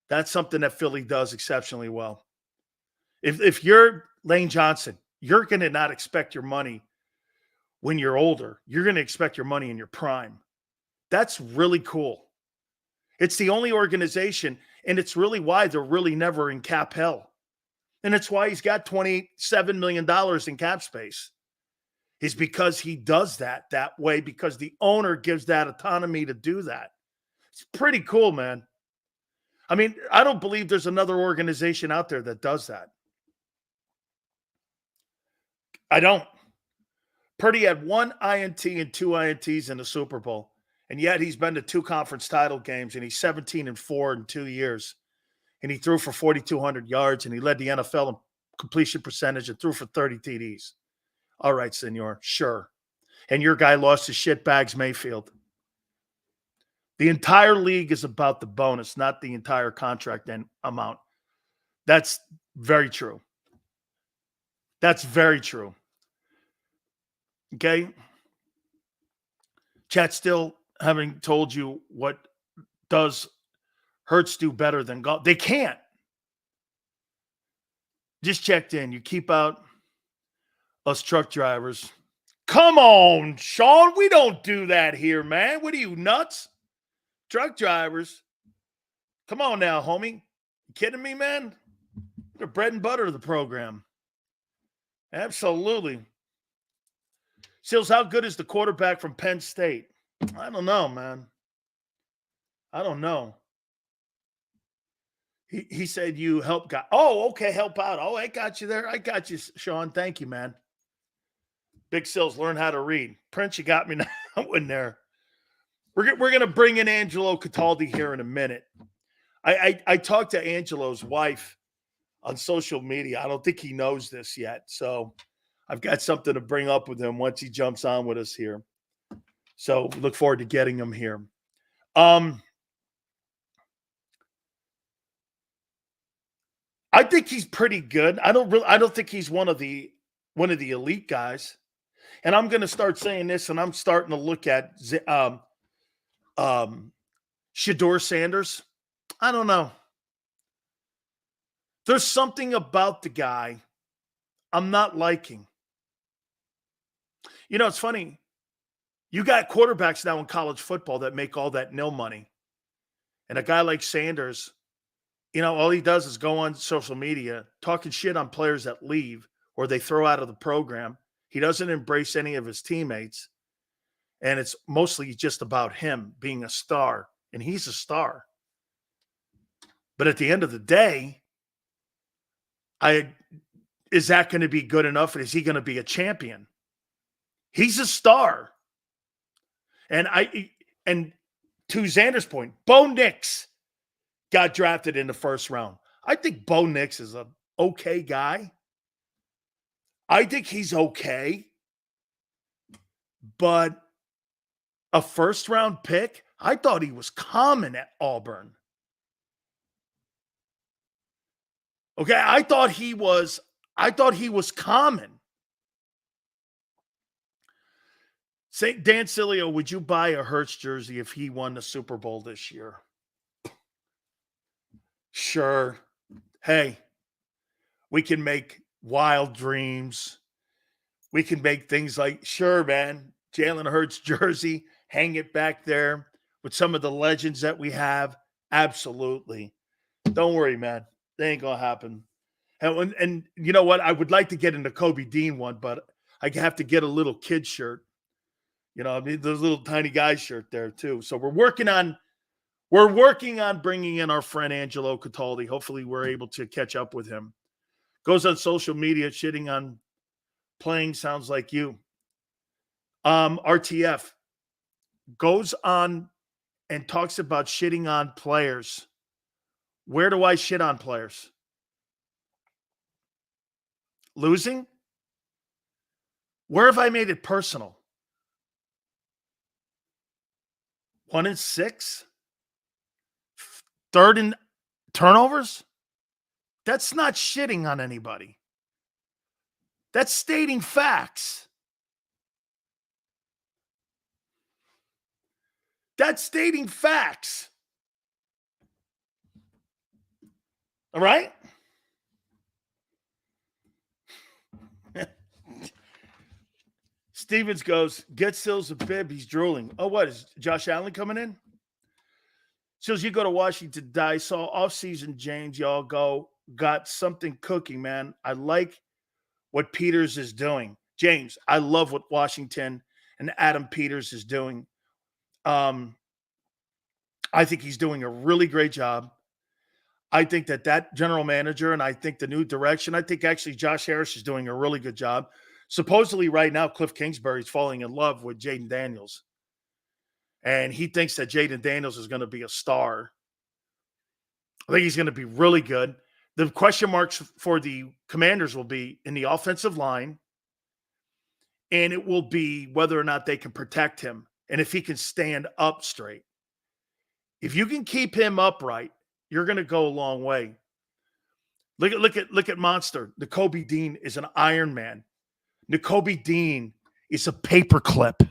That's something that Philly does exceptionally well. If you're Lane Johnson, you're going to not expect your money when you're older. You're going to expect your money in your prime. That's really cool. It's the only organization, and it's really why they're really never in cap hell. And it's why he's got $27 million in cap space. Is because he does that way, because the owner gives that autonomy to do that. It's pretty cool, man. I mean, I don't believe there's another organization out there that does that. I don't. Purdy had 1 INT and 2 INTs in the Super Bowl, and yet he's been to 2 conference title games, and he's 17-4 in 2 years. And he threw for 4,200 yards, and he led the NFL in completion percentage and threw for 30 TDs. All right, senor, sure. And your guy lost his shitbags Mayfield. The entire league is about the bonus, not the entire contract amount. That's very true. That's very true. Okay? Chat still haven't told you what does Hurts do better than Goff. They can't. Just checked in. You keep out us truck drivers. Come on, Sean. We don't do that here, man. What are you, nuts? Truck drivers. Come on now, homie. You kidding me, man? They're bread and butter of the program. Absolutely. Sills, how good is the quarterback from Penn State? I don't know, man. I don't know. He said you help guy. Oh, okay, help out. Oh, I got you there. I got you, Sean. Thank you, man. Big Sills, learn how to read. Prince, you got me now in there. We're going to bring in Angelo Cataldi here in a minute. I talked to Angelo's wife on social media. I don't think he knows this yet. So I've got something to bring up with him once he jumps on with us here. So look forward to getting him here. I think he's pretty good. I don't think he's one of the elite guys. And I'm going to start saying this, and I'm starting to look at Shedeur Sanders. I don't know. There's something about the guy I'm not liking. You know, it's funny. You got quarterbacks now in college football that make all that nil money. And a guy like Sanders, you know, all he does is go on social media talking shit on players that leave or they throw out of the program. He doesn't embrace any of his teammates. And it's mostly just about him being a star. And he's a star. But at the end of the day, is that going to be good enough? And is he going to be a champion? He's a star. And to Xander's point, Bo Nix got drafted in the first round. I think Bo Nix is an okay guy. I think he's okay. But a first-round pick, I thought he was common at Auburn. Okay, I thought he was common. Say, Dan Sileo, would you buy a Hurts jersey if he won the Super Bowl this year? Sure. Hey, we can make wild dreams. We can make things like, sure, man, Jalen Hurts jersey, hang it back there with some of the legends that we have. Absolutely. Don't worry, man. That ain't going to happen. And you know what? I would like to get into Kobe Dean one, but I have to get a little kid shirt. You know, I mean, there's a little tiny guy shirt there too. So we're working on bringing in our friend Angelo Cataldi. Hopefully we're able to catch up with him. Goes on social media, shitting on playing sounds like you. RTF goes on and talks about shitting on players. Where do I shit on players? Losing? Where have I made it personal? 1-6? Third in turnovers? That's not shitting on anybody. That's stating facts. That's stating facts. All right? Stevens goes, get Sills a bib. He's drooling. Oh, what? Is Josh Allen coming in? Sills, you go to Washington, die. Saw off-season James. Y'all got something cooking, man. I like what Peters is doing. James, I love what Washington and Adam Peters is doing. I think he's doing a really great job. I think that general manager and I think the new direction, I think actually Josh Harris is doing a really good job. Supposedly right now, Cliff Kingsbury's falling in love with Jaden Daniels. And he thinks that Jaden Daniels is going to be a star. I think he's going to be really good. The question marks for the Commanders will be in the offensive line. And it will be whether or not they can protect him. And if he can stand up straight. If you can keep him upright, you're going to go a long way. Look at Monster. Nakobe Dean is an Iron Man. Nakobe Dean is a paperclip.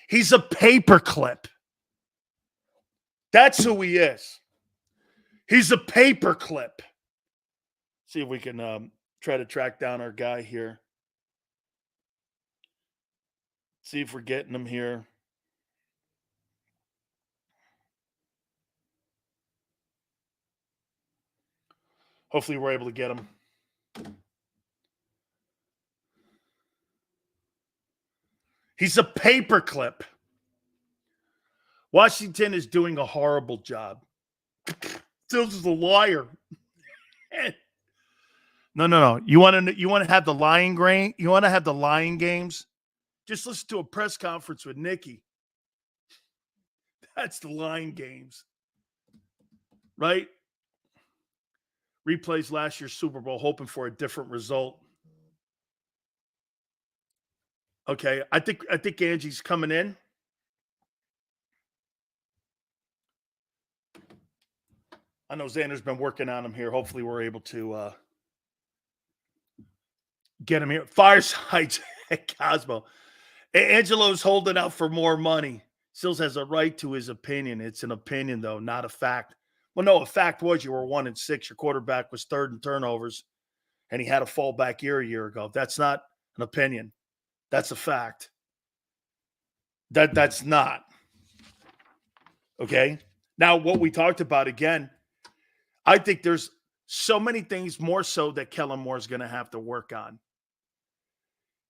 He's a paperclip. That's who he is. He's a paperclip. See if we can try to track down our guy here. See if we're getting him here. Hopefully we're able to get him. He's a paperclip. Washington is doing a horrible job. This is a liar. No. You want to have the lying grain? You want to have the lying games? Just listen to a press conference with Nikki. That's the lying games. Right? Replays last year's Super Bowl, hoping for a different result. Okay, I think Angie's coming in. I know Xander's been working on him here. Hopefully we're able to get him here. Fireside Cosmo. Angelo's holding out for more money. Sills has a right to his opinion. It's an opinion, though, not a fact. Well, no, a fact was you were 1-6. Your quarterback was third in turnovers, and he had a fallback year a year ago. That's not an opinion. That's a fact. That's not. Okay? Now, what we talked about, again, I think there's so many things more so that Kellen Moore is going to have to work on.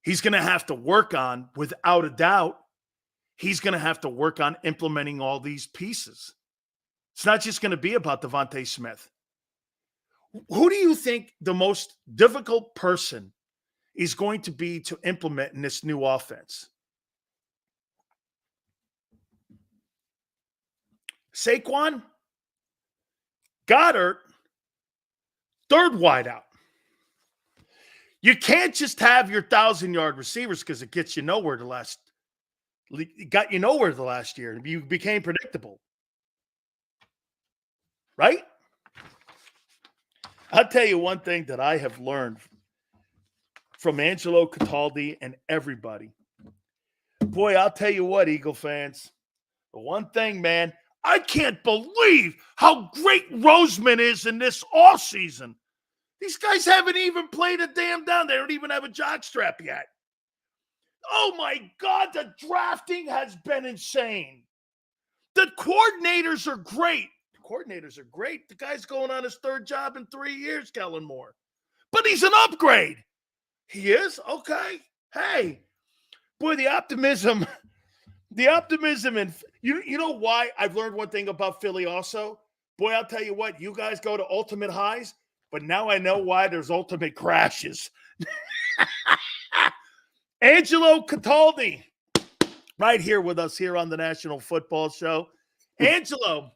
He's going to have to work on, without a doubt, he's going to have to work on implementing all these pieces. It's not just going to be about Devontae Smith. Who do you think the most difficult person is going to be to implement in this new offense? Saquon? Goddard? Third wideout. You can't just have your 1,000-yard receivers because it gets you nowhere it got you nowhere the last year. You became predictable. Right? I'll tell you one thing that I have learned from Angelo Cataldi and everybody. Boy, I'll tell you what, Eagle fans. The one thing, man, I can't believe how great Roseman is in this offseason. These guys haven't even played a damn down. They don't even have a jockstrap yet. Oh, my God, the drafting has been insane. The coordinators are great. The guy's going on his third job in 3 years, Kellen Moore. But he's an upgrade. He is? Okay. Hey, boy, the optimism, and you know why I've learned one thing about Philly also? Boy, I'll tell you what, you guys go to ultimate highs, but now I know why there's ultimate crashes. Angelo Cataldi, right here with us here on the National Football Show. Angelo,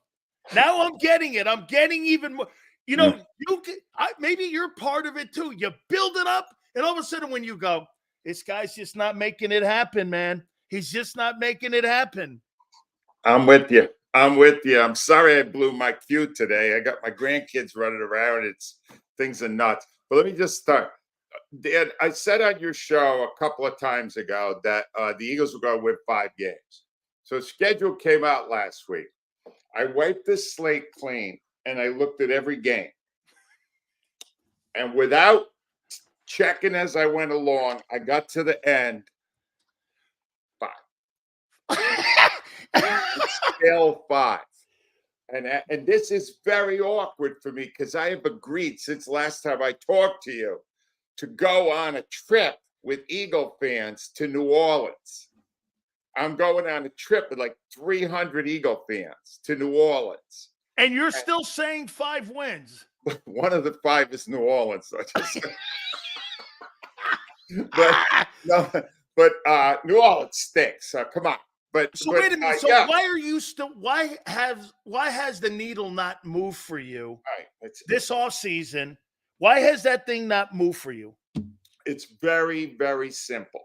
now I'm getting it. I'm getting even more. You know, maybe you're part of it too. You build it up, and all of a sudden when you go, this guy's just not making it happen, man. He's just not making it happen. I'm with you. I'm sorry I blew my cue today. I got my grandkids running around. Things are nuts. But let me just start. Dan, I said on your show a couple of times ago that the Eagles were going to win 5 games. So schedule came out last week. I wiped the slate clean, and I looked at every game. And without checking as I went along, I got to the end. 5. Still 5. And this is very awkward for me because I have agreed since last time I talked to you to go on a trip with Eagle fans to New Orleans. I'm going on a trip with like 300 Eagle fans to New Orleans. And you're still saying 5 wins. One of the 5 is New Orleans. but New Orleans stinks. Come on. But wait a minute. So yeah. why are you still? Why has the needle not moved for you this offseason? Why has that thing not moved for you? It's very, very simple.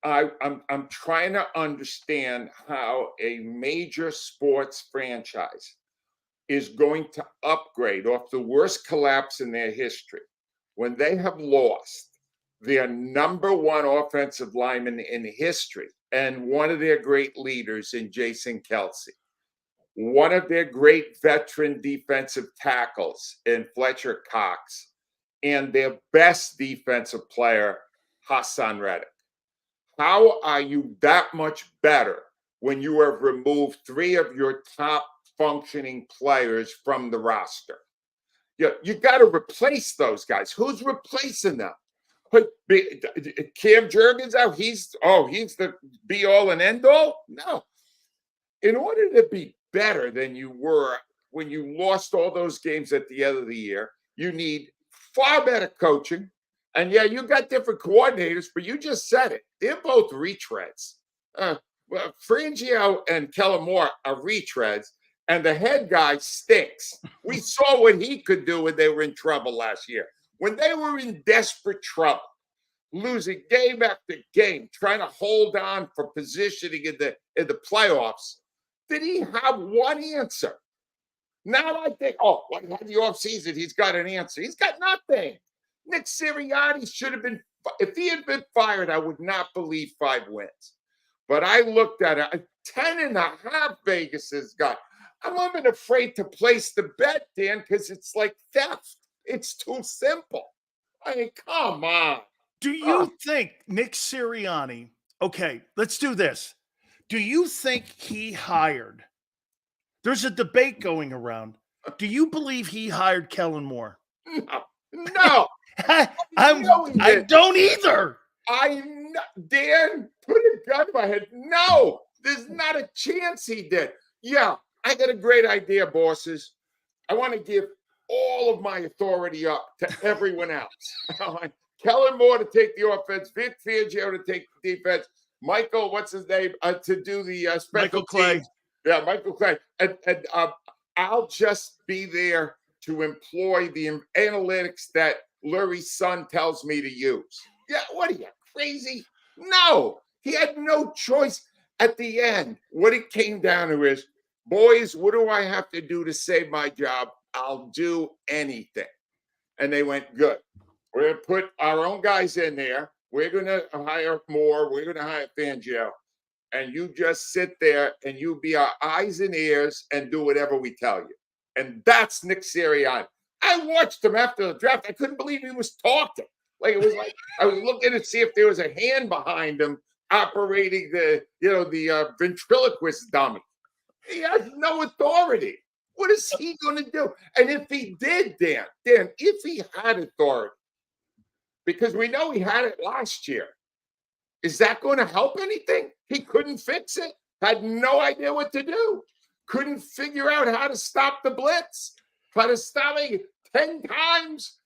I'm trying to understand how a major sports franchise is going to upgrade off the worst collapse in their history when they have lost their number 1 offensive lineman in history and one of their great leaders in Jason Kelce. one of their great veteran defensive tackles in Fletcher Cox, and their best defensive player, Hassan Reddick. How are you that much better when you have removed 3 of your top functioning players from the roster? You got to replace those guys. Who's replacing them? Cam Jurgens out. He's the be all and end all. No. In order to be better than you were when you lost all those games at the end of the year, you need far better coaching. And yeah, you got different coordinators, but you just said it. They're both retreads. Frangio and Kellen Moore are retreads, and the head guy stinks. We saw what he could do when they were in trouble last year. When they were in desperate trouble, losing game after game, trying to hold on for positioning in the playoffs, did he have one answer? Now I think, in the offseason, he's got an answer. He's got nothing. Nick Sirianni should have been, if he had been fired, I would not believe 5 wins. But I looked at it, 10.5 Vegas has got. I'm even afraid to place the bet, Dan, because it's like theft. It's too simple. I mean, come on. Do you think Nick Sirianni, okay, let's do this. Do you think he hired, there's a debate going around. Do you believe he hired Kellen Moore? No. I don't either. Dan, put a gun to my head. No, there's not a chance he did. Yeah, I got a great idea, bosses. I want to give all of my authority up to everyone else. Kellen Moore to take the offense, Vic Fangio to take the defense, Michael, what's his name, to do the special Michael Clay. teams. Yeah, Michael Clay. And I'll just be there to employ the analytics that Lurie's son tells me to use. Yeah, what are you, crazy? No, he had no choice. At the end, what it came down to is, boys, what do I have to do to save my job? I'll do anything. And they went, good. We're going to put our own guys in there. We're going to hire Moore. We're going to hire Fangio. And you just sit there and you be our eyes and ears and do whatever we tell you. And that's Nick Sirianni. I watched him after the draft. I couldn't believe he was talking. Like, it was like I was looking to see if there was a hand behind him operating the ventriloquist dummy. He has no authority. What is he going to do? And if he did, Dan, if he had authority, because we know he had it last year, is that going to help anything? He couldn't fix it. Had no idea what to do. Couldn't figure out how to stop the blitz. How to stop it 10 times.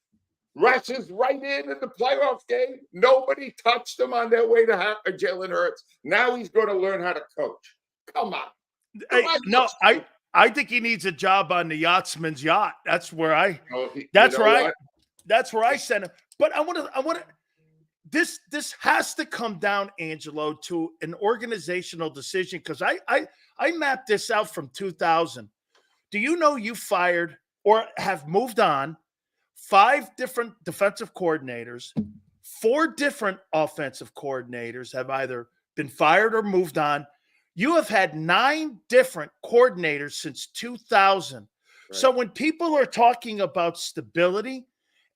Rushes right in the playoff game. Nobody touched him on their way to Jalen Hurts. Now he's going to learn how to coach. Come on. I think he needs a job on the yachtsman's yacht. That's where I sent him. But I want to. This has to come down, Angelo, to an organizational decision, because I mapped this out from 2000. Do you know you fired or have moved on 5 different defensive coordinators, 4 different offensive coordinators have either been fired or moved on. You have had 9 different coordinators since 2000. Right. So when people are talking about stability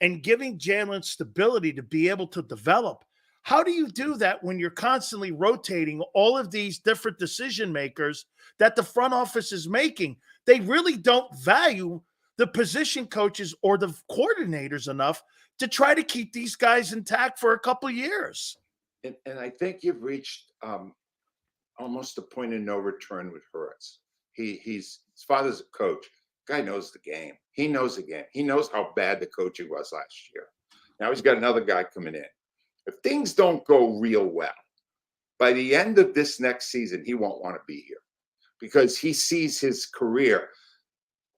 and giving Jalen stability to be able to develop, how do you do that when you're constantly rotating all of these different decision makers that the front office is making? They really don't value the position coaches or the coordinators enough to try to keep these guys intact for a couple of years. And I think you've reached almost a point of no return with Hurts. His father's a coach. Guy knows the game. He knows the game. He knows how bad the coaching was last year. Now he's got another guy coming in. If things don't go real well, by the end of this next season, he won't want to be here because he sees his career.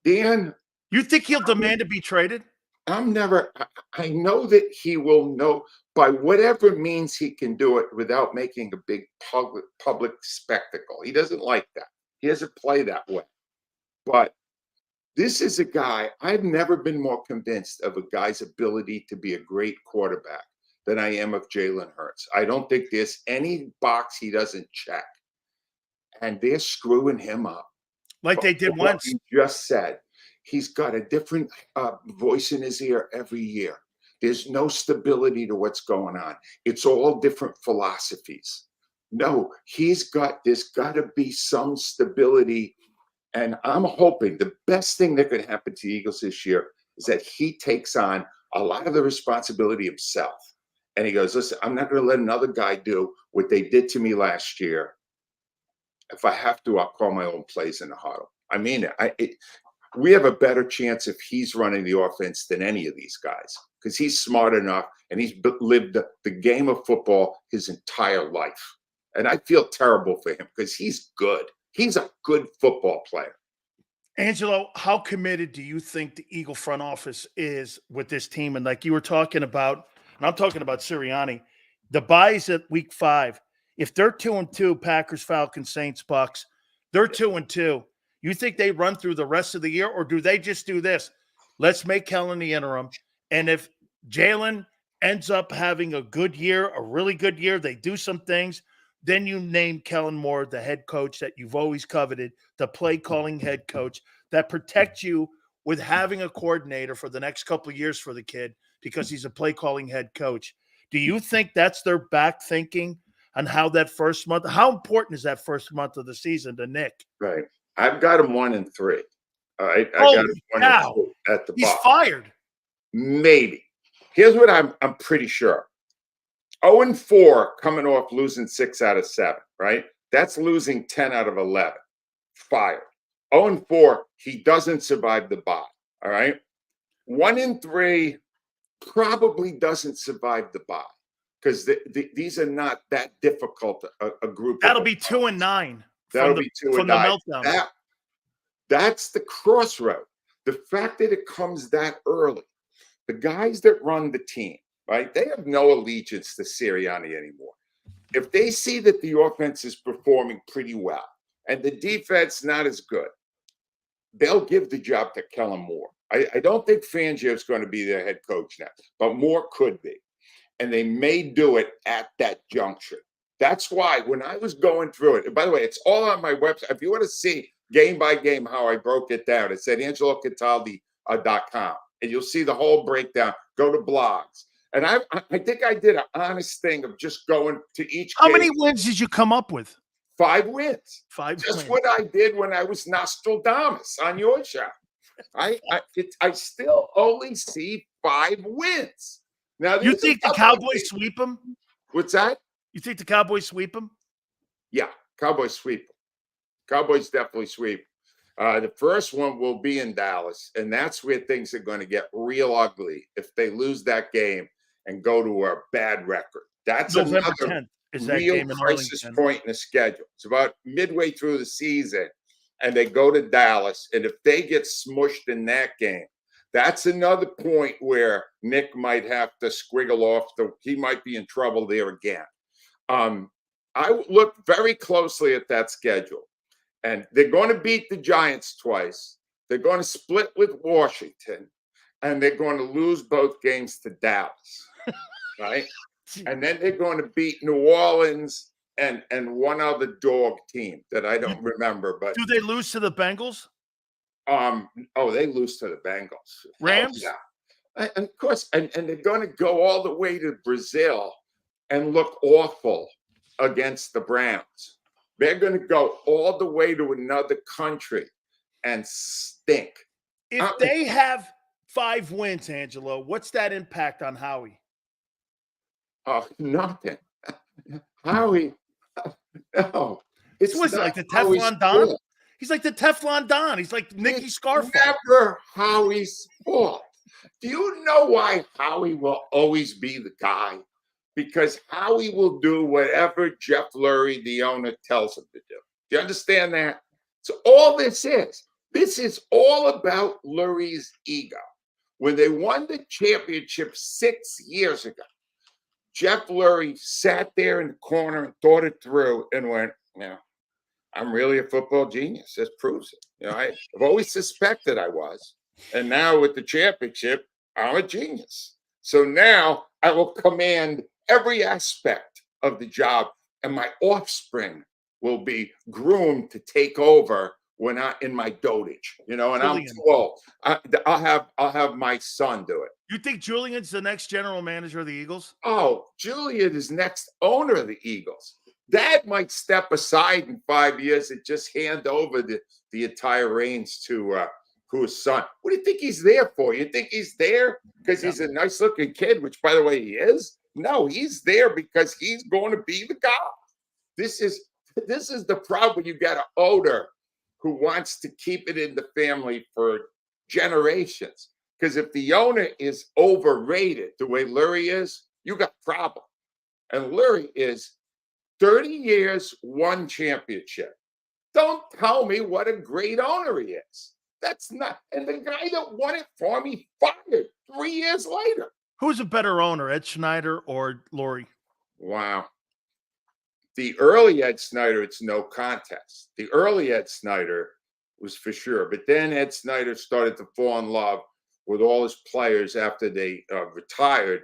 Dan, you think he'll demand to be traded? I know that he will know by whatever means he can do it without making a big public spectacle. He doesn't like that. He doesn't play that way. But this is a guy, I've never been more convinced of a guy's ability to be a great quarterback than I am of Jalen Hurts. I don't think there's any box he doesn't check. And they're screwing him up. Like they did What once. you just said. He's got a different voice in his ear every year. There's no stability to what's going on. It's all different philosophies. No, there's got to be some stability. And I'm hoping the best thing that could happen to the Eagles this year is that he takes on a lot of the responsibility himself. And he goes, listen, I'm not going to let another guy do what they did to me last year. If I have to, I'll call my own plays in the huddle. I mean it. We have a better chance if he's running the offense than any of these guys because he's smart enough and he's lived the game of football his entire life. And I feel terrible for him because he's good. He's a good football player. Angelo, how committed do you think the Eagle front office is with this team? And like you were talking about, and I'm talking about Sirianni, the buys at week 5. If they're 2-2, Packers, Falcons, Saints, Bucks, they're 2-2. You think they run through the rest of the year, or do they just do this? Let's make Kellen the interim. And if Jalen ends up having a good year, a really good year, they do some things, then you name Kellen Moore the head coach that you've always coveted, the play-calling head coach that protects you with having a coordinator for the next couple of years for the kid because he's a play-calling head coach. Do you think that's their back thinking on how that first month – how important is that first month of the season to Nick? Right. I've got him 1-3. All right. I got him 1-3 at the He's bottom. fired. Maybe. Here's what I'm pretty sure. 0-4 coming off losing 6 out of 7, right? That's losing 10 out of 11. Fired. 0-4, he doesn't survive the bye. All right. 1-3 probably doesn't survive the bye because these are not that difficult a group. That'll be 2-9. That'll be 2-9. From the meltdown. That's the crossroad. The fact that it comes that early, the guys that run the team, right? They have no allegiance to Sirianni anymore. If they see that the offense is performing pretty well and the defense not as good, they'll give the job to Kellen Moore. I don't think Fangio is going to be their head coach now, but Moore could be. And they may do it at that juncture. That's why when I was going through it, and by the way, it's all on my website. If you want to see game by game how I broke it down, it's at angelocataldi.com. And you'll see the whole breakdown. Go to blogs. And I think I did an honest thing of just going to each How game. many wins did you come up with? 5 wins. 5 Just wins. what I did when I was Nostradamus on your show. I still only see 5 wins. Now, You think the Cowboys sweep them? What's that? You think the Cowboys sweep them? Yeah, Cowboys sweep. Cowboys definitely sweep. The first one will be in Dallas, and that's where things are going to get real ugly if they lose that game and go to a bad record. That's November another 10th is that real game in crisis Arlington. point in the schedule. It's about midway through the season, and they go to Dallas, and if they get smushed in that game, that's another point where Nick might have to squiggle off. He might be in trouble there again. I look very closely at that schedule, and they're going to beat the Giants twice. They're going to split with Washington, and they're going to lose both games to Dallas, right? And then they're going to beat New Orleans and one other dog team that I don't remember. But do they lose to the Bengals? They lose to the Bengals. Rams? Yeah. And of course, and they're going to go all the way to Brazil and look awful against the Browns. They're going to go all the way to another country and stink. If they have 5 wins, Angelo, what's that impact on Howie? Nothing. Howie, no. It's like the Teflon Don. He's like the Teflon Don. He's like Nicky Scarface. Never Howie's fault. Do you know why Howie will always be the guy? Because Howie will do whatever Jeff Lurie, the owner, tells him to do. Do you understand that? So all this is all about Lurie's ego. When they won the championship 6 years ago, Jeff Lurie sat there in the corner and thought it through and went, I'm really a football genius. This proves it. I've always suspected I was. And now with the championship, I'm a genius. So now I will command every aspect of the job, and my offspring will be groomed to take over when I in my dotage, and I'm Julian. too old. I'll have my son do it. You think Julian's the next general manager of the Eagles? Oh, Julian is next owner of the Eagles. Dad might step aside in 5 years and just hand over the entire reins to his son. What do you think he's there for? You think he's there because he's a nice looking kid, which by the way he is? No, he's there because he's going to be the guy. This is the problem when you got an owner who wants to keep it in the family for generations. Because if the owner is overrated the way Lurie is, you got a problem. And Lurie is 30 years, 1 championship. Don't tell me what a great owner he is. That's not. And the guy that won it for me fired 3 years later. Who's a better owner, Ed Snyder or Lurie? Wow. The early Ed Snyder, it's no contest. The early Ed Snyder was for sure. But then Ed Snyder started to fall in love with all his players after they retired.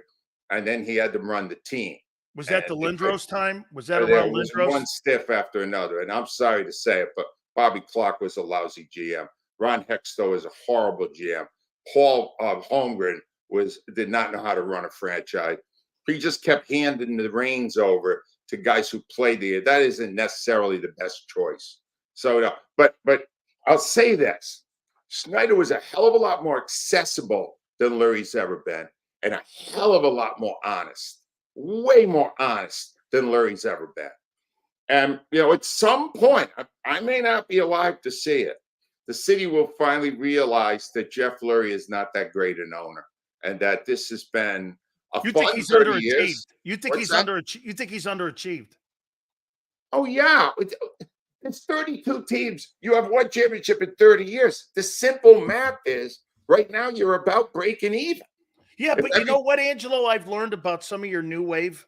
And then he had them run the team. Was that the Lindros time? Was that there around was Lindros? one stiff after another. And I'm sorry to say it, but Bobby Clark was a lousy GM. Ron Hextall was a horrible GM. Paul Holmgren did not know how to run a franchise. He just kept handing the reins over to guys who played there. That isn't necessarily the best choice. So, no, but I'll say this. Snyder was a hell of a lot more accessible than Lurie's ever been, and a hell of a lot more honest. Way more honest than Lurie's ever been. And, at some point, I may not be alive to see it. The city will finally realize that Jeff Lurie is not that great an owner, and that this has been You think he's underachieved? You think he's underachieved? Oh yeah, it's 32 teams. You have 1 championship in 30 years. The simple math is right now you're about breaking even. Yeah, but you know what, Angelo? I've learned about some of your new wave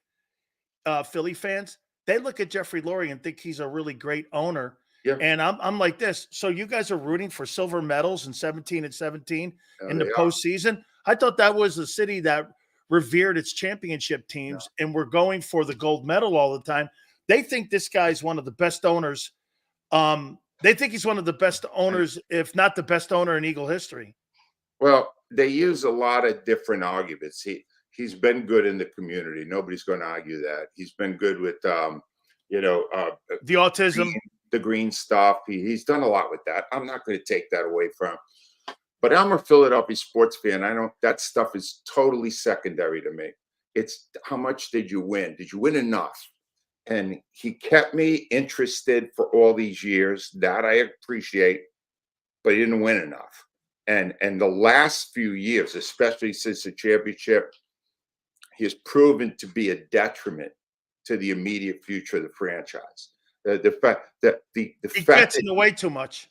Philly fans. They look at Jeffrey Lurie and think he's a really great owner. Yeah. And I'm like this. So you guys are rooting for silver medals in 17 and 17 in the postseason. I thought that was a city that revered its championship teams and we're going for the gold medal all the time. They think this guy's one of the best owners. They think he's one of the best owners, if not the best owner in Eagle history. Well, they use a lot of different arguments. He's been good in the community. Nobody's going to argue that. He's been good with the autism, the green stuff. He's done a lot with that. I'm not going to take that away from him. But I'm a Philadelphia sports fan. That stuff is totally secondary to me. It's how much did you win? Did you win enough? And he kept me interested for all these years. That I appreciate, but he didn't win enough. And the last few years, especially since the championship, he has proven to be a detriment to the immediate future of the franchise. The fact that he gets in the way too much.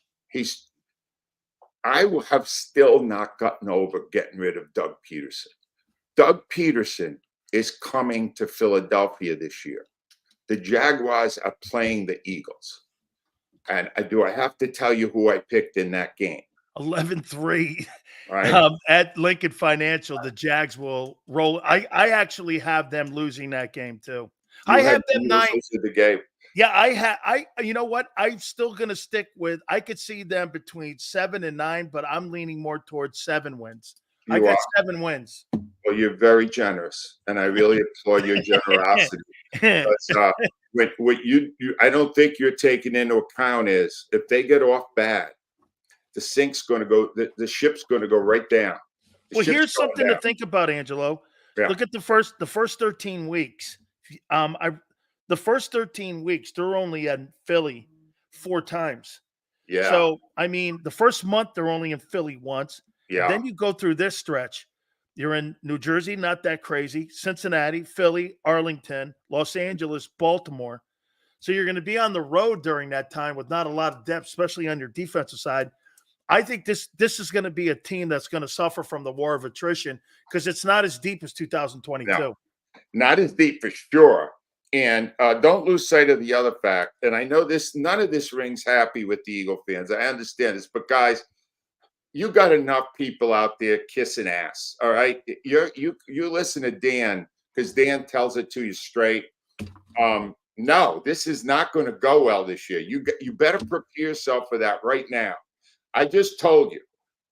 I have still not gotten over getting rid of Doug Peterson. Doug Peterson is coming to Philadelphia this year. The Jaguars are playing the Eagles. And do I have to tell you who I picked in that game? 11-3 right. At Lincoln Financial. The Jags will roll. I actually have them losing that game too. I have them 9. The game. Yeah, you know what? I'm still going to stick with, I could see them between 7 and 9, but I'm leaning more towards 7 wins. I got 7 wins. Well, you're very generous, and I really applaud your generosity. What you I don't think you're taking into account is if they get off bad, the sink's going to go, the ship's going to go right down. Well, here's something to think about, Angelo. Yeah. Look at the first 13 weeks. The first 13 weeks, they're only in Philly 4 times. Yeah. So, I mean, the first month, they're only in Philly once. Yeah. Then you go through this stretch. You're in New Jersey, not that crazy. Cincinnati, Philly, Arlington, Los Angeles, Baltimore. So you're going to be on the road during that time with not a lot of depth, especially on your defensive side. I think this is going to be a team that's going to suffer from the war of attrition because it's not as deep as 2022. No, not as deep for sure. And don't lose sight of the other fact. And I know none of this rings happy with the Eagle fans. I understand this, but guys, you got enough people out there kissing ass. All right, you listen to Dan because Dan tells it to you straight. No, this is not going to go well this year. You better prepare yourself for that right now. I just told you,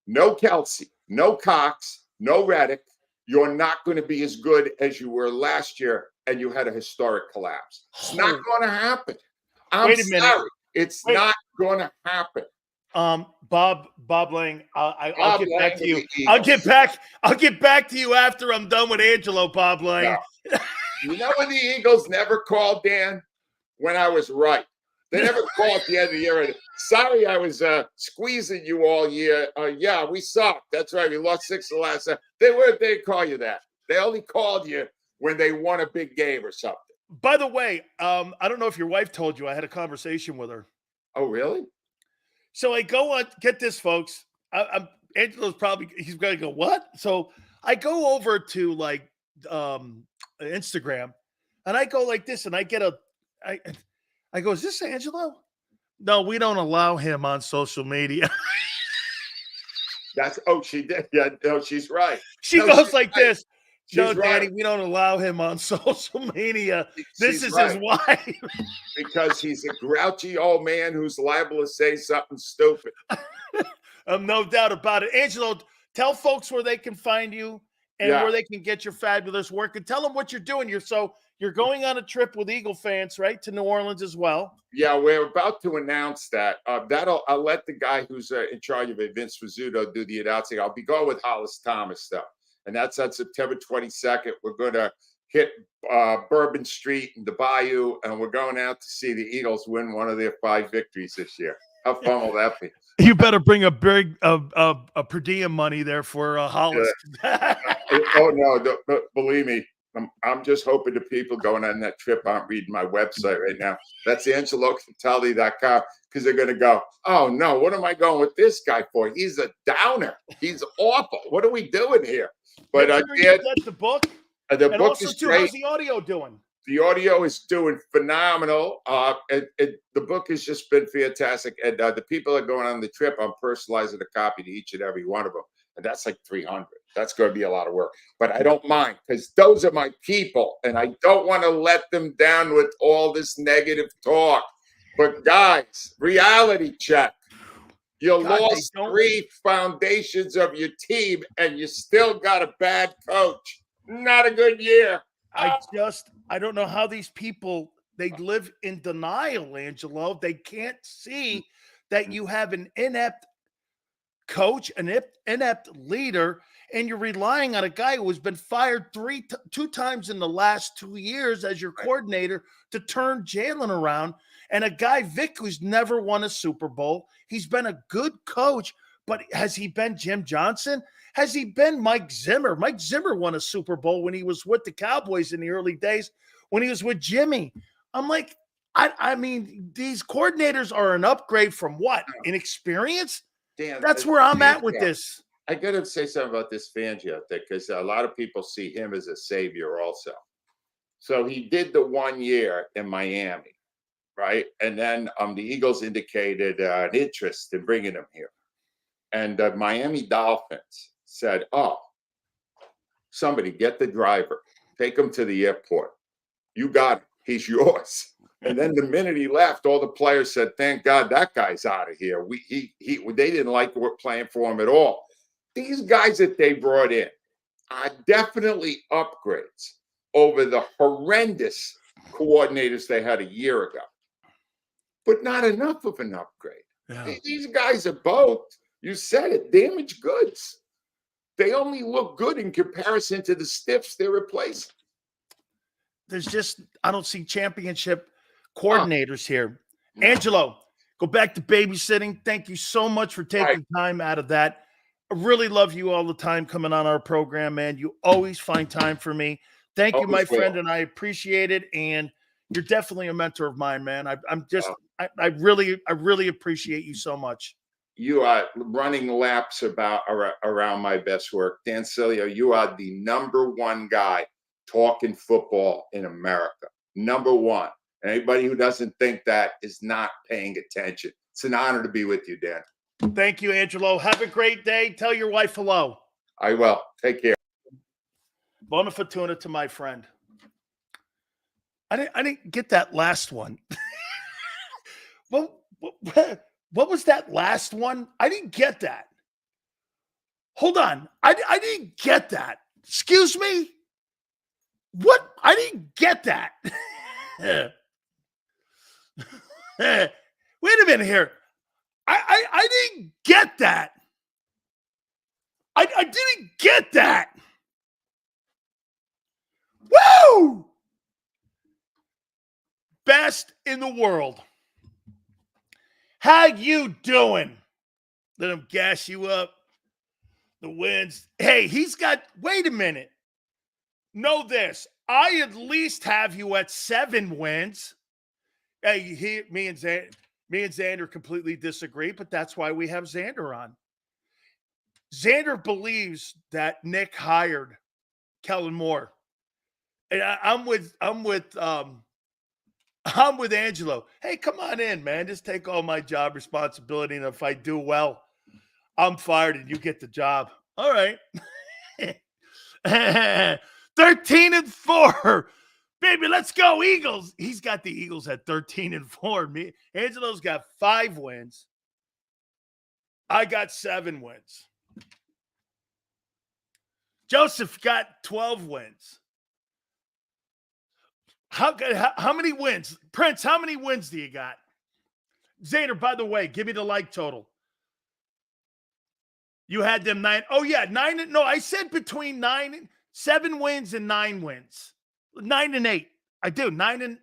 no Kelsey, no Cox, no Reddick. You're not going to be as good as you were last year, and you had a historic collapse. It's not going to happen. I'm Wait a minute. sorry. It's not going to happen. Bob Lang, I'll get back to you. Eagles. I'll get back to you after I'm done with Angelo, Bob Lang. No. You know when the Eagles never called, Dan? When I was right. They never called at the end of the year. Sorry, I was squeezing you all year. Yeah, we sucked. That's right. We lost 6 of the last 7. They didn't call you that. They only called you when they won a big game or something. By the way, I don't know if your wife told you. I had a conversation with her. Oh, really? So I go on. Get this, folks. Angelo's he's going to go, what? So I go over to like Instagram, and I go like this, and I get I go, is this Angelo? No, we don't allow him on social media. She did. Yeah, no, she's right. She goes like right. this. No, She's Danny, right. we don't allow him on social media. This is right. his wife. Because he's a grouchy old man who's liable to say something stupid. No doubt about it. Angelo, tell folks where they can find you and where they can get your fabulous work. And tell them what you're doing. You're going on a trip with Eagle fans, right, to New Orleans as well. Yeah, we're about to announce that. I'll let the guy who's in charge of it, Vince Rizzuto, do the announcing. I'll be going with Hollis Thomas stuff. And that's on September 22nd. We're going to hit Bourbon Street and the Bayou, and we're going out to see the Eagles win one of their 5 victories this year. How fun will that be? You better bring a big per diem money there for Hollis. Oh, no, believe me. I'm just hoping the people going on that trip aren't reading my website right now. That's AngeloCataldi.com, because they're going to go, oh, no, what am I going with this guy for? He's a downer. He's awful. What are we doing here? But that's the book. The book is great. How's the audio doing? The audio is doing phenomenal. The book has just been fantastic. And the people that are going on the trip, I'm personalizing a copy to each and every one of them. And that's like 300. That's going to be a lot of work. But I don't mind, because those are my people. And I don't want to let them down with all this negative talk. But guys, reality check. You lost 3 foundations of your team, and you still got a bad coach. Not a good year. I don't know how these people, they live in denial, Angelo. They can't see that you have an inept coach, an inept leader, and you're relying on a guy who has been fired 2 times in the last 2 years as your coordinator to turn Jalen around, and a guy, Vic, who's never won a Super Bowl. He's been a good coach, but has he been Jim Johnson? Has he been Mike Zimmer? Mike Zimmer won a Super Bowl when he was with the Cowboys in the early days, when he was with Jimmy. I'm like, I mean, these coordinators are an upgrade from what? Inexperience? Dan, that's where I'm at with this. I got to say something about this Fangio thing, because a lot of people see him as a savior also. So he did the 1 year in Miami, right? And then the Eagles indicated an interest in bringing him here. And the Miami Dolphins said, oh, somebody get the driver, take him to the airport. You got him. He's yours. And then the minute he left, all the players said, thank God that guy's out of here. They didn't like playing for him at all. These guys that they brought in are definitely upgrades over the horrendous coordinators they had a year ago. But not enough of an upgrade. Yeah. These guys are both, you said it, damaged goods. They only look good in comparison to the stiffs they're replacing. I don't see championship coordinators here. Angelo, go back to babysitting. Thank you so much for taking time out of that. I really love you all the time coming on our program, man. You always find time for me. Thank you, my friend, and I appreciate it. And you're definitely a mentor of mine, man. I really appreciate you so much. You are running laps around my best work. Dan Sileo, you are the #1 guy talking football in America. #1. Anybody who doesn't think that is not paying attention. It's an honor to be with you, Dan. Thank you, Angelo. Have a great day. Tell your wife hello. I will. Take care. Bona fortuna to my friend. I didn't get that last one. what was that last one? I didn't get that. Hold on. I didn't get that. Excuse me? What? I didn't get that. Wait a minute here. I didn't get that. I didn't get that. Woo! Best in the world. How you doing? Let him gas you up. The wins. Hey, wait a minute. Know this. I at least have you at 7 wins. Hey, me and Xander completely disagree, but that's why we have Xander on. Xander believes that Nick hired Kellen Moore. And I'm with Angelo. Hey, come on in, man. Just take all my job responsibility, and if I do well, I'm fired and you get the job. All right. 13-4. Baby, let's go, Eagles. He's got the Eagles at 13-4. Angelo's got 5 wins. I got 7 wins. Joseph got 12 wins. How many wins? Prince, how many wins do you got? Xander, by the way, give me the like total. You had them 9. Oh, yeah, 9. No, I said between 7 wins and 9 wins. 9 and 8. I do. 9 and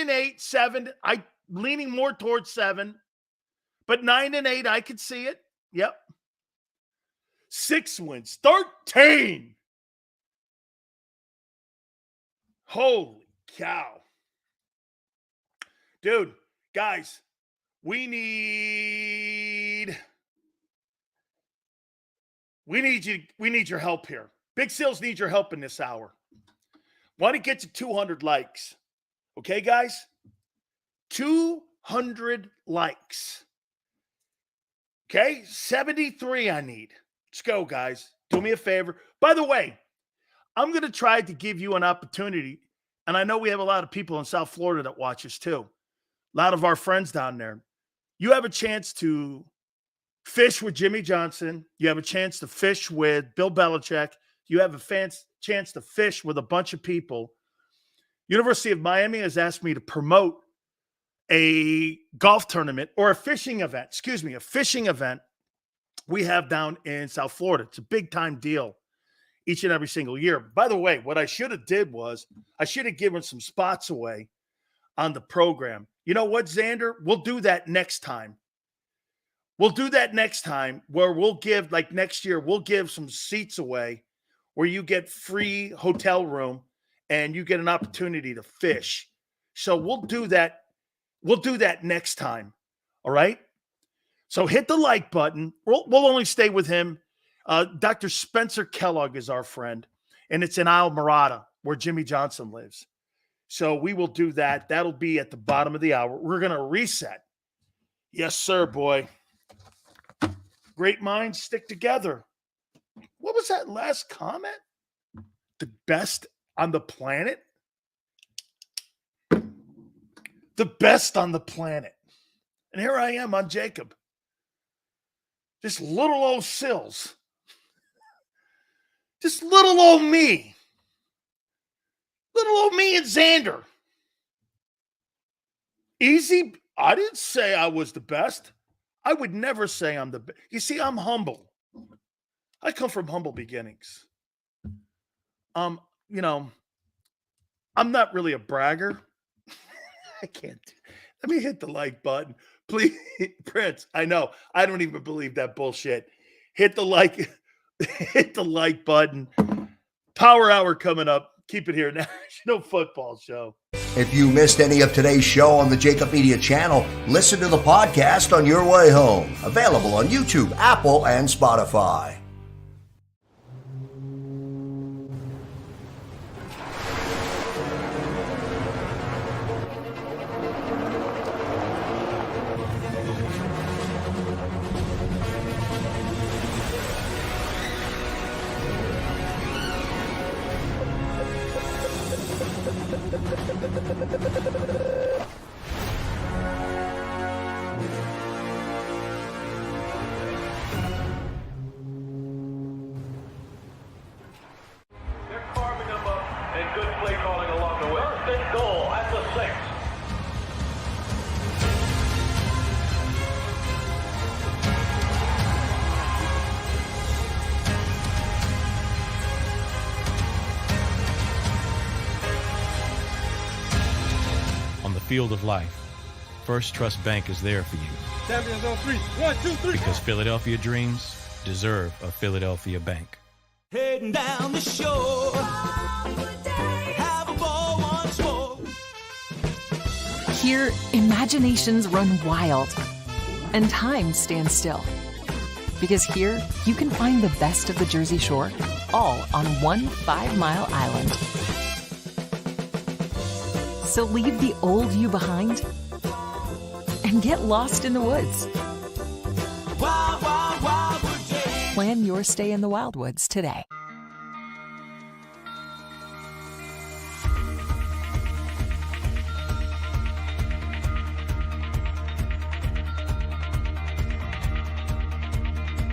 8, 7. I leaning more towards 7. But 9 and 8, I could see it. Yep. 6 wins. 13. Holy cow. Dude, guys, we need your help here. Big Sales needs your help in this hour. Want to get to 200 likes. Okay, guys? 200 likes. Okay? 73 I need. Let's go, guys. Do me a favor. By the way, I'm going to try to give you an opportunity, and I know we have a lot of people in South Florida that watch us too. A lot of our friends down there. You have a chance to fish with Jimmy Johnson. You have a chance to fish with Bill Belichick. You have a chance to fish with a bunch of people. University of Miami has asked me to promote a golf tournament or a fishing event we have down in South Florida. It's a big time deal each and every single year. By the way, what I should have did was I should have given some spots away on the program. You know what, Xander? We'll do that next time. We'll do that next time where we'll give, like next year, we'll give some seats away where you get free hotel room and you get an opportunity to fish. So we'll do that. We'll do that next time. All right. So hit the like button. We'll only stay with him. Dr. Spencer Kellogg is our friend, and it's in Isle Morada where Jimmy Johnson lives. So we will do that. That'll be at the bottom of the hour. We're going to reset. Yes, sir, boy. Great minds stick together. What was that last comment? The best on the planet? The best on the planet. And here I am on JAKIB. Just little old Sills. Just little old me. Little old me and Xander. Easy. I didn't say I was the best. I would never say I'm the best. You see, I'm humble. I come from humble beginnings. I'm not really a bragger. I can't. Let me hit the like button. Please, Prince. I know. I don't even believe that bullshit. Hit the like button. Power Hour coming up. Keep it here. National Football Show. If you missed any of today's show on the JAKIB Media channel, listen to the podcast on your way home. Available on YouTube, Apple, and Spotify. Carving them up and good play calling along the way. First and goal at the 6. On the field of life, First Trust Bank is there for you. Champions on 3. 1, 2, 3. Because Philadelphia dreams deserve a Philadelphia bank. Heading down the shore. Have a ball once more. Here, imaginations run wild and time stands still. Because here, you can find the best of the Jersey Shore, all on one 5-mile island. So leave the old you behind and get lost in the woods. Wild, wild, wildwood days. Plan your stay in the Wildwoods today.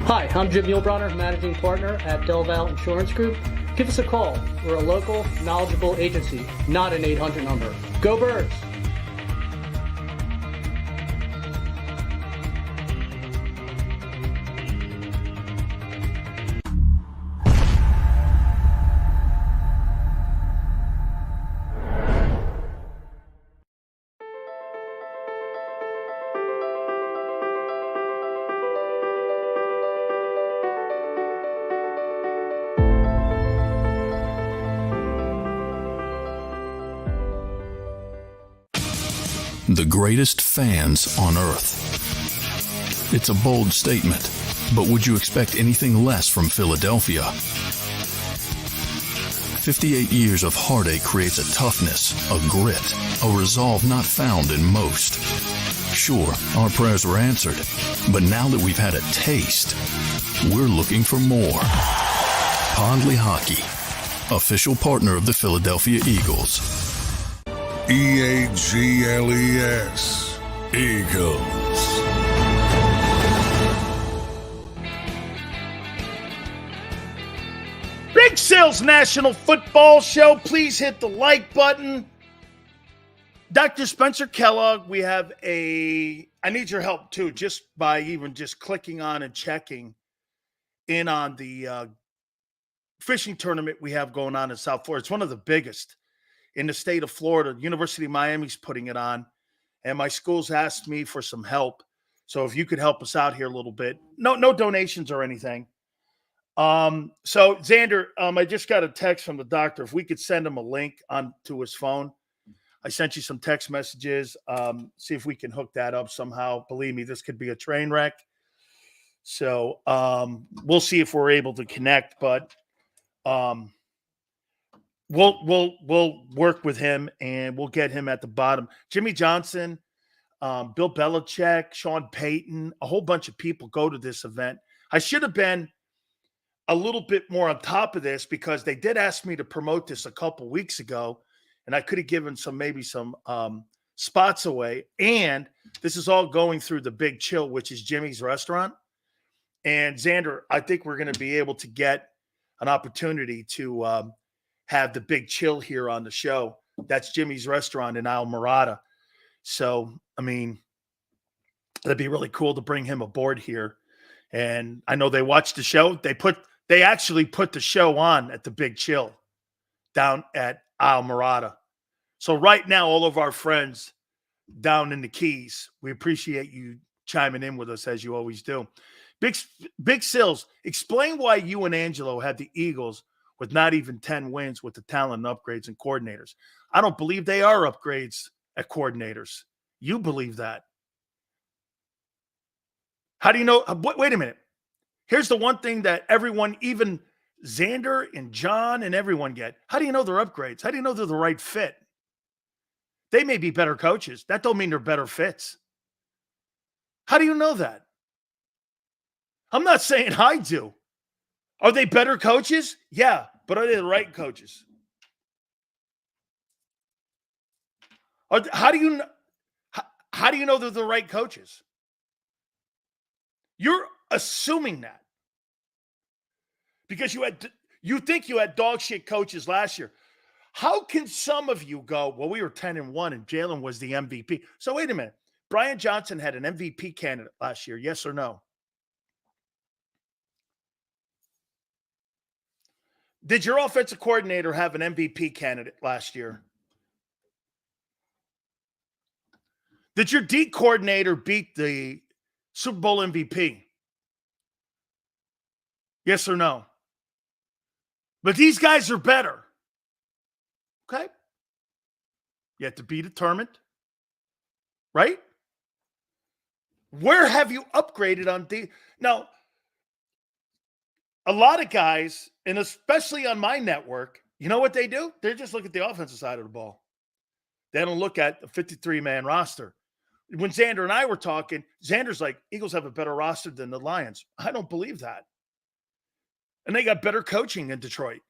Hi, I'm Jim Muehlbronner, Managing Partner at Del Valle Insurance Group. Give us a call. We're a local, knowledgeable agency, not an 800 number. Go Birds! The greatest fans on earth. It's a bold statement, but would you expect anything less from Philadelphia? 58 years of heartache creates a toughness, a grit, a resolve not found in most. Sure, our prayers were answered, but now that we've had a taste, we're looking for more. Pondley Hockey, official partner of the Philadelphia Eagles. EAGLES, Eagles. Big Sales National Football Show. Please hit the like button. Dr. Spencer Kellogg, we have I need your help too, just by even just clicking on and checking in on the fishing tournament we have going on in South Florida. It's one of the biggest in the state of Florida. University of Miami's putting it on, and my school's asked me for some help. So if you could help us out here a little bit, no donations or anything. So Xander, I just got a text from the doctor. If we could send him a link to his phone. I sent you some text messages. See if we can hook that up somehow. Believe me, this could be a train wreck. So we'll see if we're able to connect, but we'll work with him and we'll get him at the bottom. Jimmy Johnson, Bill Belichick, Sean Payton, a whole bunch of people go to this event. I should have been a little bit more on top of this because they did ask me to promote this a couple weeks ago, and I could have given maybe some spots away. And this is all going through the Big Chill, which is Jimmy's restaurant. And Xander, I think we're going to be able to get an opportunity to have the Big Chill here on the show. That's Jimmy's restaurant in Almirada. So, I mean, that'd be really cool to bring him aboard here. And I know they watched the show. They actually put the show on at the Big Chill down at Almirada. So right now, all of our friends down in the Keys, we appreciate you chiming in with us as you always do. Big Sills, explain why you and Angelo had the Eagles with not even 10 wins with the talent and upgrades and coordinators. I don't believe they are upgrades at coordinators. You believe that. How do you know? Wait a minute. Here's the one thing that everyone, even Xander and John and everyone get. How do you know they're upgrades? How do you know they're the right fit? They may be better coaches. That don't mean they're better fits. How do you know that? I'm not saying I do. Are they better coaches? Yeah, but are they the right coaches? How do you how do you know they're the right coaches? You're assuming that because you think you had dog shit coaches last year. How can some of you go, well, we were 10-1 and Jalen was the MVP? So wait a minute. Brian Johnson had an MVP candidate last year, yes or no? Did your offensive coordinator have an MVP candidate last year? Did your D coordinator beat the Super Bowl MVP? Yes or no? But these guys are better. Okay? You have to be determined. Right? Where have you upgraded on D? Now, a lot of guys, and especially on my network, you know what they do? They just look at the offensive side of the ball. They don't look at the 53-man roster. When Xander and I were talking, Xander's like, Eagles have a better roster than the Lions. I don't believe that. And they got better coaching in Detroit.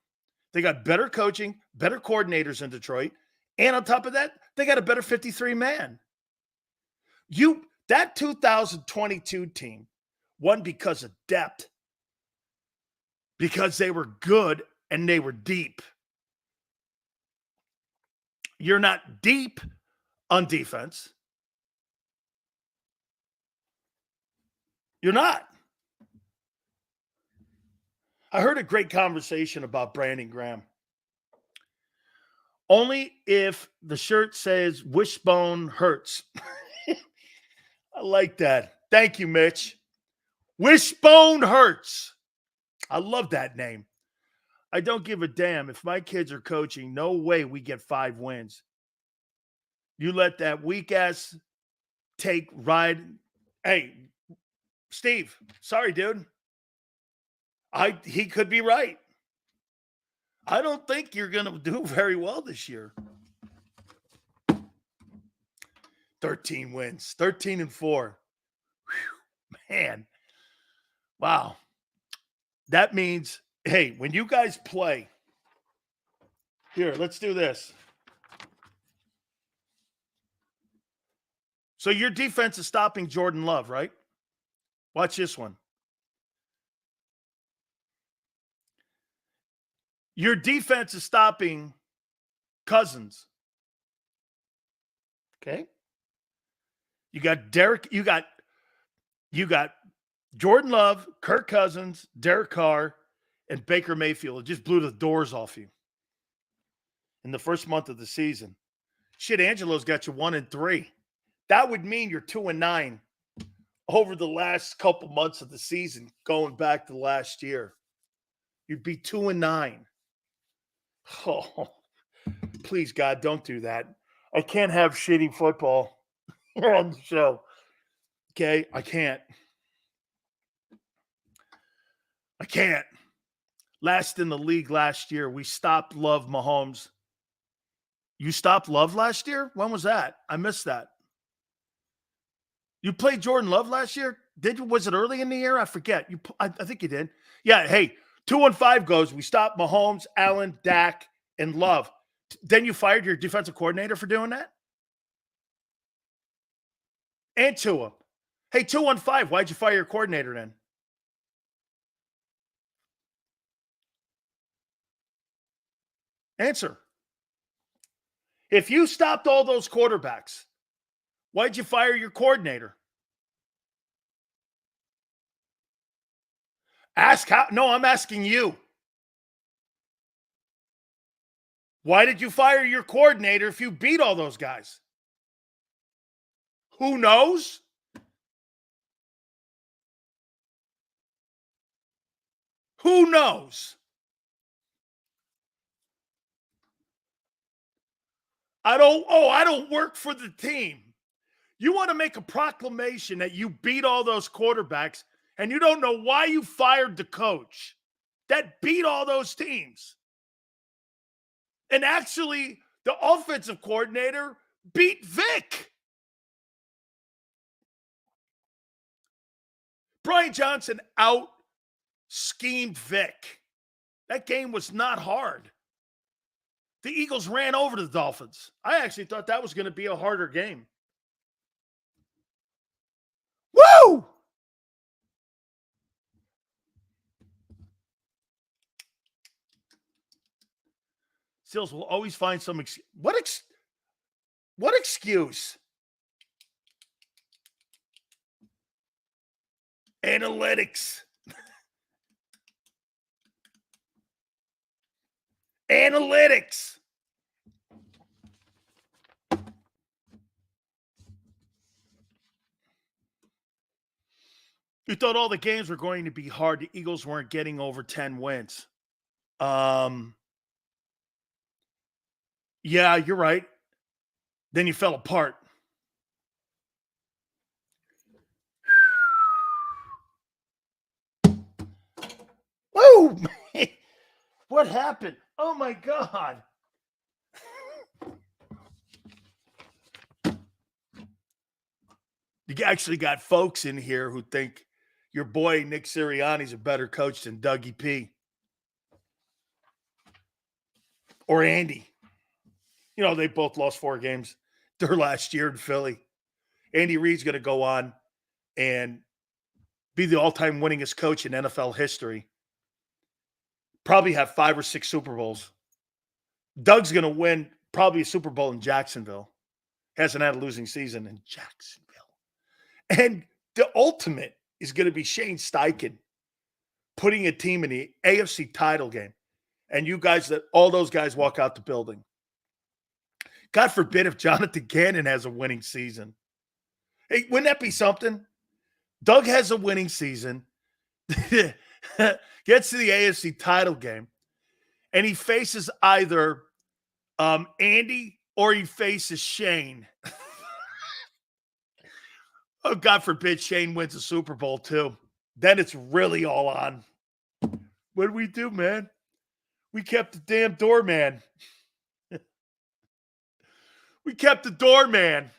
They got better coaching, better coordinators in Detroit. And on top of that, they got a better 53-man. That 2022 team won because of depth, because they were good and they were deep. You're not deep on defense. You're not. I heard a great conversation about Brandon Graham. Only if the shirt says Wishbone Hurts. I like that. Thank you, Mitch. Wishbone Hurts. I love that name. I don't give a damn. If my kids are coaching, no way we get 5 wins. You let that weak-ass take ride. Hey, Steve, sorry, dude. He could be right. I don't think you're going to do very well this year. 13 wins, 13-4. Whew, man. Wow. That means, hey, when you guys play, here, let's do this. So your defense is stopping Jordan Love, right? Watch this one. Your defense is stopping Cousins. Okay? You got Jordan Love, Kirk Cousins, Derek Carr, and Baker Mayfield. It just blew the doors off you in the first month of the season. Shit, Angelo's got you 1-3. That would mean you're 2-9 over the last couple months of the season, going back to last year. You'd be 2-9. Oh, please, God, don't do that. I can't have shitty football here on the show. Okay? I can't. Last in the league last year, we stopped Love Mahomes. You stopped Love last year? When was that? I missed that. You played Jordan Love last year? Did you? Was it early in the year? I forget. I think you did. Yeah, hey, 2-5 goes. We stopped Mahomes, Allen, Dak, and Love. Then you fired your defensive coordinator for doing that? And Tua. Hey, 2-5. Why'd you fire your coordinator then? Answer. If you stopped all those quarterbacks, why'd you fire your coordinator? Ask how. No, I'm asking you. Why did you fire your coordinator if you beat all those guys? Who knows? Who knows? I don't work for the team. You want to make a proclamation that you beat all those quarterbacks and you don't know why you fired the coach that beat all those teams. And actually, the offensive coordinator beat Vic. Brian Johnson out-schemed Vic. That game was not hard. The Eagles ran over the Dolphins. I actually thought that was going to be a harder game. Woo! Sills will always find some what excuse? Analytics. Analytics. You thought all the games were going to be hard. The Eagles weren't getting over 10 wins. Yeah, you're right. Then you fell apart. Whoa, man. What happened? Oh, my God. You actually got folks in here who think your boy Nick Sirianni's a better coach than Dougie P. Or Andy. You know, they both lost 4 games their last year in Philly. Andy Reid's going to go on and be the all-time winningest coach in NFL history. Probably have 5 or 6 Super Bowls. Doug's going to win probably a Super Bowl in Jacksonville. Hasn't had a losing season in Jacksonville. And the ultimate is going to be Shane Steichen putting a team in the AFC title game. And you guys, all those guys walk out the building. God forbid if Jonathan Gannon has a winning season. Hey, wouldn't that be something? Doug has a winning season, gets to the AFC title game, and he faces either Andy or he faces Shane. Oh, God forbid Shane wins a Super Bowl too. Then it's really all on. What did we do, man? We kept the damn doorman. We kept the doorman.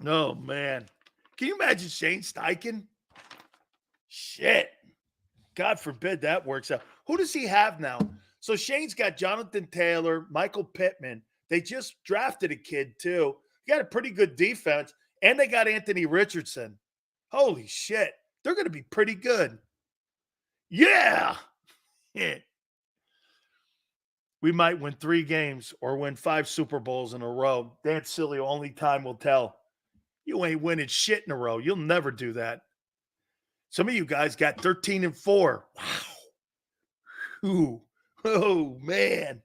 Oh, man. Can you imagine Shane Steichen? Shit. God forbid that works out. Who does he have now? So Shane's got Jonathan Taylor, Michael Pittman. They just drafted a kid, too. He got a pretty good defense, and they got Anthony Richardson. Holy shit. They're going to be pretty good. Yeah. Yeah. We might win 3 games or win 5 Super Bowls in a row. Dan Sileo, only time will tell. You ain't winning shit in a row. You'll never do that. Some of you guys got 13-4. Wow. Ooh. Oh, man.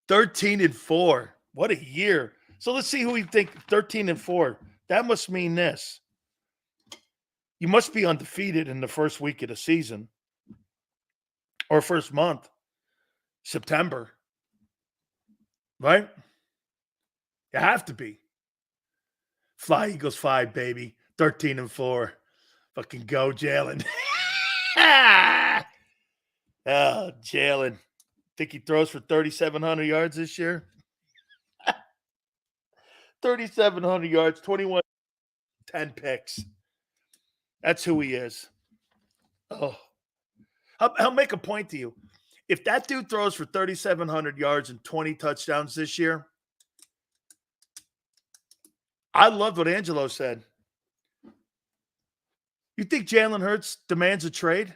13-4. What a year. So let's see who we think 13-4. That must mean this. You must be undefeated in the first week of the season or first month, September. Right? You have to be. Fly Eagles 5, baby. 13-4. Fucking go, Jalen. Oh, Jalen. Think he throws for 3,700 yards this year? 3,700 yards, 21, 10 picks. That's who he is. Oh. I'll make a point to you. If that dude throws for 3,700 yards and 20 touchdowns this year, I loved what Angelo said. You think Jalen Hurts demands a trade?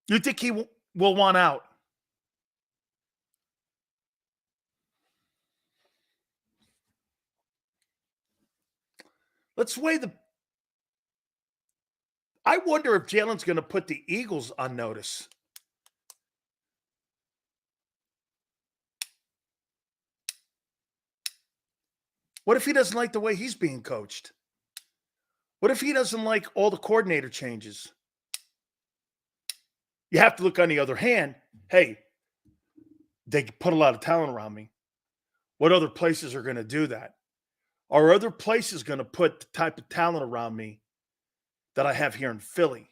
You think he will want out? Let's weigh the... I wonder if Jalen's going to put the Eagles on notice. What if he doesn't like the way he's being coached? What if he doesn't like all the coordinator changes? You have to look on the other hand. Hey, they put a lot of talent around me. What other places are going to do that? Are other places going to put the type of talent around me that I have here in Philly?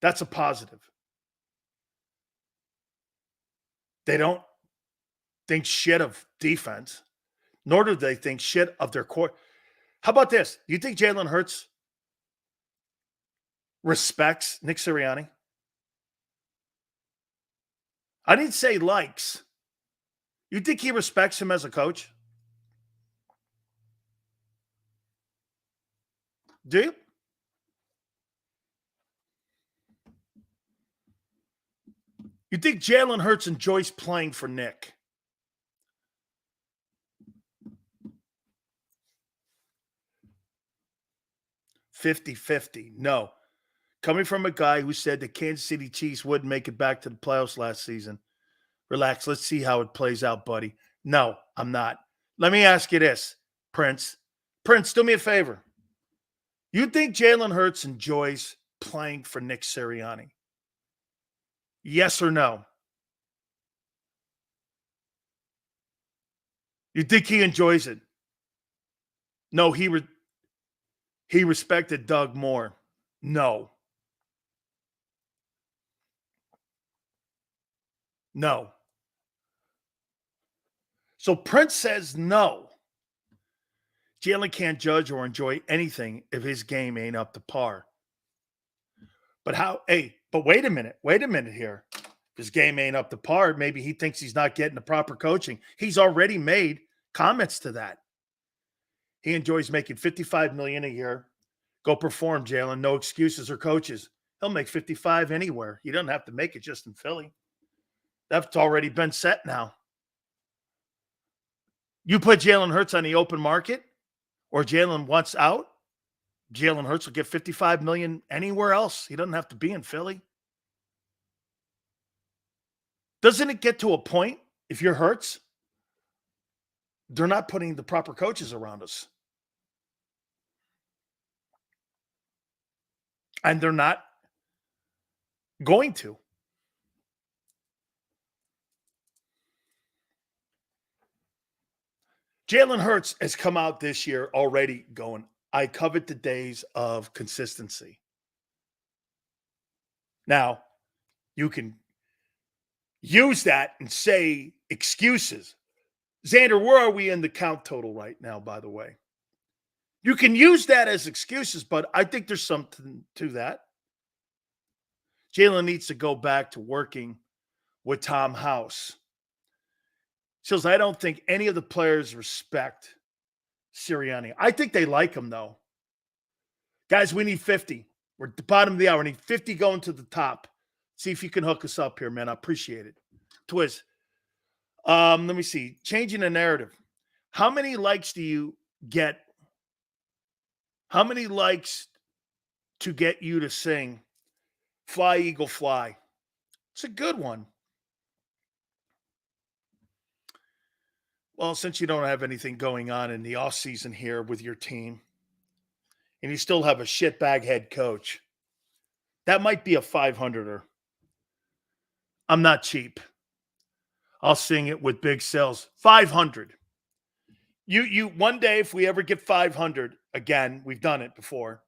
That's a positive. They don't think shit of defense, nor do they think shit of their core. How about this? You think Jalen Hurts respects Nick Sirianni? I didn't say likes. You think he respects him as a coach? Do you? You think Jalen Hurts enjoys playing for Nick? $50-50. No. Coming from a guy who said the Kansas City Chiefs wouldn't make it back to the playoffs last season. Relax. Let's see how it plays out, buddy. No, I'm not. Let me ask you this, Prince. Prince, do me a favor. You think Jalen Hurts enjoys playing for Nick Sirianni? Yes or no? You think he enjoys it? No, he respected Doug more. No. No. So Prince says no. Jalen can't judge or enjoy anything if his game ain't up to par. But but wait a minute here. If his game ain't up to par, maybe he thinks he's not getting the proper coaching. He's already made comments to that. He enjoys making $55 million a year. Go perform, Jalen. No excuses or coaches. He'll make 55 anywhere. He doesn't have to make it just in Philly. That's already been set now. You put Jalen Hurts on the open market, or Jalen wants out, Jalen Hurts will get $55 million anywhere else. He doesn't have to be in Philly. Doesn't it get to a point, if you're Hurts, they're not putting the proper coaches around us? And they're not going to. Jalen Hurts has come out this year already going, I covet the days of consistency. Now, you can use that and say excuses. Xander, where are we in the count total right now, by the way? You can use that as excuses, but I think there's something to that. Jalen needs to go back to working with Tom House. Says, I don't think any of the players respect Sirianni. I think they like him, though. Guys, we need 50. We're at the bottom of the hour. We need 50 going to the top. See if you can hook us up here, man. I appreciate it. Twiz. Let me see. Changing the narrative. How many likes do you get? How many likes to get you to sing Fly, Eagle, Fly? It's a good one. Well, since you don't have anything going on in the offseason here with your team, and you still have a shitbag head coach, that might be a 500er. I'm not cheap. I'll sing it with big sales. 500. You one day, if we ever get 500 again, we've done it before.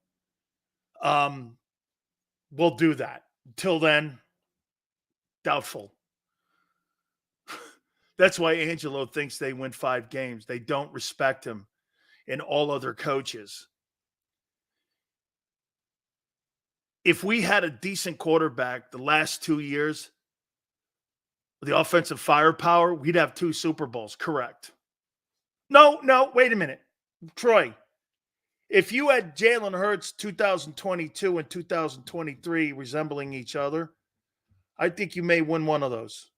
We'll do that. Until then, doubtful. That's why Angelo thinks they win 5 games. They don't respect him and all other coaches. If we had a decent quarterback the last 2 years, the offensive firepower, we'd have 2 Super Bowls. Correct. No, wait a minute. Troy, if you had Jalen Hurts 2022 and 2023 resembling each other, I think you may win one of those.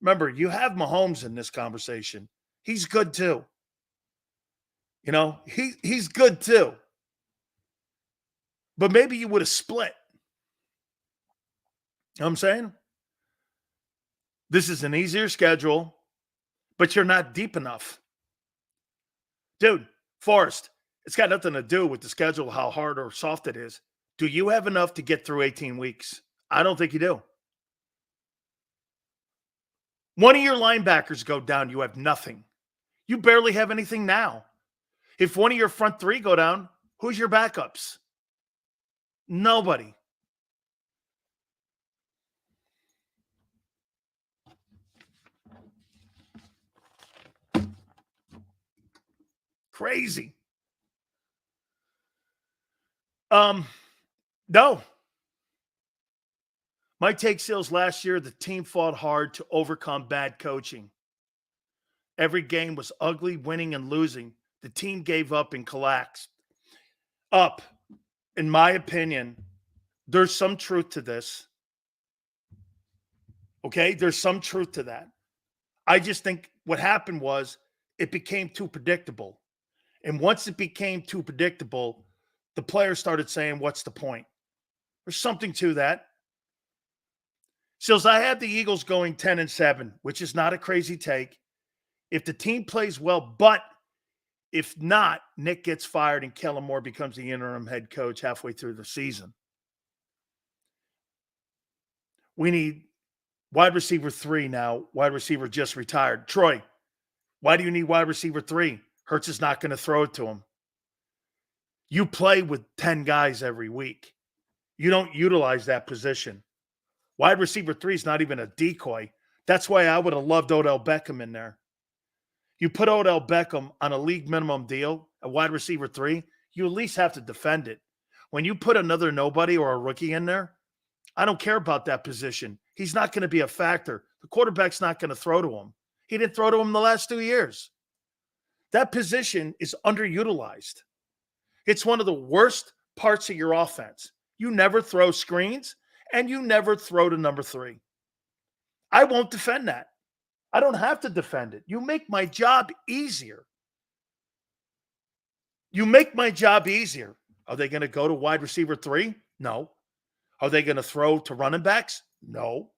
Remember, you have Mahomes in this conversation. He's good too. You know, he's good too. But maybe you would have split. You know what I'm saying? This is an easier schedule, but you're not deep enough. Dude, Forrest, it's got nothing to do with the schedule, how hard or soft it is. Do you have enough to get through 18 weeks? I don't think you do. One of your linebackers go down, you have nothing. You barely have anything now. If one of your front 3 go down, who's your backups? Nobody. Crazy. No. My take, Seals, last year, the team fought hard to overcome bad coaching. Every game was ugly, winning and losing. The team gave up and collapsed. In my opinion, there's some truth to this. Okay? There's some truth to that. I just think what happened was it became too predictable. And once it became too predictable, the players started saying, what's the point? There's something to that. Sills, I had the Eagles going 10-7, which is not a crazy take. If the team plays well, but if not, Nick gets fired and Kellen Moore becomes the interim head coach halfway through the season. We need wide receiver 3 now. Wide receiver just retired. Troy, why do you need wide receiver 3? Hurts is not going to throw it to him. You play with 10 guys every week. You don't utilize that position. Wide receiver 3 is not even a decoy. That's why I would have loved Odell Beckham in there. You put Odell Beckham on a league minimum deal, a wide receiver 3, you at least have to defend it. When you put another nobody or a rookie in there, I don't care about that position. He's not going to be a factor. The quarterback's not going to throw to him. He didn't throw to him the last 2 years. That position is underutilized. It's one of the worst parts of your offense. You never throw screens, and you never throw to number 3. I won't defend that. I don't have to defend it. You make my job easier. You make my job easier. Are they going to go to wide receiver 3? No. Are they going to throw to running backs? No.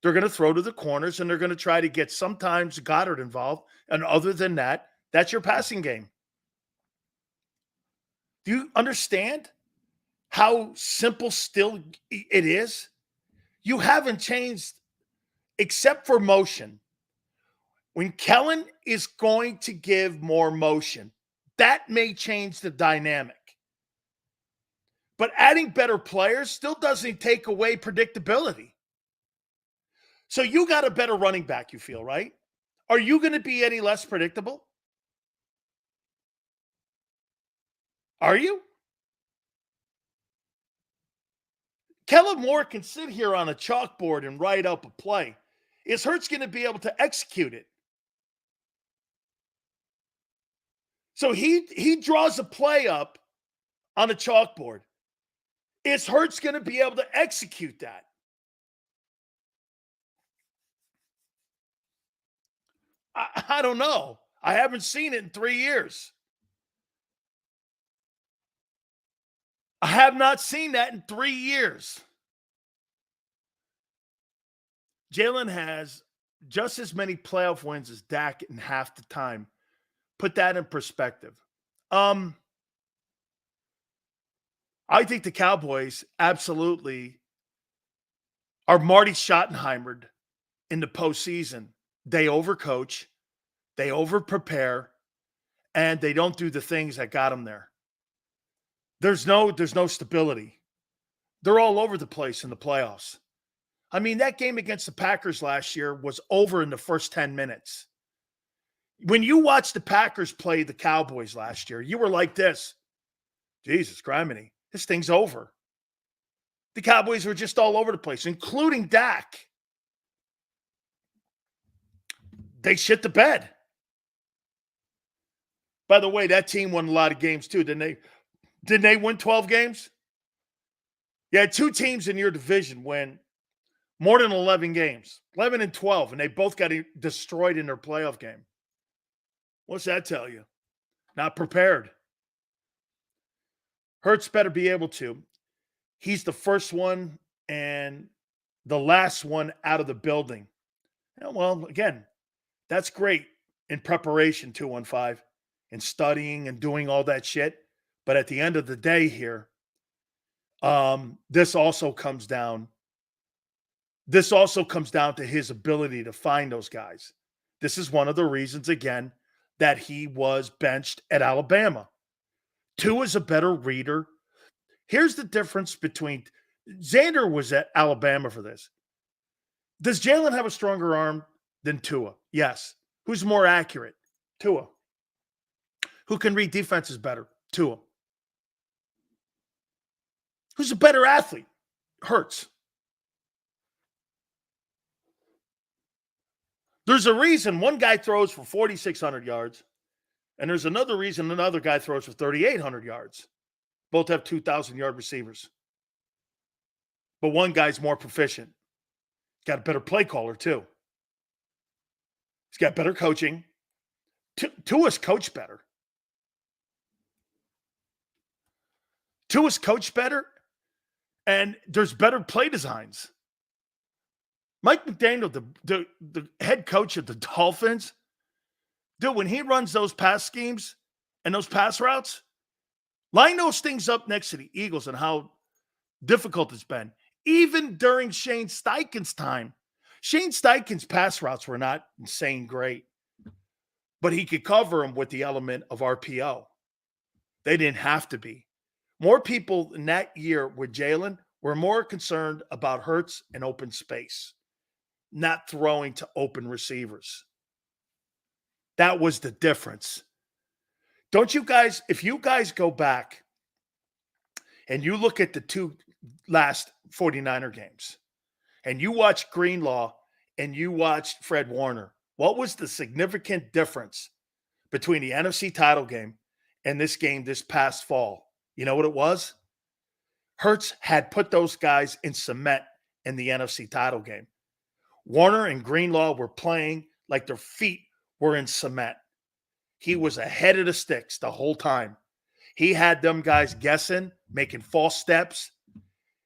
They're going to throw to the corners, and they're going to try to get sometimes Goddard involved. And other than that, that's your passing game. Do you understand how simple still it is? You haven't changed except for motion. When Kellen is going to give more motion, that may change the dynamic. But adding better players still doesn't take away predictability. So you got a better running back, you feel, right? Are you going to be any less predictable? Are you? Kellen Moore can sit here on a chalkboard and write up a play. Is Hurts going to be able to execute it? So he draws a play up on a chalkboard. Is Hurts going to be able to execute that? I don't know. I haven't seen it in 3 years. I have not seen that in 3 years. Jalen has just as many playoff wins as Dak in half the time. Put that in perspective. I think the Cowboys absolutely are Marty Schottenheimered in the postseason. They overcoach, they overprepare, and they don't do the things that got them there. There's no stability. They're all over the place in the playoffs. I mean, that game against the Packers last year was over in the first 10 minutes. When you watched the Packers play the Cowboys last year, you were like this. Jesus, criminy, this thing's over. The Cowboys were just all over the place, including Dak. They shit the bed. By the way, that team won a lot of games too, didn't they? Didn't they win 12 games? Yeah, 2 teams in your division win more than 11 games, 11 and 12, and they both got destroyed in their playoff game. What's that tell you? Not prepared. Hurts better be able to. He's the first one and the last one out of the building. Well, again, that's great in preparation, 215, and studying and doing all that shit. But at the end of the day here, this also comes down to his ability to find those guys. This is one of the reasons, again, that he was benched at Alabama. Tua is a better reader. Here's the difference between Xander was at Alabama for this. Does Jalen have a stronger arm than Tua? Yes. Who's more accurate? Tua. Who can read defenses better? Tua. Who's a better athlete? Hurts. There's a reason one guy throws for 4,600 yards, and there's another reason another guy throws for 3,800 yards. Both have 2,000-yard receivers. But one guy's more proficient. He's got a better play caller, too. He's got better coaching. Tua's coached better. Tua's coached better, and there's better play designs. Mike McDaniel, the head coach of the Dolphins, dude, when he runs those pass schemes and those pass routes, line those things up next to the Eagles and how difficult it's been. Even during Shane Steichen's time, Shane Steichen's pass routes were not insane great, but he could cover them with the element of RPO. They didn't have to be. More people in that year with Jalen were more concerned about Hurts and open space, not throwing to open receivers. That was the difference. Don't you guys, if you guys go back and you look at the two last 49er games and you watch Greenlaw and you watch Fred Warner, what was the significant difference between the NFC title game and this game this past fall? You know what it was? Hurts had put those guys in cement in the NFC title game. Warner and Greenlaw were playing like their feet were in cement. He was ahead of the sticks the whole time. He had them guys guessing, making false steps.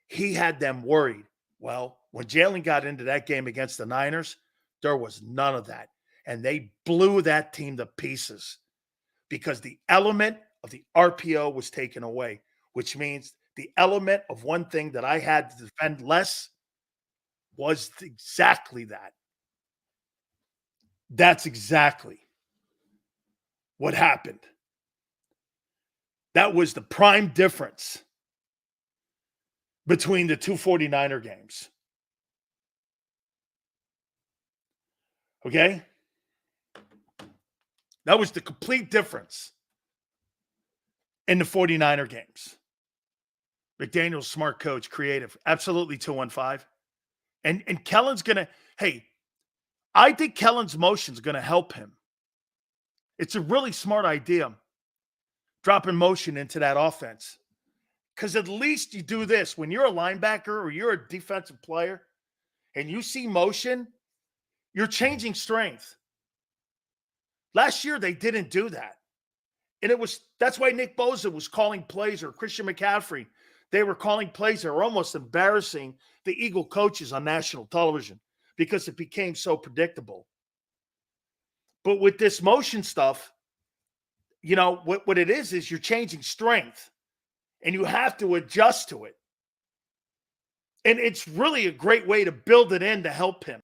He had them worried. Well, when Jalen got into that game against the Niners, there was none of that. And they blew that team to pieces because the element of the RPO was taken away, which means the element of one thing that I had to defend less was exactly that. That's exactly what happened. That was the prime difference between the two 49er games. Okay? That was the complete difference in the 49er games. McDaniel's smart coach, creative, absolutely 215. And Kellen's going to, hey, I think Kellen's motion is going to help him. It's a really smart idea, dropping motion into that offense. Because at least you do this. When you're a linebacker or you're a defensive player and you see motion, you're changing strength. Last year, they didn't do that. And that's why Nick Bosa was calling plays, or Christian McCaffrey. They were calling plays that were almost embarrassing the Eagle coaches on national television because it became so predictable. But with this motion stuff, you know, what it is you're changing strength and you have to adjust to it. And it's really a great way to build it in to help him.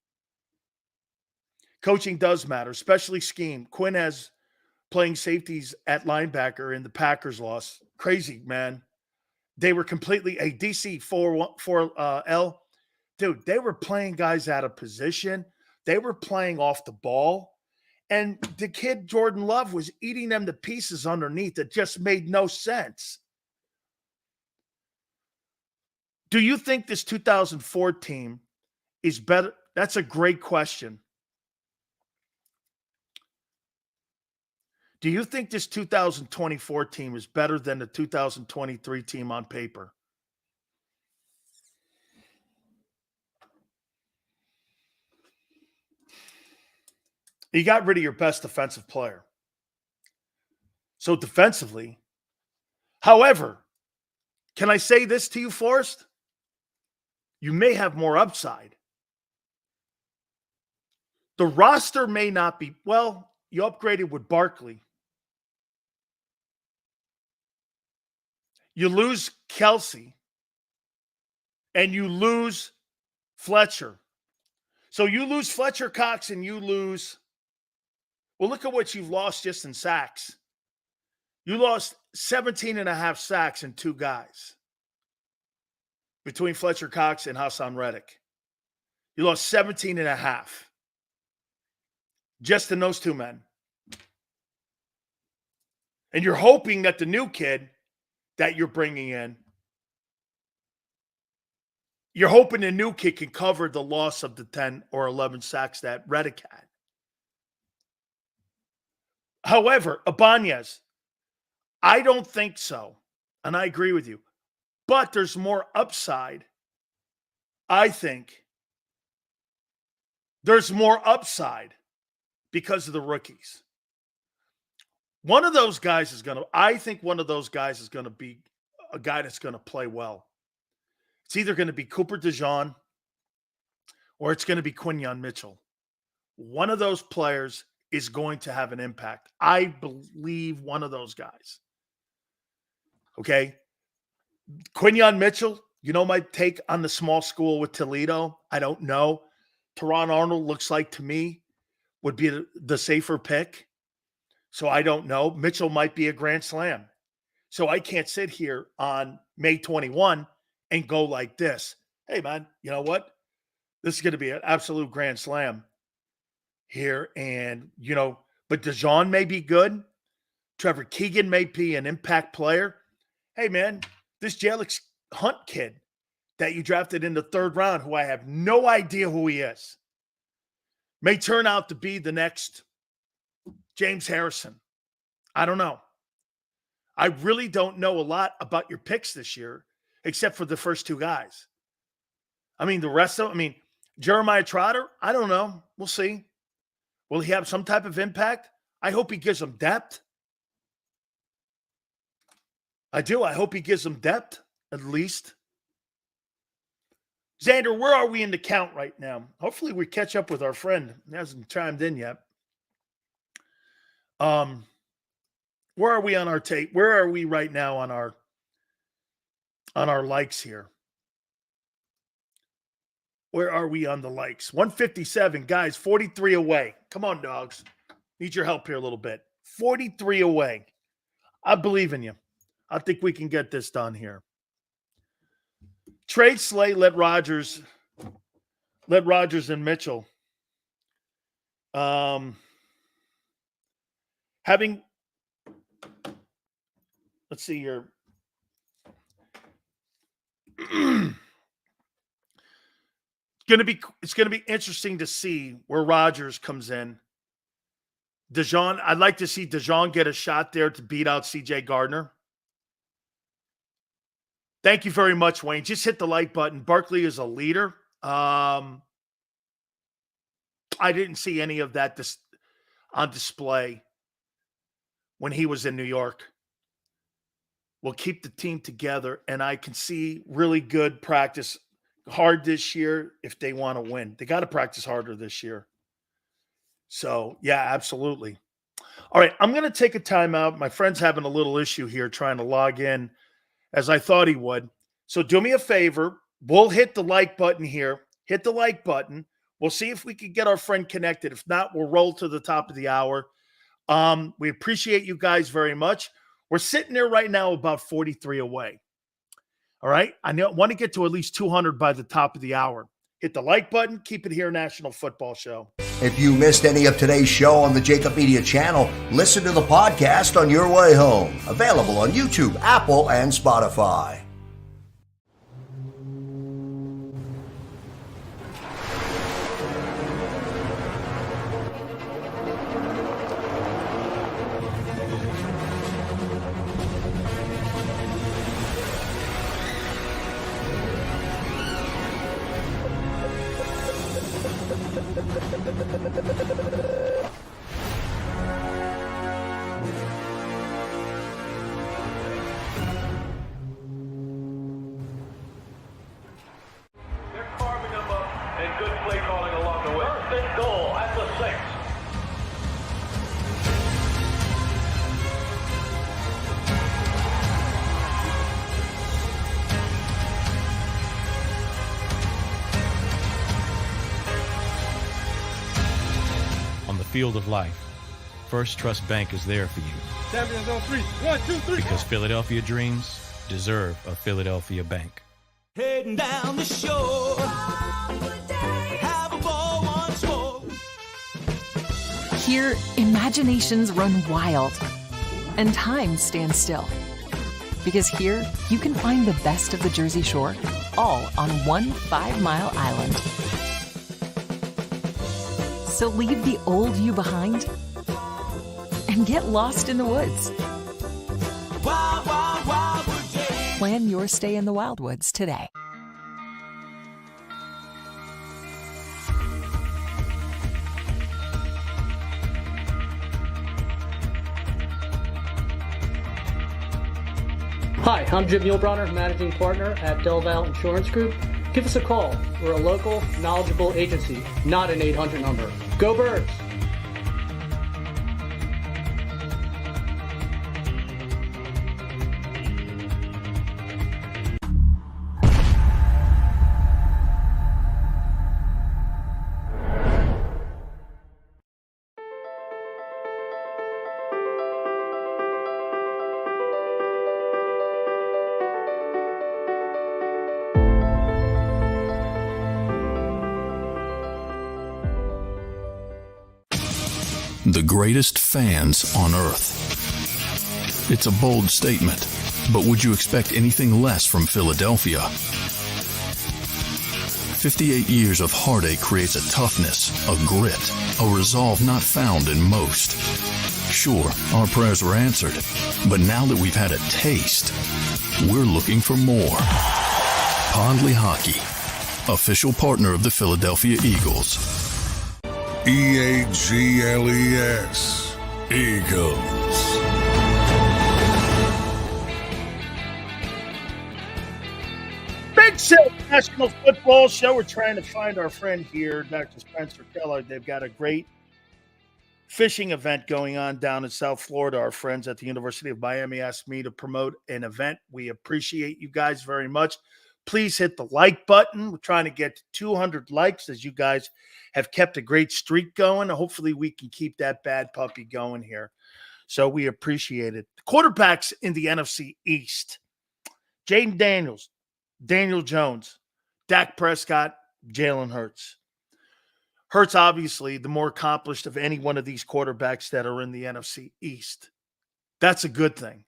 Coaching does matter, especially scheme. Quinn has playing safeties at linebacker in the Packers loss. Crazy, man. They were completely a DC 4L. Dude, they were playing guys out of position. They were playing off the ball. And the kid, Jordan Love, was eating them to pieces underneath. It just made no sense. Do you think this 2004 team is better? That's a great question. Do you think this 2024 team is better than the 2023 team on paper? You got rid of your best defensive player. So defensively, however, can I say this to you, Forrest? You may have more upside. The roster may not be, well, you upgraded with Barkley. You lose Kelsey, and you lose Fletcher. So you lose Fletcher Cox, and you lose, well, look at what you've lost just in sacks. You lost 17 and a half sacks in two guys between Fletcher Cox and Hassan Reddick. You lost 17 and a half just in those two men. And you're hoping that the new kid that you're bringing in you're hoping the new kid can cover the loss of the 10 or 11 sacks that Reddick had. However, Ibanez, I don't think so. And I agree with you. But there's more upside. I think there's more upside because of the rookies. One of those guys is going to, I think one of those guys is going to be a guy that's going to play well. It's either going to be Cooper DeJean or it's going to be Quinyon Mitchell. One of those players is going to have an impact. I believe one of those guys. Okay? Quinyon Mitchell, you know my take on the small school with Toledo? I don't know. Teron Arnold looks like to me would be the safer pick. So I don't know. Mitchell might be a grand slam. So I can't sit here on May 21 and go like this. Hey, man, you know what? This is going to be an absolute grand slam here. And, you know, but DeJean may be good. Trevor Keegan may be an impact player. Hey, man, this Jalix Hunt kid that you drafted in the 3rd round, who I have no idea who he is, may turn out to be the next James Harrison. I don't know. I really don't know a lot about your picks this year, except for the first 2 guys. I mean, the rest of them, I mean, Jeremiah Trotter, I don't know. We'll see. Will he have some type of impact? I hope he gives them depth. I do. I hope he gives them depth, at least. Xander, where are we in the count right now? Hopefully we catch up with our friend. He hasn't chimed in yet. Where are we on our tape? Where are we right now on our likes here? Where are we on the likes? 157, guys, 43 away. Come on, dogs. Need your help here a little bit. 43 away. I believe in you. I think we can get this done here. Trade Slay, let Rodgers and Mitchell. Let's see here. It's gonna be interesting to see where Rodgers comes in. DeJean, I'd like to see DeJean get a shot there to beat out CJ Gardner. Thank you very much, Wayne. Just hit the like button. Barkley is a leader. I didn't see any of that on display when he was in New York. We'll keep the team together, and I can see really good practice hard this year if they want to win. They got to practice harder this year. So, yeah, absolutely. All right, I'm going to take a timeout. My friend's having a little issue here trying to log in as I thought he would. So do me a favor. We'll hit the like button here. Hit the like button. We'll see if we can get our friend connected. If not, we'll roll to the top of the hour. We appreciate you guys very much. We're sitting there right now about 43 away. All right? I want to get to at least 200 by the top of the hour. Hit the like button. Keep it here, National Football Show. If you missed any of today's show on the JAKIB Media channel, listen to the podcast on your way home. Available on YouTube, Apple, and Spotify. Field of life, First Trust Bank is there for you. Champions on 3. 1, 2, 3. Because Philadelphia dreams deserve a Philadelphia bank. Heading down the shore. Have a ball once more. Here, imaginations run wild and time stands still. Because here, you can find the best of the Jersey Shore all on one 5-mile island. So leave the old you behind and get lost in the woods. Wild, wild, wildwood days. Plan your stay in the Wildwoods today. Hi, I'm Jim Muehlbronner, Managing Partner at Del Valle Insurance Group. Give us a call. We're a local, knowledgeable agency, not an 800 number. Go Birds! The greatest fans on earth. It's a bold statement, but would you expect anything less from Philadelphia? 58 years of heartache creates a toughness, a grit, a resolve not found in most. Sure, our prayers were answered, but now that we've had a taste, we're looking for more. Pondley Hockey, official partner of the Philadelphia Eagles. EAGLES, Eagles. Big Show National Football Show. We're trying to find our friend here, Dr. Spencer Kellogg. They've got a great fishing event going on down in South Florida. Our friends at the University of Miami asked me to promote an event. We appreciate you guys very much. Please hit the like button. We're trying to get to 200 likes as you guys have kept a great streak going. Hopefully we can keep that bad puppy going here. So we appreciate it. The quarterbacks in the NFC East: Jaden Daniels, Daniel Jones, Dak Prescott, Jalen Hurts. Hurts, obviously, the more accomplished of any one of these quarterbacks that are in the NFC East. That's a good thing.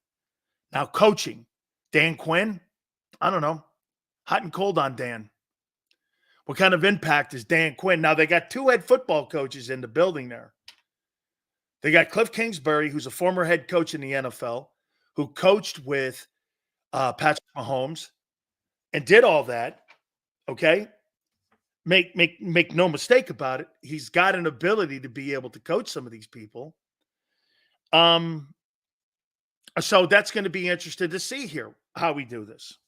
Now, coaching. Dan Quinn, I don't know. Hot and cold on Dan. What kind of impact is Dan Quinn? Now, they got two head football coaches in the building there. They got Cliff Kingsbury, who's a former head coach in the NFL, who coached with Patrick Mahomes and did all that, okay? Make no mistake about it. He's got an ability to be able to coach some of these people. So that's going to be interesting to see here how we do this.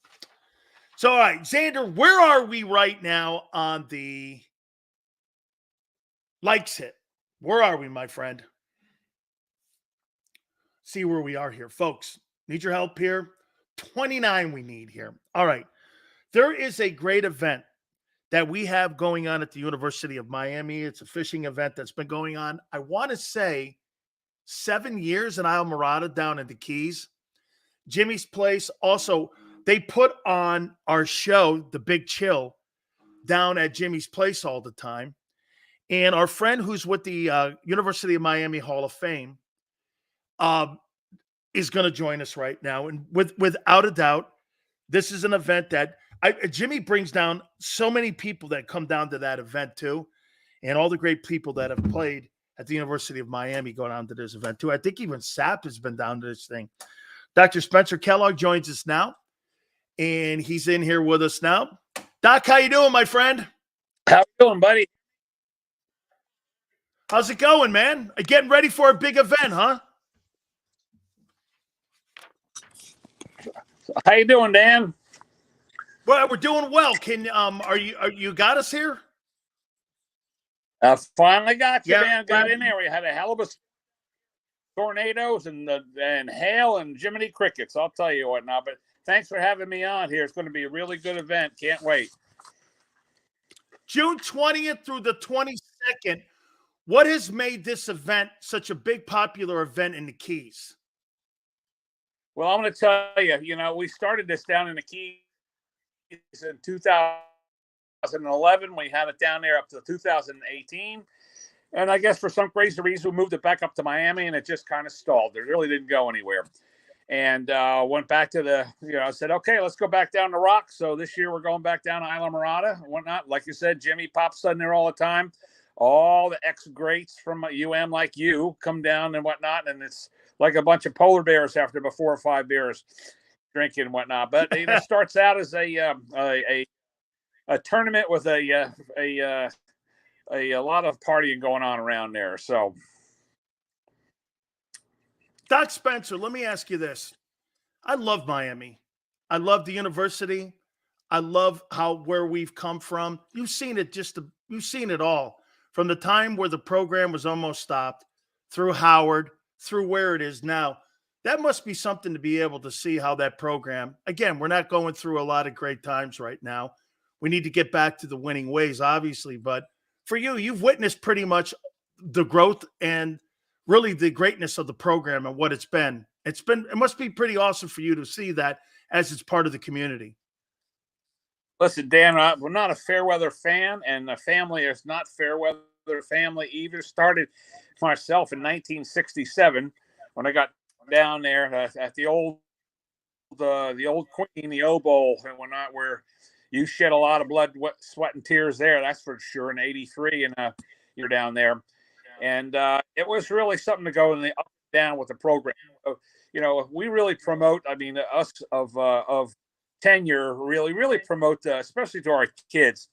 So, all right, Xander, where are we right now on the likes hit? Where are we, my friend? See where we are here. Folks, need your help here? 29 we need here. All right. There is a great event that we have going on at the University of Miami. It's a fishing event that's been going on, I want to say, 7 years in Isle Morada down in the Keys. Jimmy's Place. Also, they put on our show, The Big Chill, down at Jimmy's Place all the time. And our friend who's with the University of Miami Hall of Fame is going to join us right now. And without a doubt, this is an event that Jimmy brings down so many people that come down to that event too. And all the great people that have played at the University of Miami go down to this event too. I think even Sapp has been down to this thing. Dr. Spencer Kellogg joins us now. And he's in here with us now. Doc, how you doing, my friend? How you doing, buddy? How's it going, man? Getting ready for a big event, huh? How you doing, Dan? Well, we're doing well. Are you got us here? I finally got you, Yeah. man. Got in there. We had a hell of a tornadoes and hail and Jiminy Crickets. I'll tell you what now, but thanks for having me on here. It's going to be a really good event. Can't wait. June 20th through the 22nd. What has made this event such a big, popular event in the Keys? Well, I'm going to tell you, we started this down in the Keys in 2011. We had it down there up to 2018. And I guess for some crazy reason, we moved it back up to Miami, and it just kind of stalled. It really didn't go anywhere. and went back to I said, okay, let's go back down to Rock. So this year we're going back down to Isla Mirada and whatnot. Like you said, Jimmy pops in there all the time. All the ex-greats from UM like you come down and whatnot, and it's like a bunch of polar bears after about 4 or 5 beers drinking and whatnot. But it starts out as a tournament with a lot of partying going on around there. So, Doc Spencer, let me ask you this. I love Miami. I love the university. I love where we've come from. You've seen it you've seen it all from the time where the program was almost stopped through Howard, through where it is now. That must be something to be able to see how that program, again, we're not going through a lot of great times right now. We need to get back to the winning ways, obviously. But for you, you've witnessed pretty much the growth and really the greatness of the program and what it's been. It must be pretty awesome for you to see that as it's part of the community. Listen, Dan, we're not a Fairweather fan, and the family is not Fairweather family either. Started myself in 1967 when I got down there at the old Queen, the O Bowl and whatnot, where you shed a lot of blood, sweat, and tears there. That's for sure. In '83, and you're down there, and it was really something to go in the up and down with the program. So, we really promote. I mean, us of tenure really promote, especially to our kids.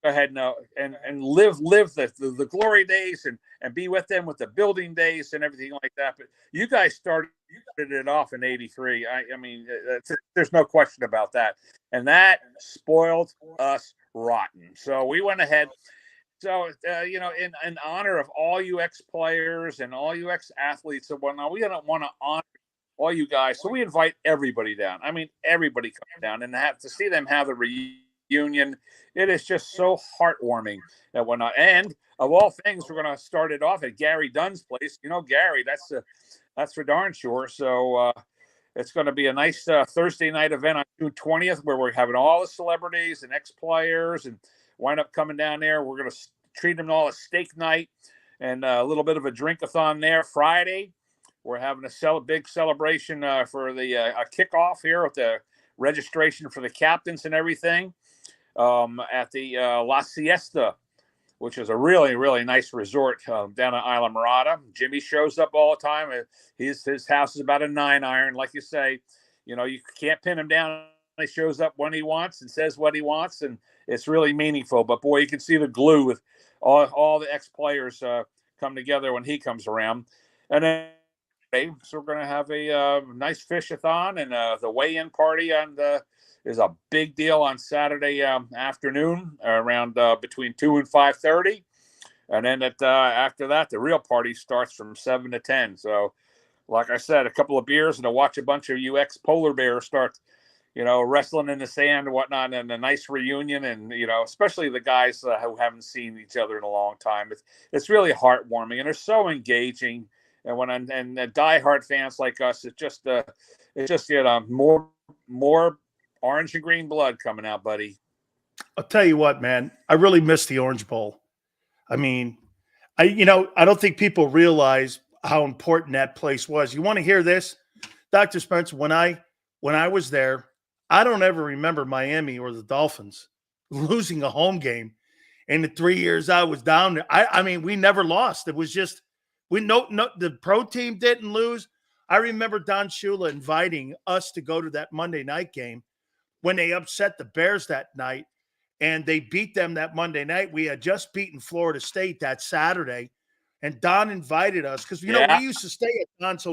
Go ahead and live the glory days and be with them with the building days and everything like that. But you guys started it off in '83. I mean, there's no question about that. And that spoiled us rotten. So we went ahead. So, in honor of all you ex-players and all you ex-athletes and whatnot, we don't want to honor all you guys. So we invite everybody down. I mean, everybody comes down and to see them have the reunion. It is just so heartwarming and whatnot. And of all things, we're going to start it off at Gary Dunn's place. Gary, that's for darn sure. So it's going to be a nice Thursday night event on June 20th where we're having all the celebrities and ex-players and wind up coming down there. We're going to treat them all a steak night and a little bit of a drink-a-thon there. Friday, we're having a big celebration for the a kickoff here with the registration for the captains and everything. At the La Siesta, which is a really, really nice resort down at Isla Mirada. Jimmy shows up all the time. His house is about a 9-iron. Like you say, you can't pin him down. He shows up when he wants and says what he wants, and it's really meaningful. But, boy, you can see the glue with all the ex-players come together when he comes around. And then so we're going to have a nice fish-a-thon, and the weigh-in party is a big deal on Saturday afternoon around between 2 and 5:30. And then after that, the real party starts from 7 to 10. So, like I said, a couple of beers and to watch a bunch of UX polar bears start, wrestling in the sand and whatnot, and a nice reunion. And, especially the guys who haven't seen each other in a long time. It's really heartwarming, and they're so engaging. And and diehard fans like us, it's just more orange and green blood coming out, buddy. I'll tell you what, man, I really miss the Orange Bowl. I mean, I don't think people realize how important that place was. You want to hear this, Dr. Spencer? When I was there, I don't ever remember Miami or the Dolphins losing a home game in the 3 years I was down there. I mean, we never lost. It was just the pro team didn't lose. I remember Don Shula inviting us to go to that Monday night game when they upset the Bears that night, and they beat them that Monday night. We had just beaten Florida State that Saturday, and Don invited us because, we used to stay at Don's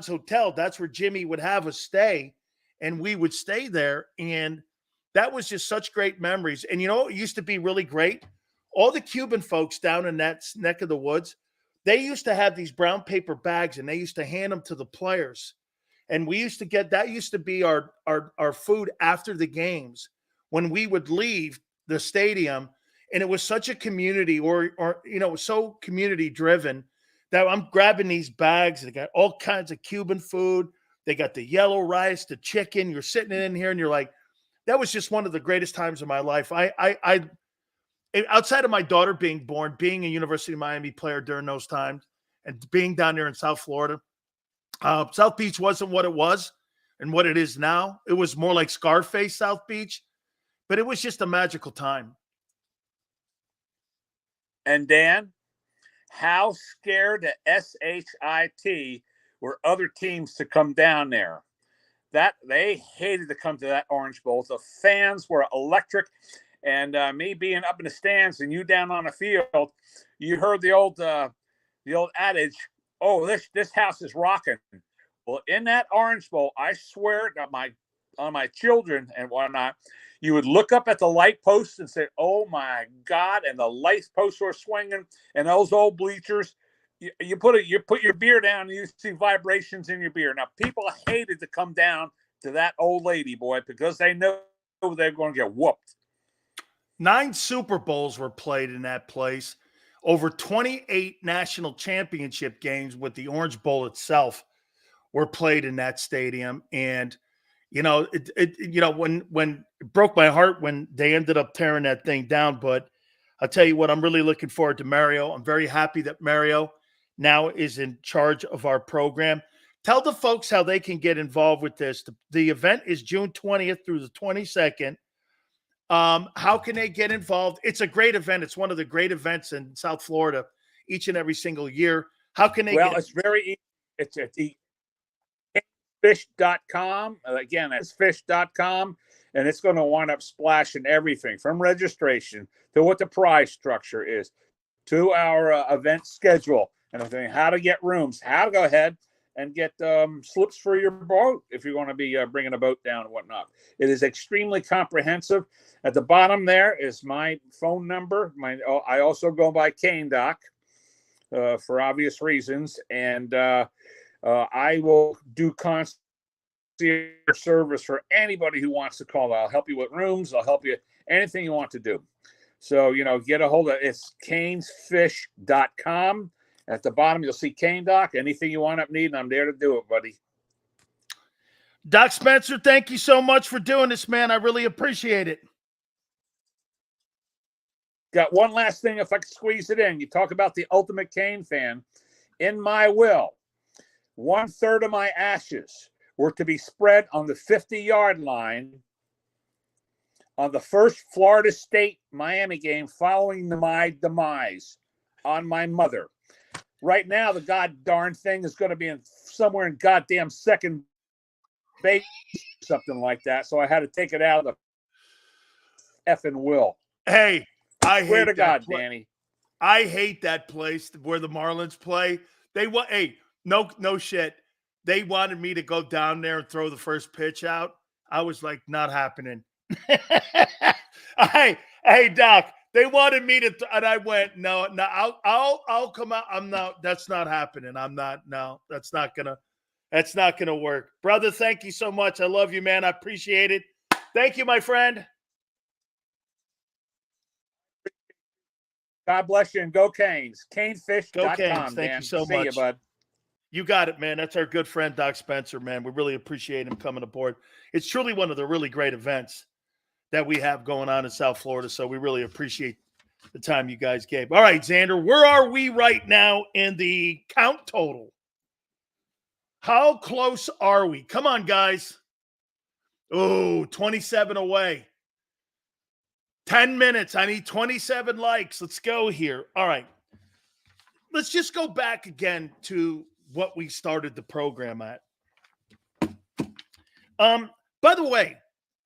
Hotel. That's where Jimmy would have us stay, and we would stay there, and that was just such great memories. And, it used to be really great. All the Cuban folks down in that neck of the woods, they used to have these brown paper bags, and they used to hand them to the players. And we used to that used to be our food after the games when we would leave the stadium. And it was such a community so community driven that I'm grabbing these bags. They got all kinds of Cuban food. They got the yellow rice, the chicken. You're sitting in here and you're like, that was just one of the greatest times of my life. I outside of my daughter being born, being a University of Miami player during those times and being down there in South Florida, South Beach wasn't what it was and what it is now. It was more like Scarface South Beach, but it was just a magical time. And Dan, how scared the SHIT were other teams to come down there? That they hated to come to that Orange Bowl. The fans were electric, and me being up in the stands and you down on the field, you heard the old adage, "Oh, this house is rocking." Well, in that Orange Bowl, I swear on my children and whatnot, you would look up at the light posts and say, "Oh my God!" And the light posts were swinging, and those old bleachers. You put your beer down, and you see vibrations in your beer. Now, people hated to come down to that old lady, boy, because they know they're going to get whooped. 9 Super Bowls were played in that place. Over 28 national championship games with the Orange Bowl itself were played in that stadium. And, when it broke my heart when they ended up tearing that thing down. But I'll tell you what, I'm really looking forward to Mario. I'm very happy that Mario now is in charge of our program. Tell the folks how they can get involved with this. The event is June 20th through the 22nd. How can they get involved? It's a great event. It's one of the great events in South Florida each and every single year. How can they it's very easy. It's at the fish.com. Again, that's fish.com. And it's going to wind up splashing everything from registration to what the prize structure is to our event schedule and everything, how to get rooms, how to go ahead and get slips for your boat if you're going to be bringing a boat down and whatnot. It is extremely comprehensive. At the bottom there is my phone number. I also go by Kane Doc for obvious reasons. And I will do concierge service for anybody who wants to call. I'll help you with rooms. I'll help you anything you want to do. So, get a hold of it's canesfish.com. At the bottom, you'll see Kane Doc. Anything you wind up needing, I'm there to do it, buddy. Doc Spencer, thank you so much for doing this, man. I really appreciate it. Got one last thing, if I could squeeze it in. You talk about the ultimate Kane fan. In my will, 1/3 of my ashes were to be spread on the 50-yard line on the first Florida State-Miami game following my demise on my mother. Right now, the darn thing is going to be somewhere in goddamn second base, something like that. So I had to take it out of the effing will. Hey, I swear hate to God, Danny. I hate that place where the Marlins play. No shit. They wanted me to go down there and throw the first pitch out. I was like, not happening. Hey, Doc. They wanted me to, and I went, no, I'll come out. That's not happening. That's not gonna work. Brother, thank you so much. I love you, man. I appreciate it. Thank you, my friend. God bless you and go Canes. Canefish.com. Go Canes. Thank you so much. See you, bud. You got it, man. That's our good friend, Doc Spencer, man. We really appreciate him coming aboard. It's truly one of the really great events that we have going on in South Florida. So we really appreciate the time you guys gave. All right, Xander, where are we right now in the count total? How close are we? Come on, guys. Oh, 27 away. 10 minutes. I need 27 likes. Let's go here. All right. Let's just go back again to what we started the program at. By the way,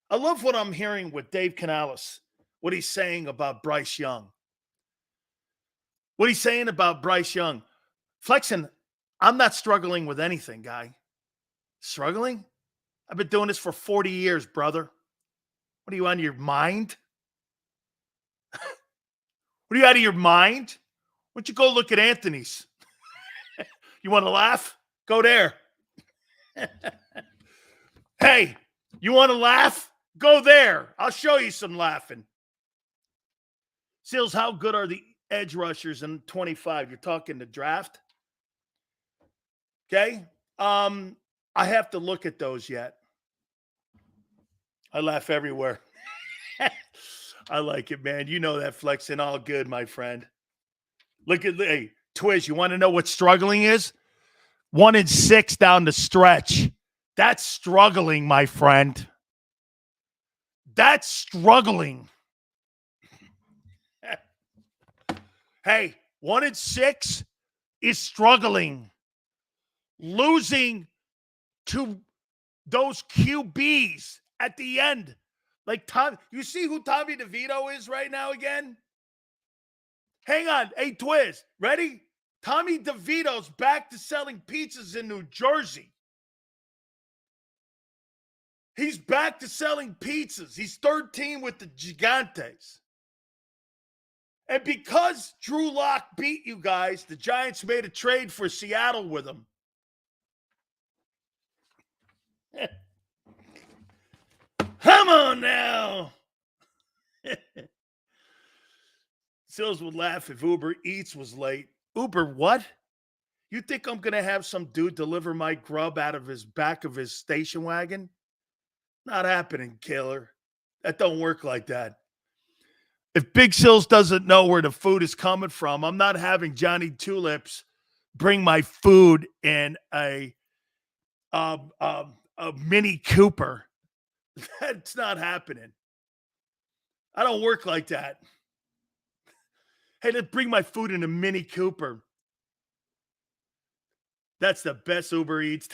I love what I'm hearing with Dave Canales, what he's saying about Bryce Young. What he's saying about Bryce Young. Flexen, I'm not struggling with anything, guy. Struggling? I've been doing this for 40 years, brother. What are you, out of your mind? What are you, out of your mind? Why don't you go look at Anthony's? You want to laugh? Go there. Hey, you want to laugh? Go there. I'll show you some laughing. Seals, how good are the edge rushers in 25? You're talking the draft? Okay. I have to look at those yet. I laugh everywhere. I like it, man. You know that, Flexing. All good, my friend. Look at, hey, Twiz, you want to know what struggling is? 1-6 down the stretch. That's struggling, my friend. That's struggling. Hey, 1-6 is struggling. Losing to those QBs at the end. Like Tom, you see who Tommy DeVito is right now again? Hang on. Hey, Twiz, ready? Tommy DeVito's back to selling pizzas in New Jersey. He's back to selling pizzas. He's third team with the Gigantes. And because Drew Lock beat you guys, the Giants made a trade for Seattle with him. Come on now. Sills would laugh if Uber Eats was late. Uber what? You think I'm going to have some dude deliver my grub out of his back of his station wagon? Not happening, killer. That don't work like that. If Big Sills doesn't know where the food is coming from, I'm not having Johnny Tulips bring my food in a Mini Cooper. That's not happening. I don't work like that. Hey, let's bring my food in a Mini Cooper. That's the best Uber Eats.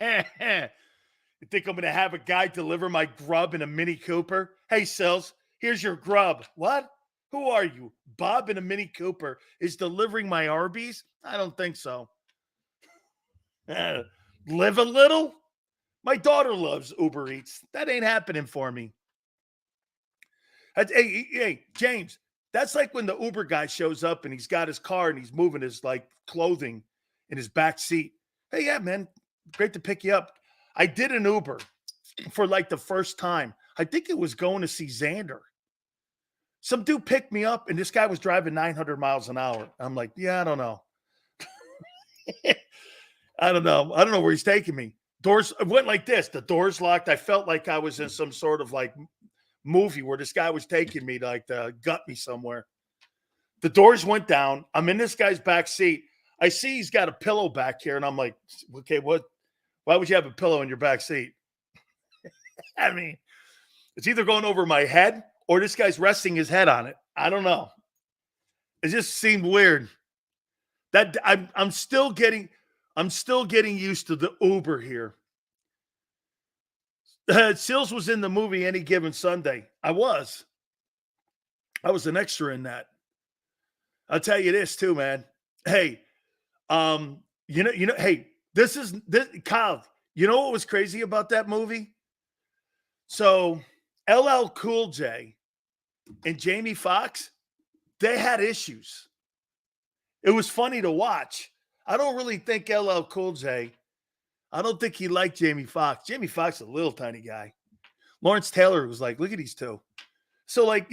You think I'm going to have a guy deliver my grub in a Mini Cooper? Hey, Sills, here's your grub. What? Who are you? Bob in a Mini Cooper is delivering my Arby's? I don't think so. Live a little? My daughter loves Uber Eats. That ain't happening for me. Hey, James, that's like when the Uber guy shows up and he's got his car and he's moving his like clothing in his back seat. Hey, yeah, man, great to pick you up. I did an Uber for like the first time. I think it was going to see Xander. Some dude picked me up and this guy was driving 900 miles an hour. I'm like, yeah, I don't know. I don't know where he's taking me. Doors went like this. The doors locked. I felt like I was in some sort of like movie where this guy was taking me to like to gut me somewhere. The doors went down. I'm in this guy's back seat. I see he's got a pillow back here, and I'm like, okay, what? Why would you have a pillow in your back seat? I mean, it's either going over my head or this guy's resting his head on it. I don't know. It just seemed weird. That I'm still getting used to the Uber here. Sills was in the movie Any Given Sunday. I was an extra in that. I'll tell you this too, man. Hey, hey, this Kyle, you know what was crazy about that movie? So LL Cool J and Jamie Foxx, they had issues. It was funny to watch. I don't really think LL Cool J, I don't think he liked Jamie Foxx. Jamie Foxx is a little tiny guy. Lawrence Taylor was like, look at these two. So like,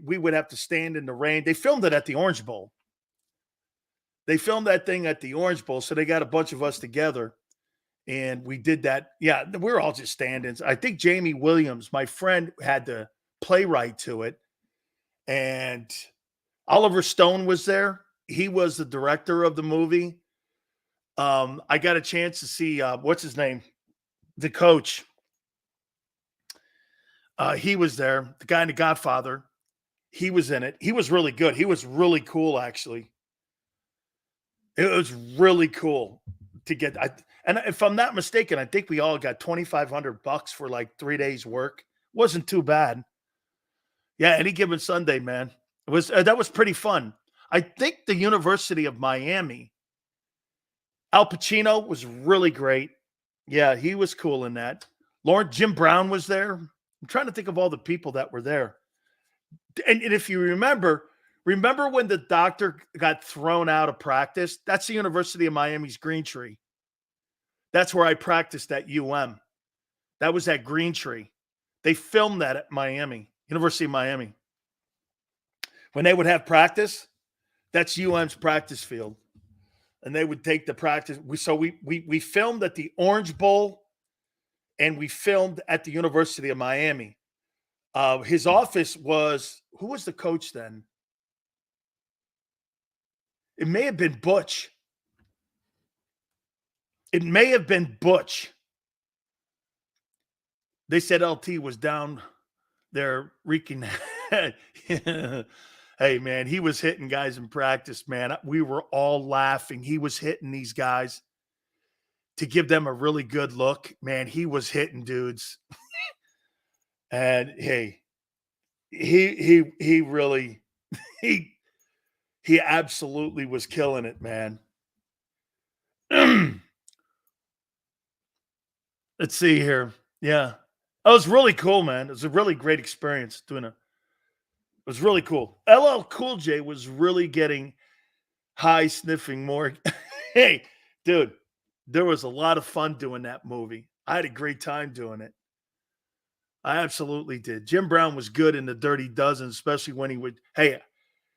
we would have to stand in the rain. They filmed it at the Orange Bowl. They filmed that thing at the Orange Bowl. So they got a bunch of us together and we did that. Yeah, we're all just stand-ins. I think Jamie Williams, my friend, had the playwright to it. And Oliver Stone was there. He was the director of the movie. I got a chance to see, what's his name? The coach. He was there. The guy in The Godfather. He was in it. He was really good. He was really cool, actually. It was really cool to get. And if I'm not mistaken, I think we all got $2,500 for like 3 days work. Wasn't too bad. Yeah, Any Given Sunday, man. It was that was pretty fun. I think the University of Miami, Al Pacino was really great. Yeah, he was cool in that. Jim Brown was there. I'm trying to think of all the people that were there. And if you remember when the doctor got thrown out of practice? That's the University of Miami's Green Tree. That's where I practiced at UM. That was at Green Tree. They filmed that at Miami, University of Miami. When they would have practice, that's UM's practice field. And they would take the practice. We filmed at the Orange Bowl and we filmed at the University of Miami. His office was, who was the coach then? It may have been Butch. It may have been Butch. They said LT was down there wreaking. Hey, man, he was hitting guys in practice, man. We were all laughing. He was hitting these guys to give them a really good look. Man, he was hitting dudes. And, hey, he really he absolutely was killing it, man. Let's see here. Yeah. It was really cool, man. It was a really great experience doing it. It was really cool. LL Cool J was really getting high, sniffing more. Hey, dude, there was a lot of fun doing that movie. I had a great time doing it. I absolutely did. Jim Brown was good in the Dirty Dozen, especially when he would. Hey,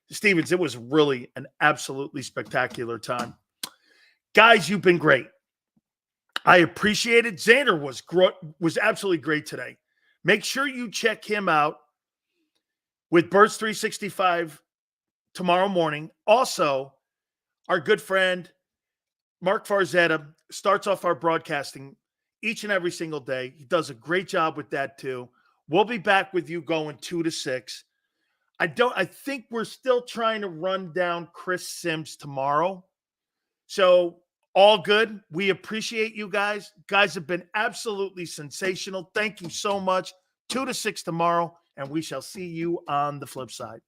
Stevens, it was really an absolutely spectacular time. Guys, you've been great. I appreciate it. Xander was absolutely great today. Make sure you check him out with Birds 365 tomorrow morning. Also, our good friend Mark Farzetta starts off our broadcasting each and every single day. He does a great job with that too. We'll be back with you going 2 to 6. I think we're still trying to run down Chris Sims tomorrow. So all good. We appreciate you guys. Guys have been absolutely sensational. Thank you so much. 2 to 6 tomorrow, and we shall see you on the flip side.